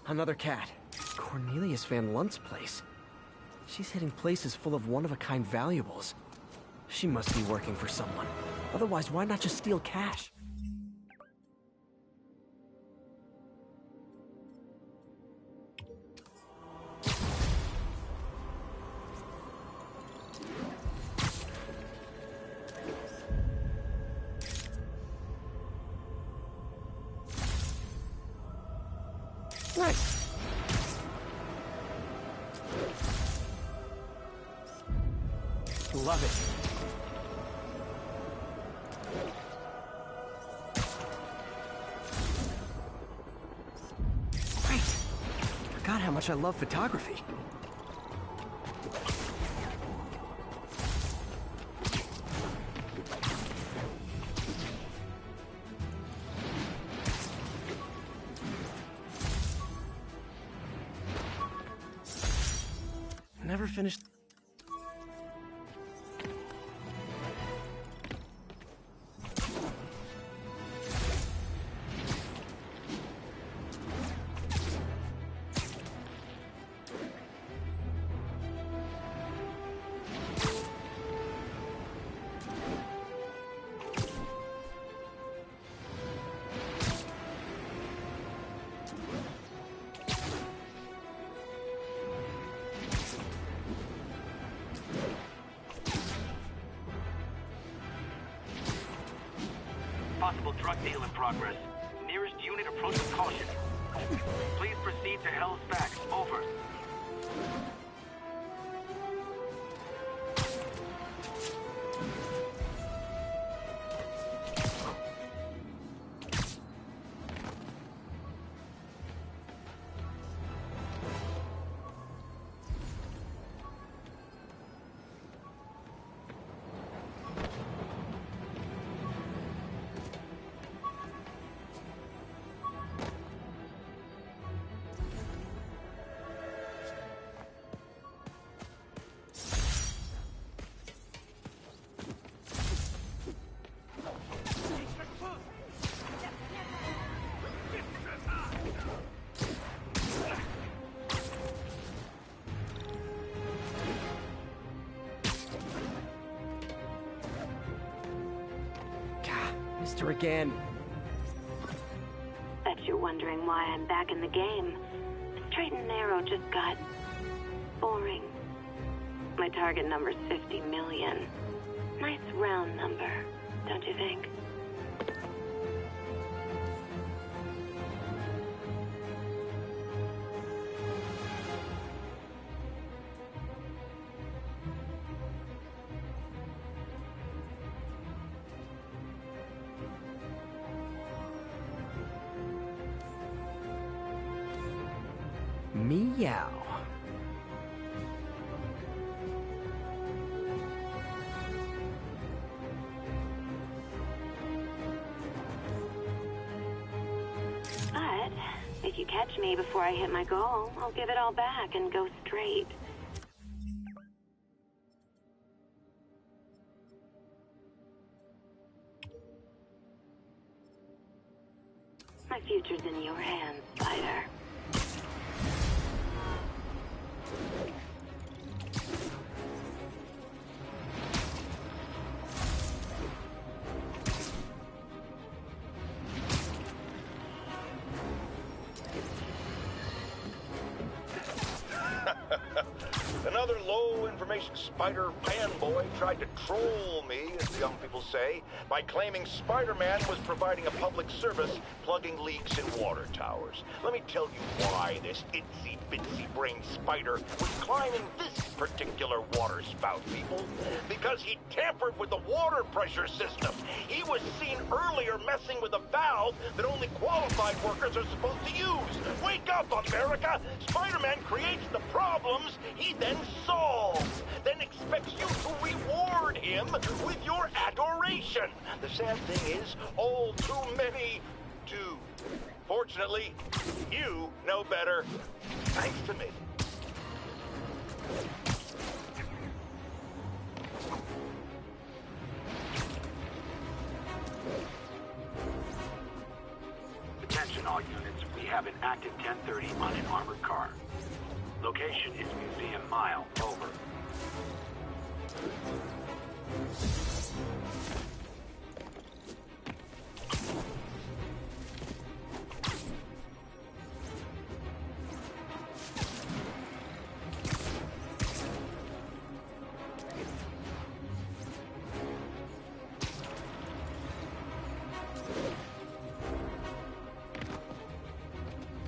Another cat. Cornelius Van Lunt's place. She's hitting places full of one-of-a-kind valuables. She must be working for someone. Otherwise, why not just steal cash? Nice. Love it. Great. Forgot how much I love photography. Never finished. Possible drug deal in progress. Nearest unit approach with caution. Please proceed to Hell's Back. Over. Missed her again. Bet you're wondering why I'm back in the game. Straight and narrow just got boring. My target number's 50 million. Nice round number, don't you think? Meow. But if you catch me before I hit my goal, I'll give it all back and go straight. My future's in your hands, Spider. Another low-information spider fanboy tried to troll me, as the young people say, by claiming Spider-Man was providing a public service plugging leaks in water towers. Let me tell you why this itsy-bitsy-brain spider was climbing this particular water spout, people. Because he tampered with the water pressure system. He was seen earlier messing with a valve that only qualified workers are supposed to use. Wake up, America! Spider-Man creates the problems he then solves, then expects you to reward him with your adoration. The sad thing is, all too many do. Fortunately, you know better, thanks to me. Attention all units, we have an active 1030 on an armored car. Location is Museum Mile, over.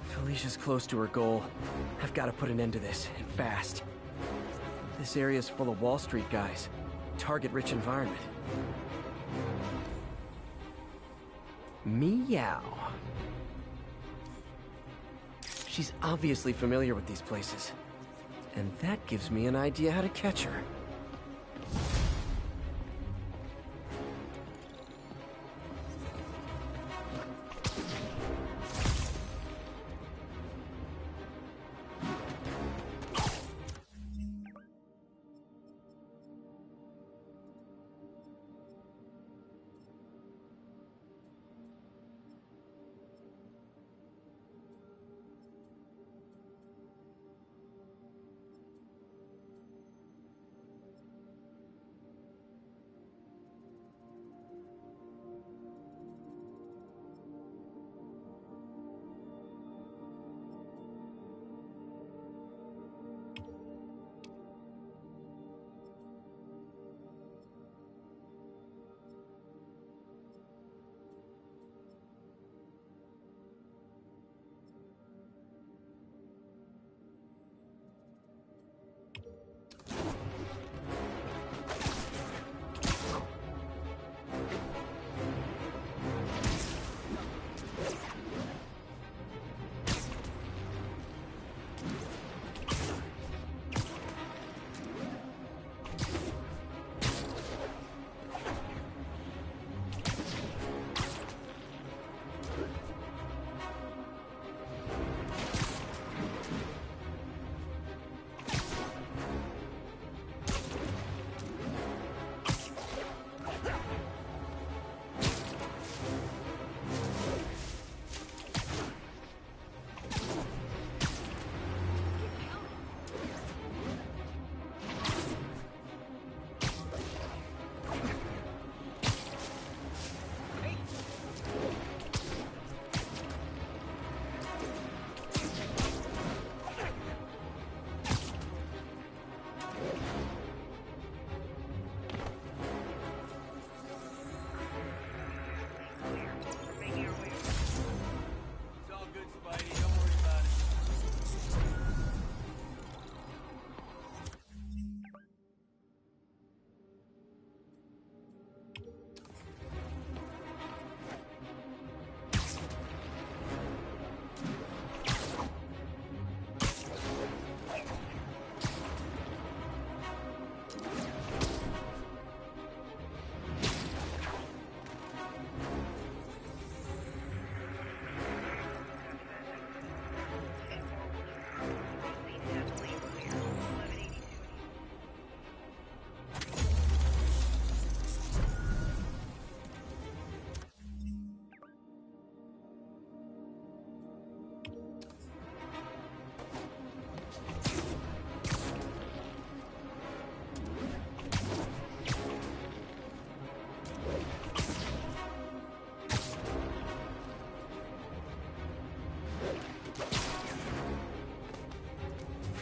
Felicia's close to her goal. I've got to put an end to this, and fast. This area's full of Wall Street guys. Target-rich environment. Meow. She's obviously familiar with these places. And that gives me an idea how to catch her.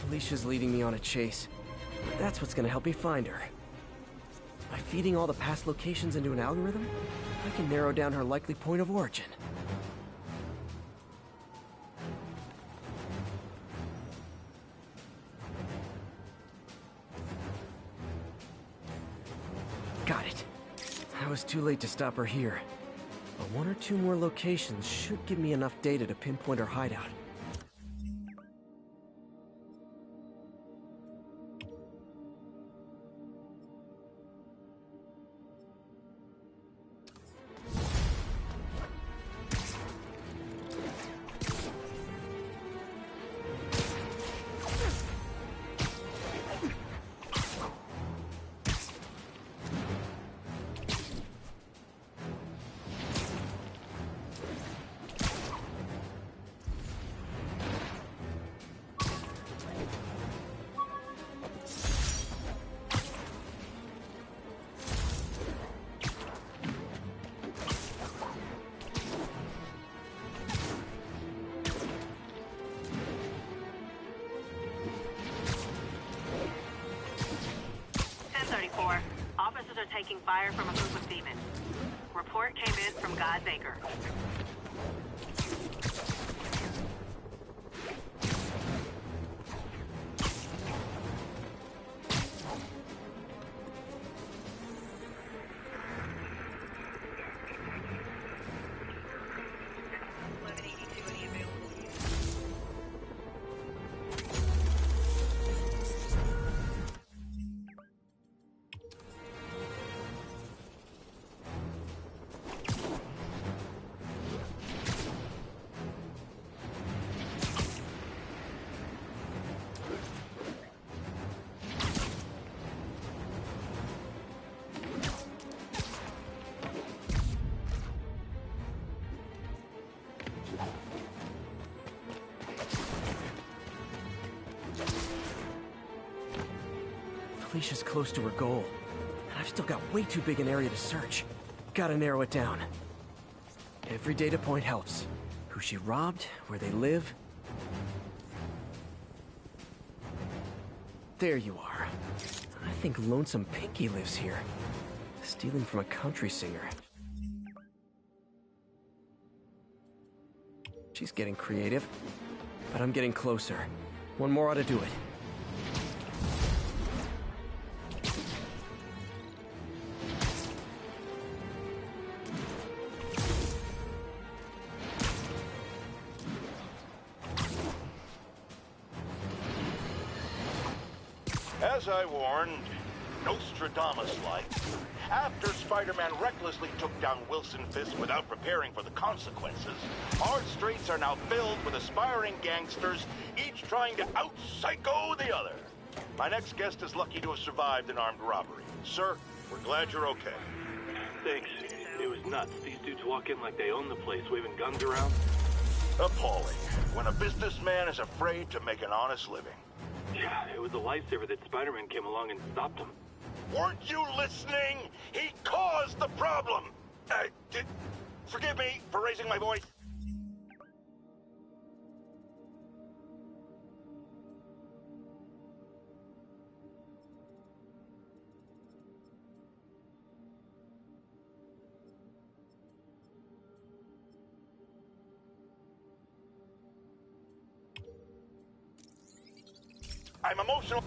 Felicia's leading me on a chase. That's what's gonna help me find her. By feeding all the past locations into an algorithm, I can narrow down her likely point of origin. Got it. I was too late to stop her here. But one or two more locations should give me enough data to pinpoint her hideout. Officers are taking fire from a group of demons. Report came in from God's Acre. Felicia's close to her goal, and I've still got way too big an area to search. Gotta narrow it down. Every data point helps. Who she robbed, where they live. There you are. I think Lonesome Pinky lives here. Stealing from a country singer. She's getting creative, but I'm getting closer. One more ought to do it. As I warned, Nostradamus-like, after Spider-Man recklessly took down Wilson Fisk without preparing for the consequences, our streets are now filled with aspiring gangsters, each trying to out-psycho the other. My next guest is lucky to have survived an armed robbery. Sir, we're glad you're okay. Thanks. It was nuts. These dudes walk in like they own the place, waving guns around. Appalling. When a businessman is afraid to make an honest living. Yeah, it was a lifesaver that Spider-Man came along and stopped him. Weren't you listening? He caused the problem! Forgive me for raising my voice. I'm emotional.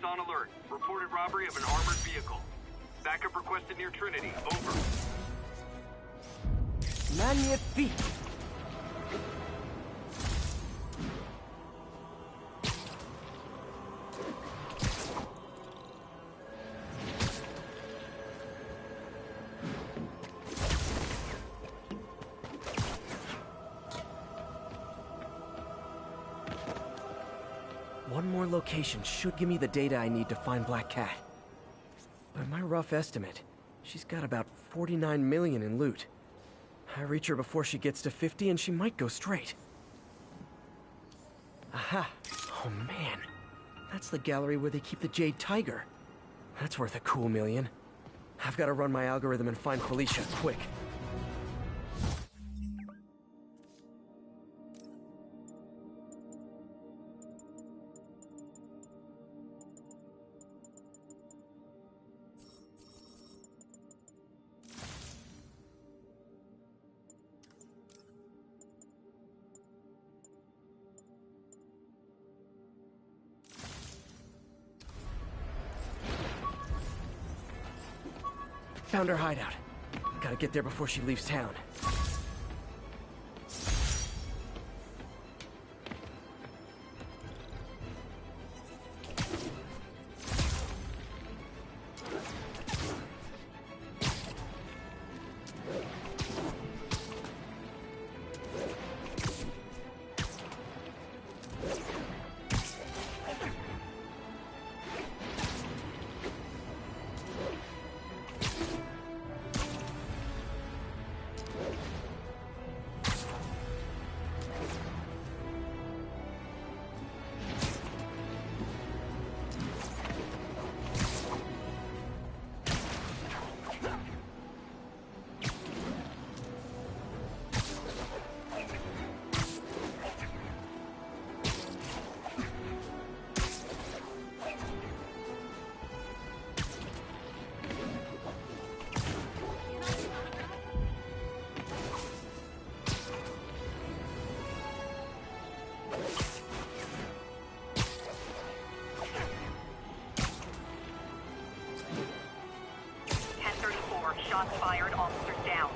on alert. Reported robbery of an armored vehicle. Backup requested near Trinity. Over. Magnifique! One more location should give me the data I need to find Black Cat. By my rough estimate, she's got about 49 million in loot. I reach her before she gets to 50 and she might go straight. Aha! Oh man, that's the gallery where they keep the Jade Tiger. That's worth a cool million. I've got to run my algorithm and find Felicia, quick. Found her hideout. Gotta get there before she leaves town. Shots fired, officers down.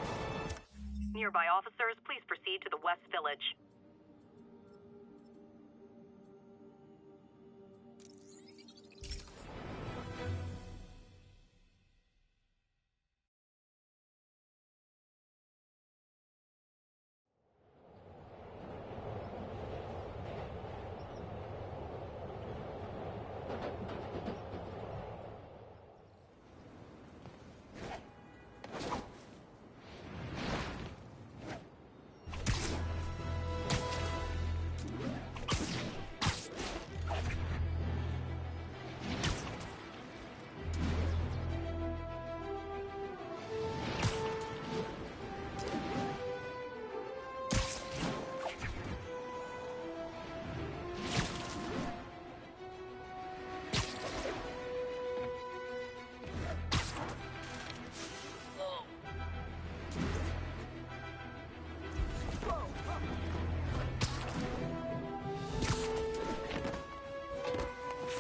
Nearby officers, please proceed to the West Village.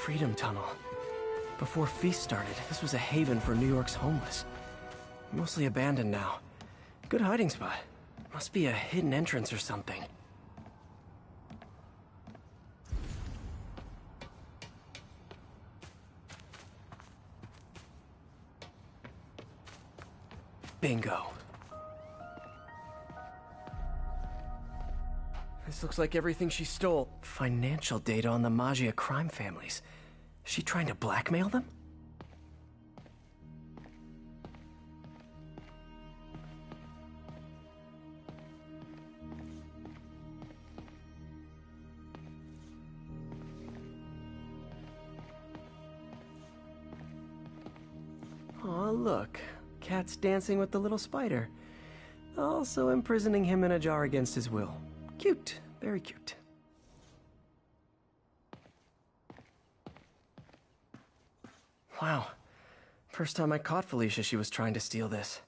Freedom Tunnel. Before Feast started, this was a haven for New York's homeless. Mostly abandoned now. Good hiding spot. Must be a hidden entrance or something. Bingo. This looks like everything she stole. Financial data on the Maggia crime families. Is she trying to blackmail them? Aw, look. Cat's dancing with the little spider. Also imprisoning him in a jar against his will. Cute. Very cute. Wow. First time I caught Felicia, she was trying to steal this.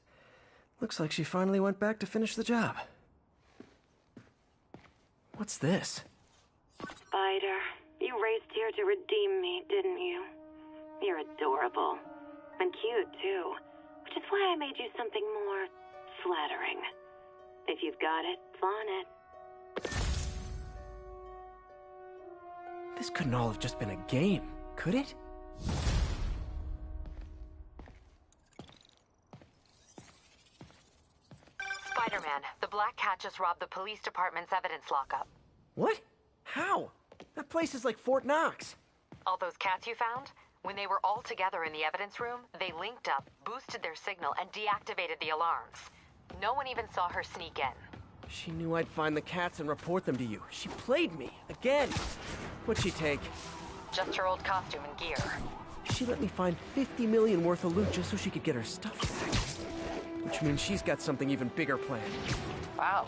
Looks like she finally went back to finish the job. What's this? Spider, you raced here to redeem me, didn't you? You're adorable. And cute, too. Which is why I made you something more flattering. If you've got it, flaunt it. This couldn't all have just been a game, could it? Spider-Man, the Black Cat just robbed the police department's evidence lockup. What? How? That place is like Fort Knox. All those cats you found? When they were all together in the evidence room, they linked up, boosted their signal, and deactivated the alarms. No one even saw her sneak in. She knew I'd find the cats and report them to you. She played me, again. What'd she take? Just her old costume and gear. She let me find 50 million worth of loot just so she could get her stuff back. Which means she's got something even bigger planned. Wow.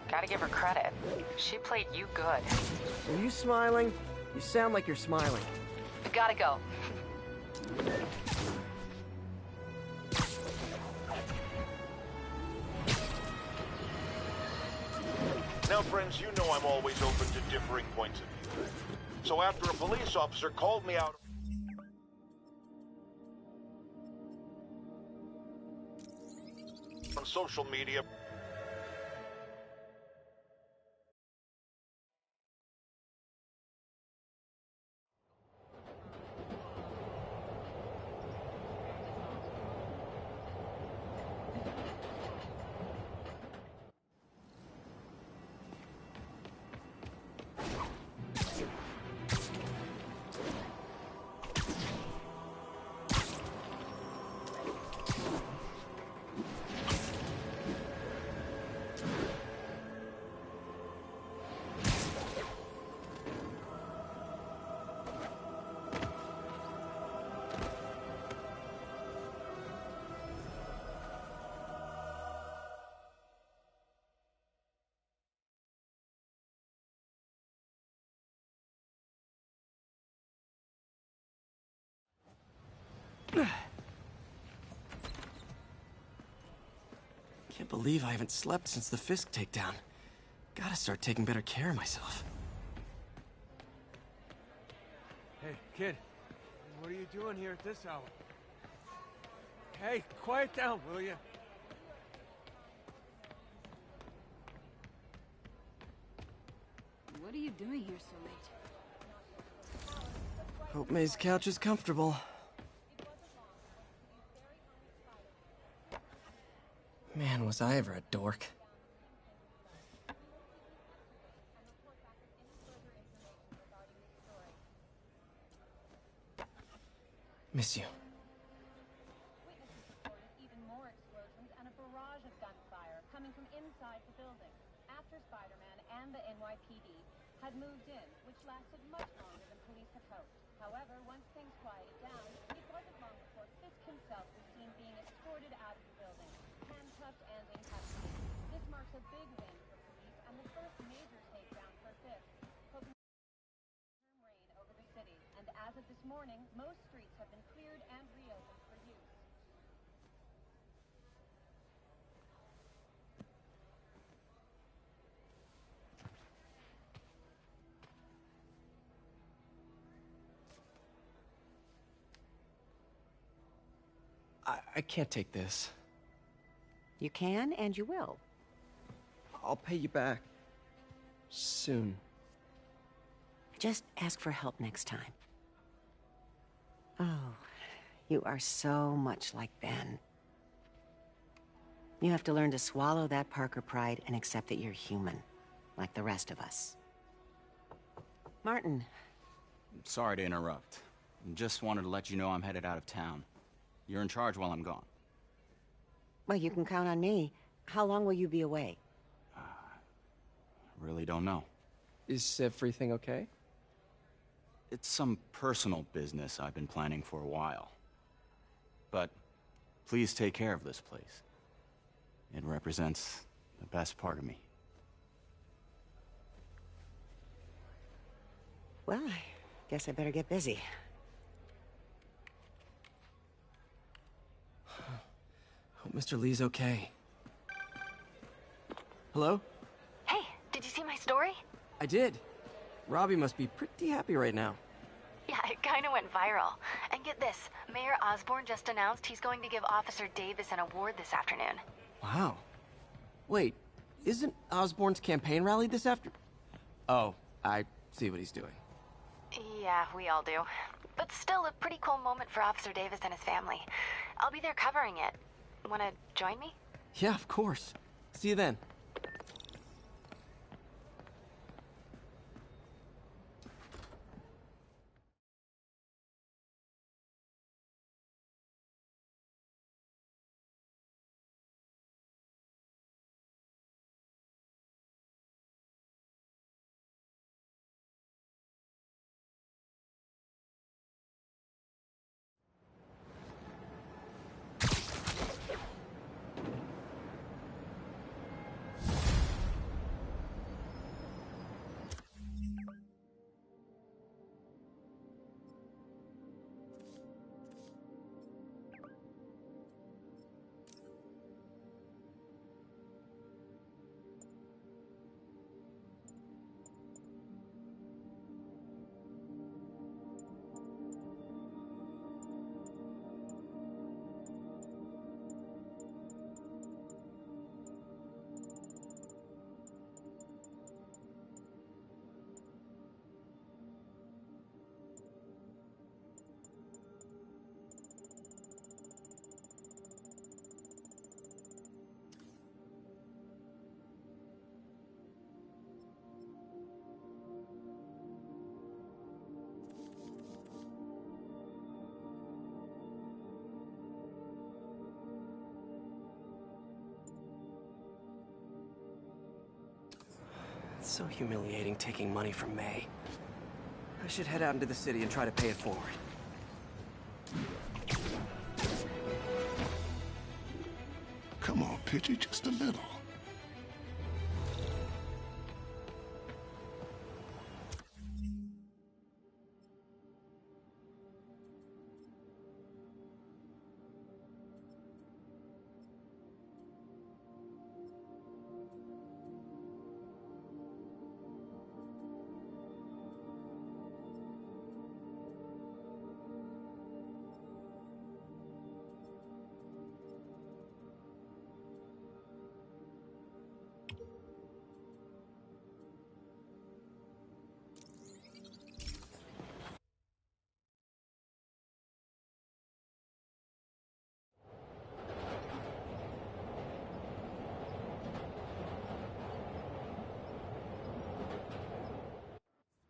Gotta give her credit. She played you good. Are you smiling? You sound like you're smiling. Gotta go. Now, friends, you know I'm always open to differing points of view. So after a police officer called me out on social media, Can't believe I haven't slept since the Fisk takedown. Gotta start taking better care of myself. Hey, kid. What are you doing here at this hour? Hey, quiet down, will you? What are you doing here so late? Hope May's couch is comfortable. Man, was I ever a dork. Miss you. Even more explosions and a barrage of gunfire coming from inside the building after Spider-Man and the NYPD had moved in, which lasted much longer than police had hoped. However, once things quieted down, it wasn't long before Fisk himself was seen being escorted out of the building, handcuffed and in custody. This marks a big win for police and the first major takedown for Fisk, hoping to reign over the city. And as of this morning, most streets have been cleared and reopened for use. I can't take this. You can, and you will. I'll pay you back. Soon. Just ask for help next time. Oh, you are so much like Ben. You have to learn to swallow that Parker pride and accept that you're human, like the rest of us. Martin. Sorry to interrupt. Just wanted to let you know I'm headed out of town. You're in charge while I'm gone. Well, you can count on me. How long will you be away? Really don't know. Is everything okay? It's some personal business I've been planning for a while. But please take care of this place. It represents the best part of me. Well, I guess I better get busy. Hope Mr. Lee's okay. Hello? Hey, did you see my story? I did. Robbie must be pretty happy right now. Yeah, it kinda went viral. And get this, Mayor Osborn just announced he's going to give Officer Davis an award this afternoon. Wow. Wait, isn't Osborn's campaign rally this after... Oh, I see what he's doing. Yeah, we all do. But still a pretty cool moment for Officer Davis and his family. I'll be there covering it. Wanna join me? Yeah, of course. See you then. It's so humiliating taking money from May. I should head out into the city and try to pay it forward. Come on, Pidgey, just a little.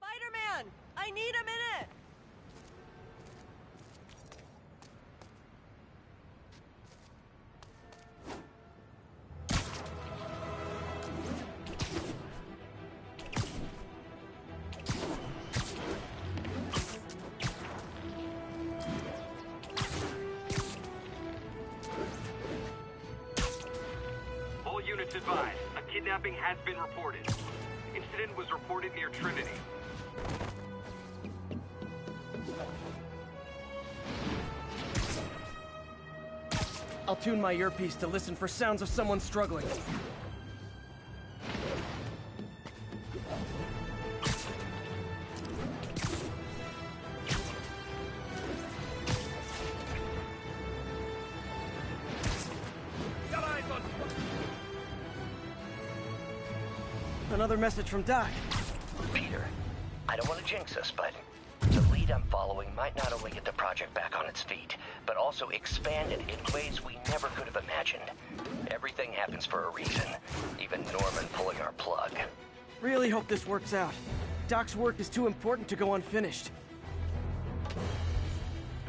Spiderman! I need a minute! All units advised. A kidnapping has been reported. Incident was reported near Trinity. I'll tune my earpiece to listen for sounds of someone struggling. Another message from Doc. Peter, I don't want to jinx us, but the lead I'm following might not only get the project back on its feet, but also expand it in ways we never could have imagined. Everything happens for a reason, even Norman pulling our plug. Really hope this works out. Doc's work is too important to go unfinished.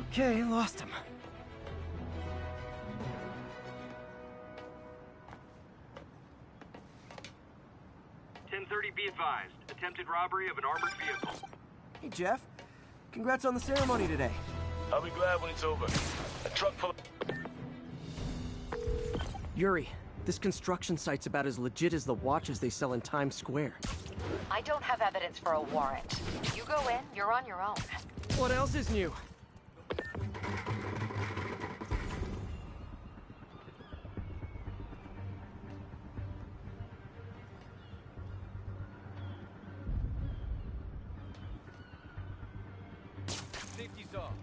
Okay, lost him. 10:30, be advised. Attempted robbery of an armored vehicle. Hey, Jeff. Congrats on the ceremony today. I'll be glad when it's over. A truck full of... Yuri, this construction site's about as legit as the watches they sell in Times Square. I don't have evidence for a warrant. You go in, you're on your own. What else is new? Safety's off.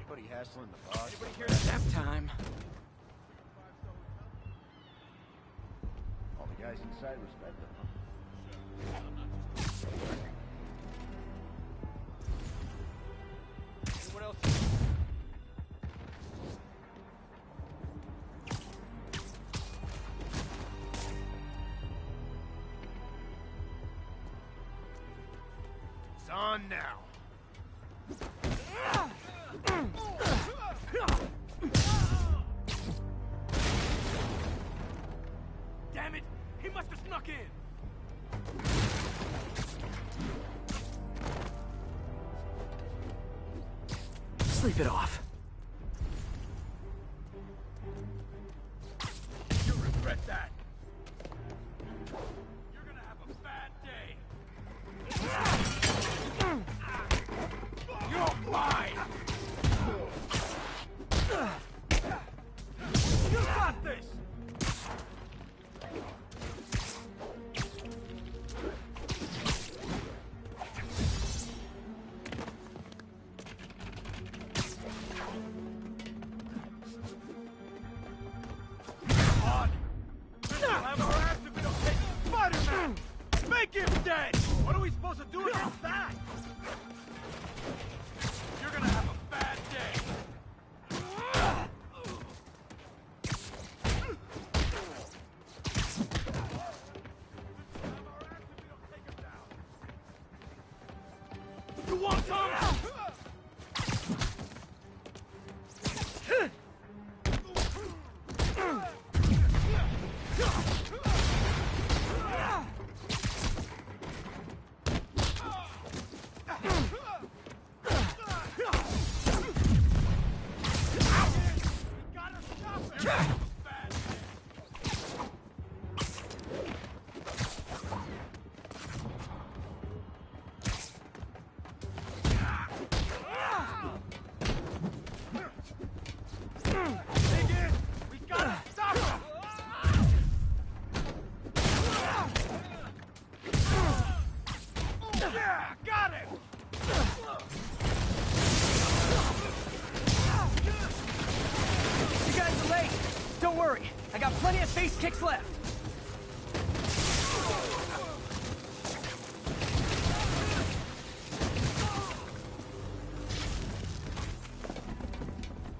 Anybody hassling the boss? Anybody here? Nap time. All the guys inside respect them, huh? Anyone else? It's on now. Damn it! He must have snuck in! Sleep it off. You'll regret that! You're gonna have a bad day! You're mine! You got this! Spiderman! Make him dead! What are we supposed to do against that? You're gonna have a bad day. You want some? Don't worry, I got plenty of face kicks left.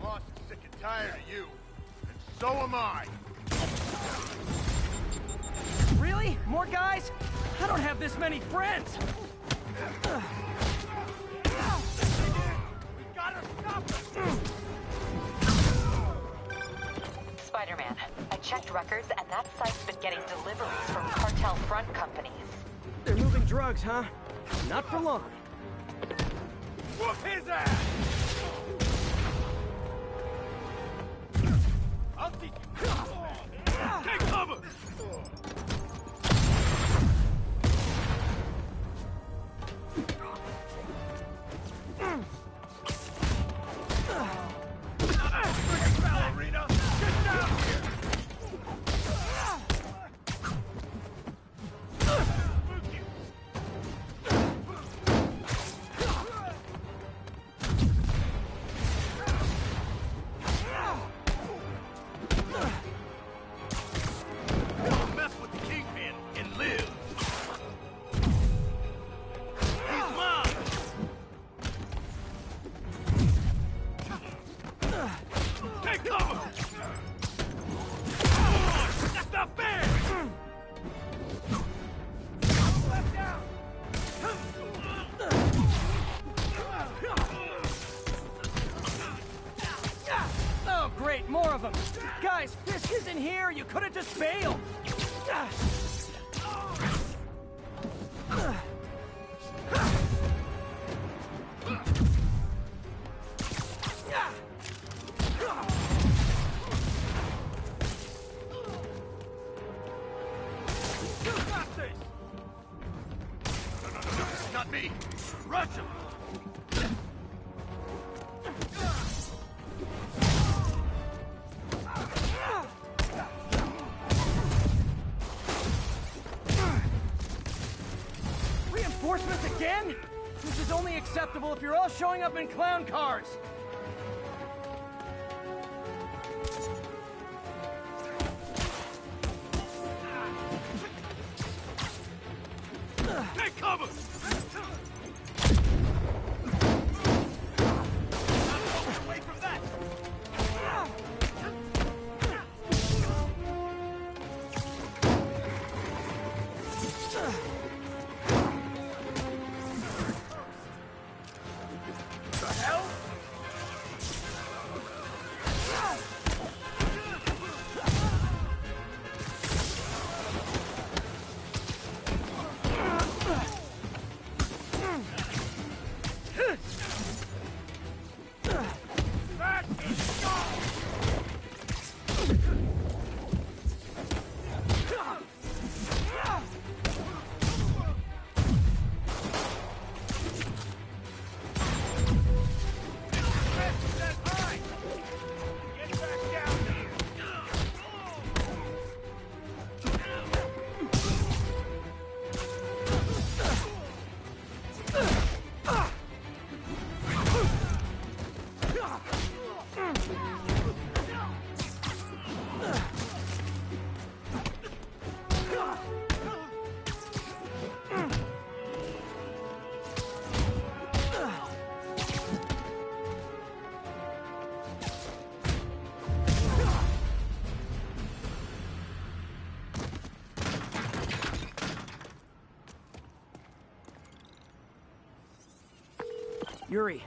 Boss is sick and tired of you. And so am I. Really? More guys? I don't have this many friends. We gotta stop him! Spider-Man, I checked records, and that site's been getting deliveries from cartel front companies. They're moving drugs, huh? Not for long. Whoop his ass! I'll teach you. Take cover! Ballerina! Get down here! Don't mess with the Kingpin and live! He's mine! Take cover! That's not fair! Left down! Oh, great, more of them. Guys, Fisk isn't here. You could have just bailed. You got this! No, not me! Rush him! Reinforcements again? This is only acceptable if you're all showing up in clown cars! Take cover! Away from that! The hell? Yuri,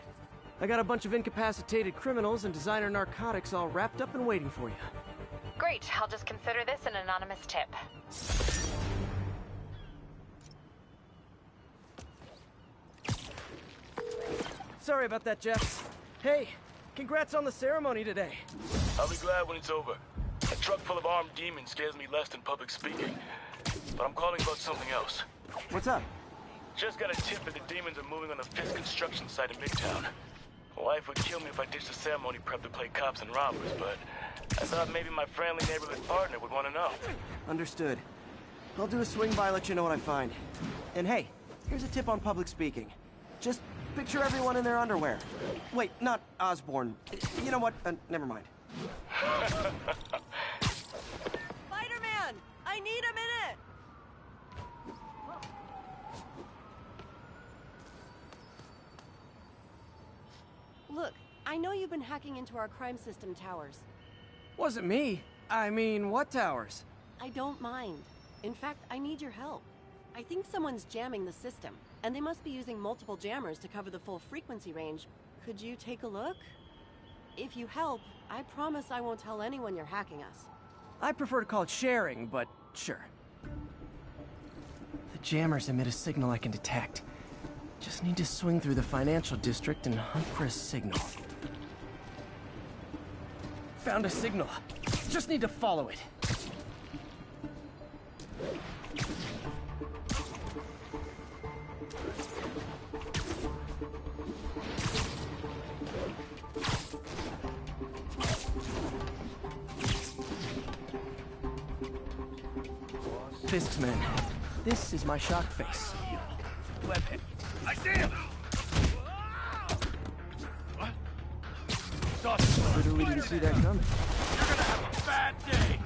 I got a bunch of incapacitated criminals and designer narcotics all wrapped up and waiting for you. Great, I'll just consider this an anonymous tip. Sorry about that, Jeff. Hey, congrats on the ceremony today. I'll be glad when it's over. A truck full of armed demons scares me less than public speaking. But I'm calling about something else. What's up? Just got a tip that the demons are moving on the Fisk construction site in Midtown. My wife would kill me if I ditched the ceremony prep to play cops and robbers, but I thought maybe my friendly neighborhood partner would want to know. Understood. I'll do a swing by, let you know what I find. And hey, here's a tip on public speaking. Just picture everyone in their underwear. Wait, not Osborn. You know what? Never mind. Spider-Man! I need a minute! Look, I know you've been hacking into our crime system towers. Wasn't me. I mean, what towers? I don't mind. In fact, I need your help. I think someone's jamming the system, and they must be using multiple jammers to cover the full frequency range. Could you take a look? If you help, I promise I won't tell anyone you're hacking us. I prefer to call it sharing, but sure. The jammers emit a signal I can detect. Just need to swing through the financial district and hunt for a signal. Found a signal. Just need to follow it. Fisk's men. This is my shock face. Webhead. I see him! What? Literally didn't see that coming. You're gonna have a bad day!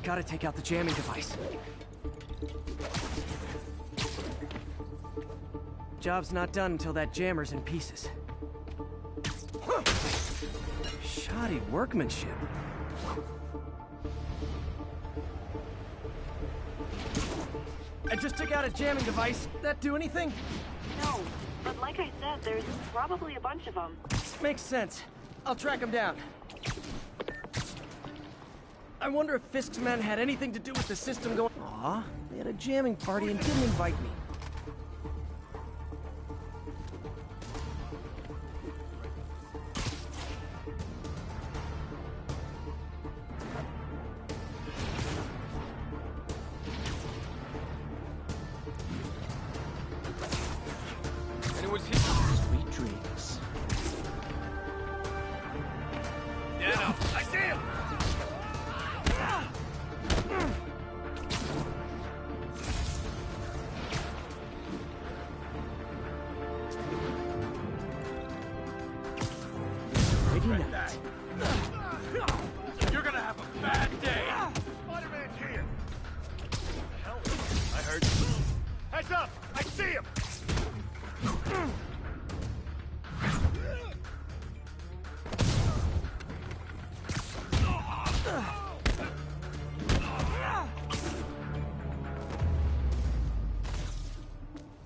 Gotta take out the jamming device. Job's not done until that jammer's in pieces. Shut Shoddy workmanship. I just took out a jamming device. That do anything? No, but like I said, there's probably a bunch of them. Makes sense. I'll track them down. I wonder if Fisk's men had anything to do with the system going... Aw, they had a jamming party and didn't invite me. Anyone's here? Sweet dreams. Yeah, I see him! You're gonna have a bad day! Spider-Man's here! Hell, I heard you. Heads up! I see him!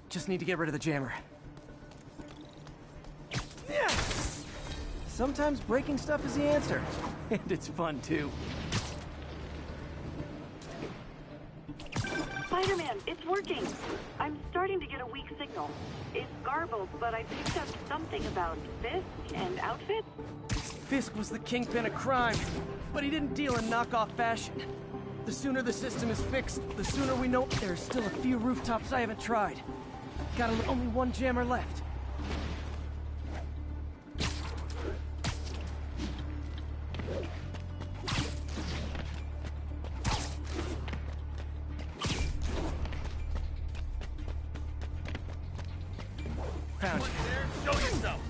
Just need to get rid of the jammer. Sometimes breaking stuff is the answer. And it's fun, too. Spider-Man, it's working. I'm starting to get a weak signal. It's garbled, but I picked up something about Fisk and outfits. Fisk was the kingpin of crime, but he didn't deal in knockoff fashion. The sooner the system is fixed, the sooner we know there's still a few rooftops I haven't tried. Got only one jammer left. Found you. Show yourself!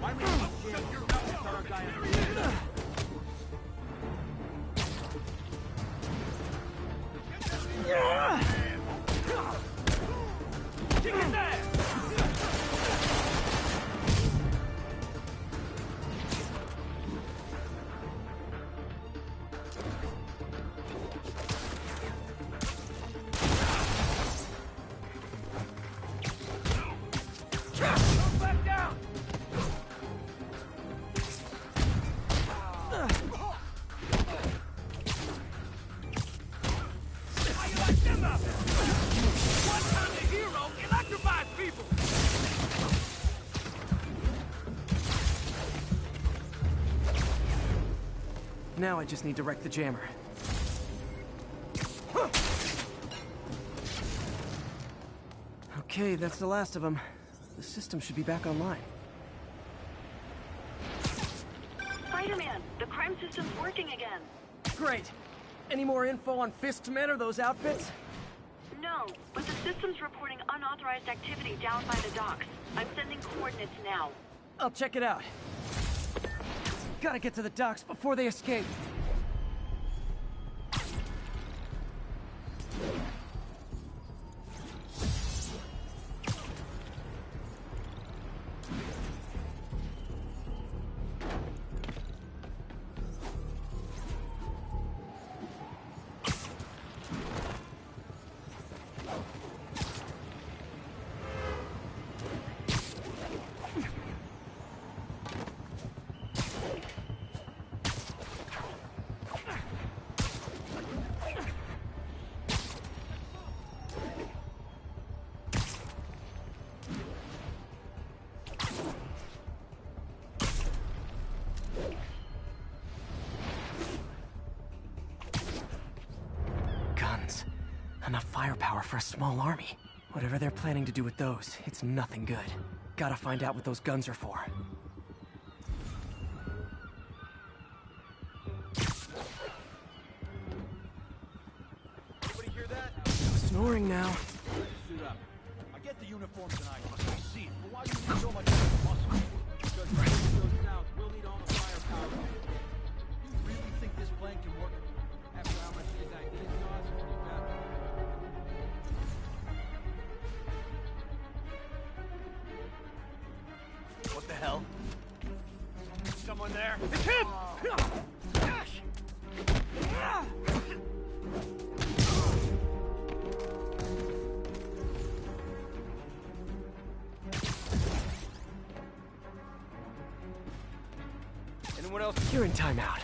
Why don't you shut your mouth and start a guy in the Kick his ass! Back down! How you like them up? One time the hero electrifies people! Now I just need to wreck the jammer. Okay, that's the last of them. The system should be back online. Spider-Man, the crime system's working again. Great! Any more info on Fisk's men or those outfits? No, but the system's reporting unauthorized activity down by the docks. I'm sending coordinates now. I'll check it out. Gotta get to the docks before they escape. Enough firepower for a small army. Whatever they're planning to do with those, it's nothing good. Gotta find out what those guns are for. Anybody hear that? No snoring now. Suit up. I get the uniforms and I see it, but why do you need so much muscle? Because to make those sounds, we'll need all the firepower. You really think this plan can work? After how much his ideas cost? Pretty bad. What the hell? someone there. It's him! Anyone else? You're in timeout.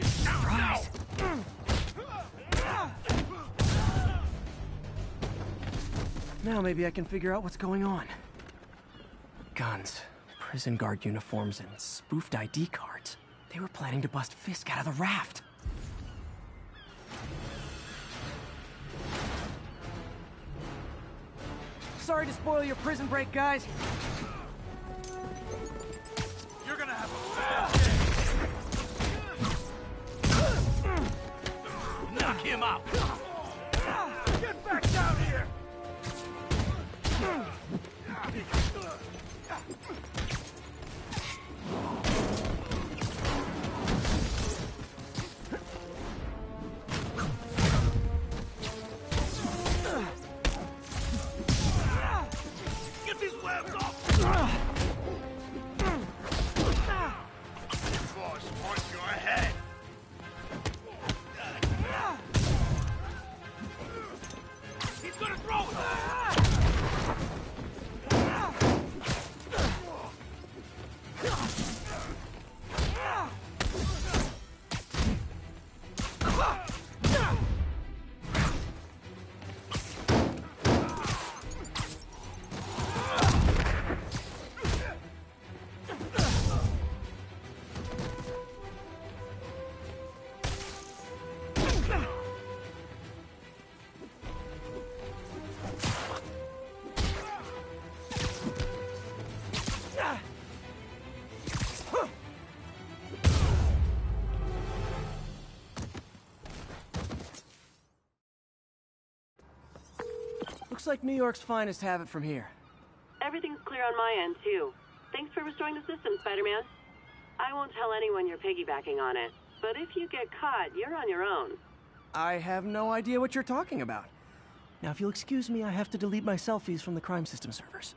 Surprise! Now maybe I can figure out what's going on. Guns, prison guard uniforms, and spoofed ID cards. They were planning to bust Fisk out of the raft. Sorry to spoil your prison break, guys. You're gonna have a bad day. Knock him out. Get back down here. Get these webs off. Boss wants your head. He's gonna throw it! Looks like New York's finest have it from here. Everything's clear on my end, too. Thanks for restoring the system, Spider-Man. I won't tell anyone you're piggybacking on it, but if you get caught, you're on your own. I have no idea what you're talking about. Now, if you'll excuse me, I have to delete my selfies from the crime system servers.